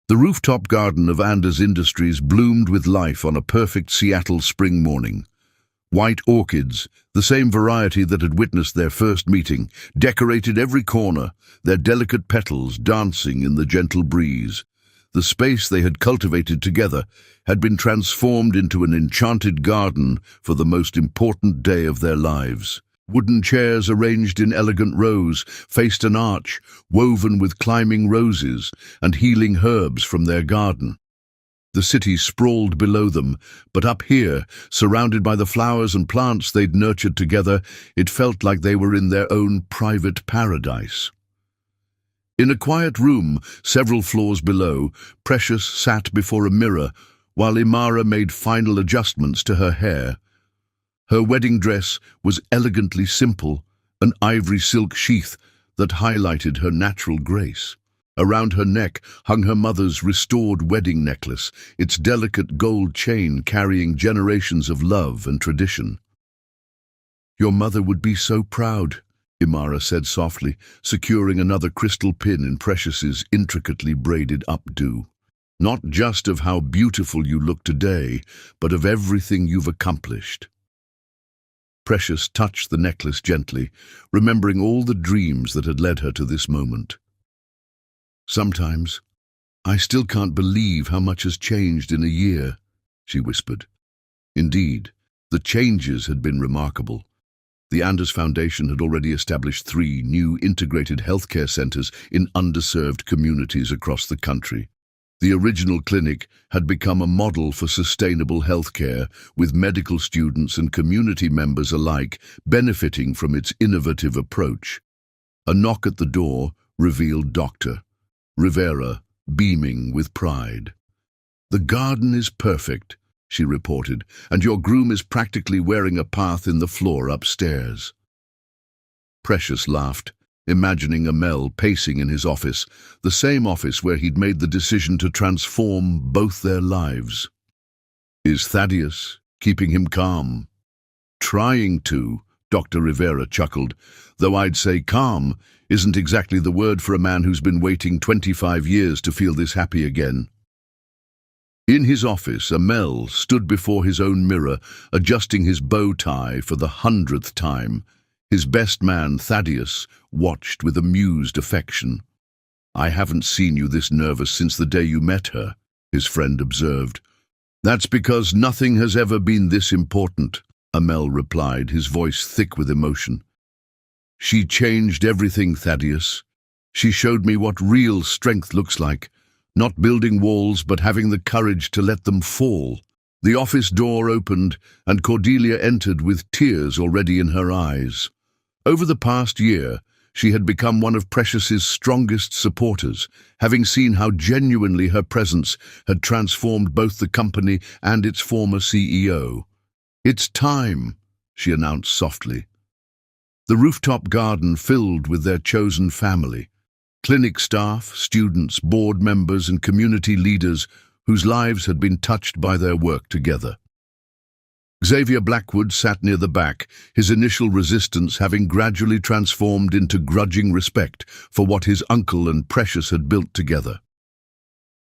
S1: The rooftop garden of Anders Industries bloomed with life on a perfect Seattle spring morning. White orchids, the same variety that had witnessed their first meeting, decorated every corner, their delicate petals dancing in the gentle breeze. The space they had cultivated together had been transformed into an enchanted garden for the most important day of their lives. Wooden chairs arranged in elegant rows faced an arch woven with climbing roses and healing herbs from their garden. The city sprawled below them, but up here, surrounded by the flowers and plants they'd nurtured together, it felt like they were in their own private paradise. In a quiet room, several floors below, Precious sat before a mirror while Imara made final adjustments to her hair. Her wedding dress was elegantly simple, an ivory silk sheath that highlighted her natural grace. Around her neck hung her mother's restored wedding necklace, its delicate gold chain carrying generations of love and tradition. "Your mother would be so proud," Imara said softly, securing another crystal pin in Precious's intricately braided updo. "Not just of how beautiful you look today, but of everything you've accomplished." Precious touched the necklace gently, remembering all the dreams that had led her to this moment. "Sometimes, I still can't believe how much has changed in a year," she whispered. Indeed, the changes had been remarkable. The Anders Foundation had already established 3 new integrated healthcare centers in underserved communities across the country. The original clinic had become a model for sustainable healthcare, with medical students and community members alike benefiting from its innovative approach. A knock at the door revealed Dr. Rivera, beaming with pride. "The garden is perfect," she reported, "and your groom is practically wearing a path in the floor upstairs." Precious laughed, imagining Amel pacing in his office, the same office where he'd made the decision to transform both their lives. "Is Thaddeus keeping him calm?" "Trying to," Dr. Rivera chuckled, "though I'd say calm isn't exactly the word for a man who's been waiting 25 years to feel this happy again." In his office, Amel stood before his own mirror, adjusting his bow tie for the 100th time. His best man, Thaddeus, watched with amused affection. "I haven't seen you this nervous since the day you met her," his friend observed. "That's because nothing has ever been this important," Amel replied, his voice thick with emotion. "She changed everything, Thaddeus. She showed me what real strength looks like, not building walls but having the courage to let them fall." The office door opened and Cordelia entered with tears already in her eyes. Over the past year, she had become one of Precious's strongest supporters, having seen how genuinely her presence had transformed both the company and its former CEO. "It's time," she announced softly. The rooftop garden filled with their chosen family, clinic staff, students, board members, and community leaders whose lives had been touched by their work together. Xavier Blackwood sat near the back, his initial resistance having gradually transformed into grudging respect for what his uncle and Precious had built together.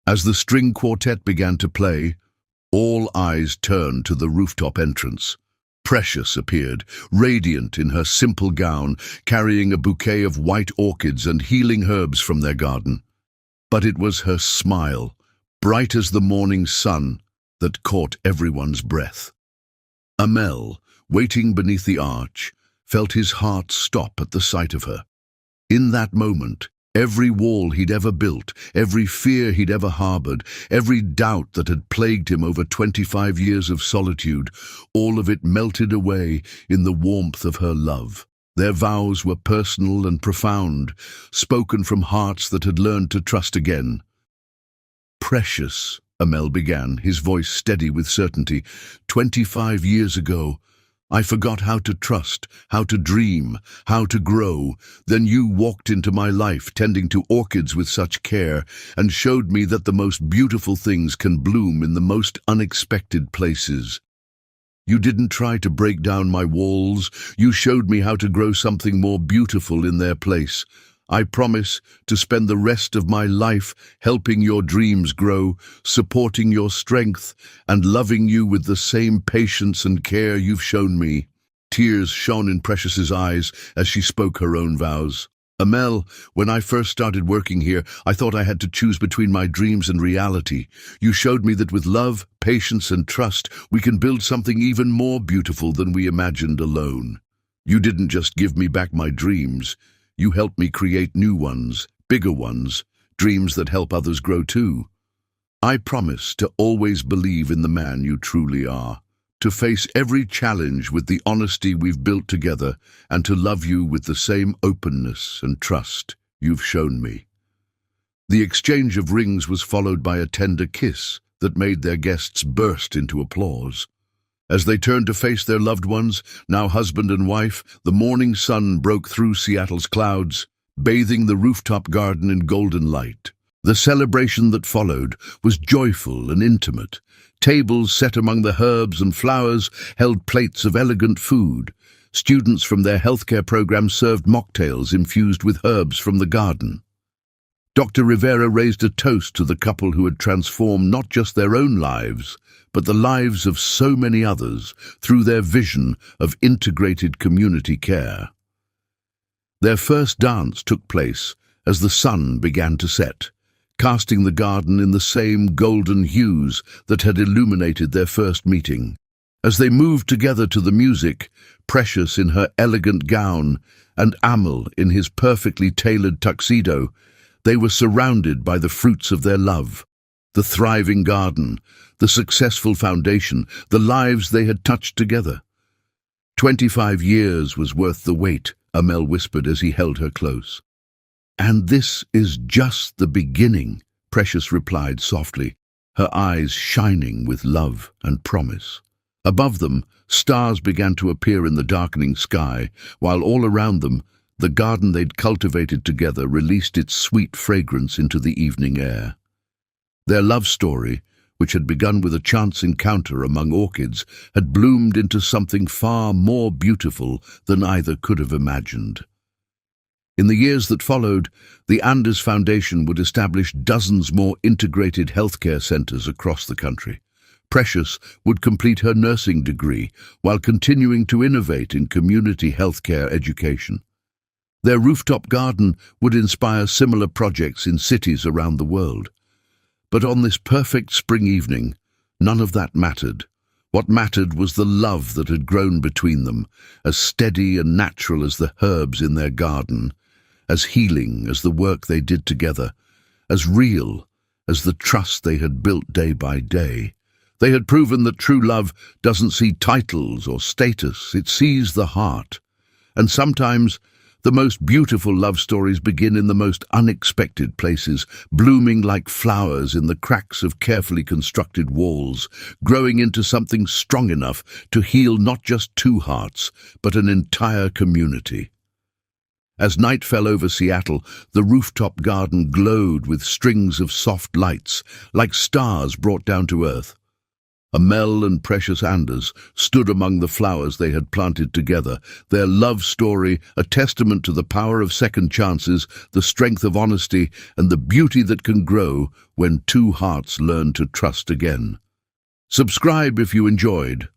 S1: As the string quartet began to play, all eyes turned to the rooftop entrance. Precious appeared, radiant in her simple gown, carrying a bouquet of white orchids and healing herbs from their garden. But it was her smile, bright as the morning sun, that caught everyone's breath. Amel, waiting beneath the arch, felt his heart stop at the sight of her. In that moment, every wall he'd ever built, every fear he'd ever harbored, every doubt that had plagued him over 25 years of solitude, all of it melted away in the warmth of her love. Their vows were personal and profound, spoken from hearts that had learned to trust again. Precious, Amel began, his voice steady with certainty. 25 years ago, I forgot how to trust, how to dream, how to grow. Then you walked into my life, tending to orchids with such care, and showed me that the most beautiful things can bloom in the most unexpected places. You didn't try to break down my walls. You showed me how to grow something more beautiful in their place. I promise to spend the rest of my life helping your dreams grow, supporting your strength, and loving you with the same patience and care you've shown me. Tears shone in Precious's eyes as she spoke her own vows. Amel, when I first started working here, I thought I had to choose between my dreams and reality. You showed me that with love, patience, and trust, we can build something even more beautiful than we imagined alone. You didn't just give me back my dreams. You helped me create new ones, bigger ones, dreams that help others grow too. I promise to always believe in the man you truly are, to face every challenge with the honesty we've built together, and to love you with the same openness and trust you've shown me. The exchange of rings was followed by a tender kiss that made their guests burst into applause. As they turned to face their loved ones, now husband and wife, the morning sun broke through Seattle's clouds, bathing the rooftop garden in golden light. The celebration that followed was joyful and intimate. Tables set among the herbs and flowers held plates of elegant food. Students from their healthcare program served mocktails infused with herbs from the garden. Dr. Rivera raised a toast to the couple who had transformed not just their own lives, but the lives of so many others through their vision of integrated community care. Their first dance took place as the sun began to set, casting the garden in the same golden hues that had illuminated their first meeting. As they moved together to the music, Precious in her elegant gown and Amel in his perfectly tailored tuxedo, they were surrounded by the fruits of their love. The thriving garden, the successful foundation, the lives they had touched together. 25 years was worth the wait, Amel whispered as he held her close. And this is just the beginning, Precious replied softly, her eyes shining with love and promise. Above them, stars began to appear in the darkening sky, while all around them, the garden they'd cultivated together released its sweet fragrance into the evening air. Their love story, which had begun with a chance encounter among orchids, had bloomed into something far more beautiful than either could have imagined. In the years that followed, the Anders Foundation would establish dozens more integrated healthcare centers across the country. Precious would complete her nursing degree while continuing to innovate in community healthcare education. Their rooftop garden would inspire similar projects in cities around the world. But on this perfect spring evening, none of that mattered. What mattered was the love that had grown between them, as steady and natural as the herbs in their garden, as healing as the work they did together, as real as the trust they had built day by day. They had proven that true love doesn't see titles or status, it sees the heart. And sometimes the most beautiful love stories begin in the most unexpected places, blooming like flowers in the cracks of carefully constructed walls, growing into something strong enough to heal not just two hearts, but an entire community. As night fell over Seattle, the rooftop garden glowed with strings of soft lights, like stars brought down to earth. Amel and Precious Anders stood among the flowers they had planted together, their love story a testament to the power of second chances, the strength of honesty, and the beauty that can grow when two hearts learn to trust again. Subscribe if you enjoyed.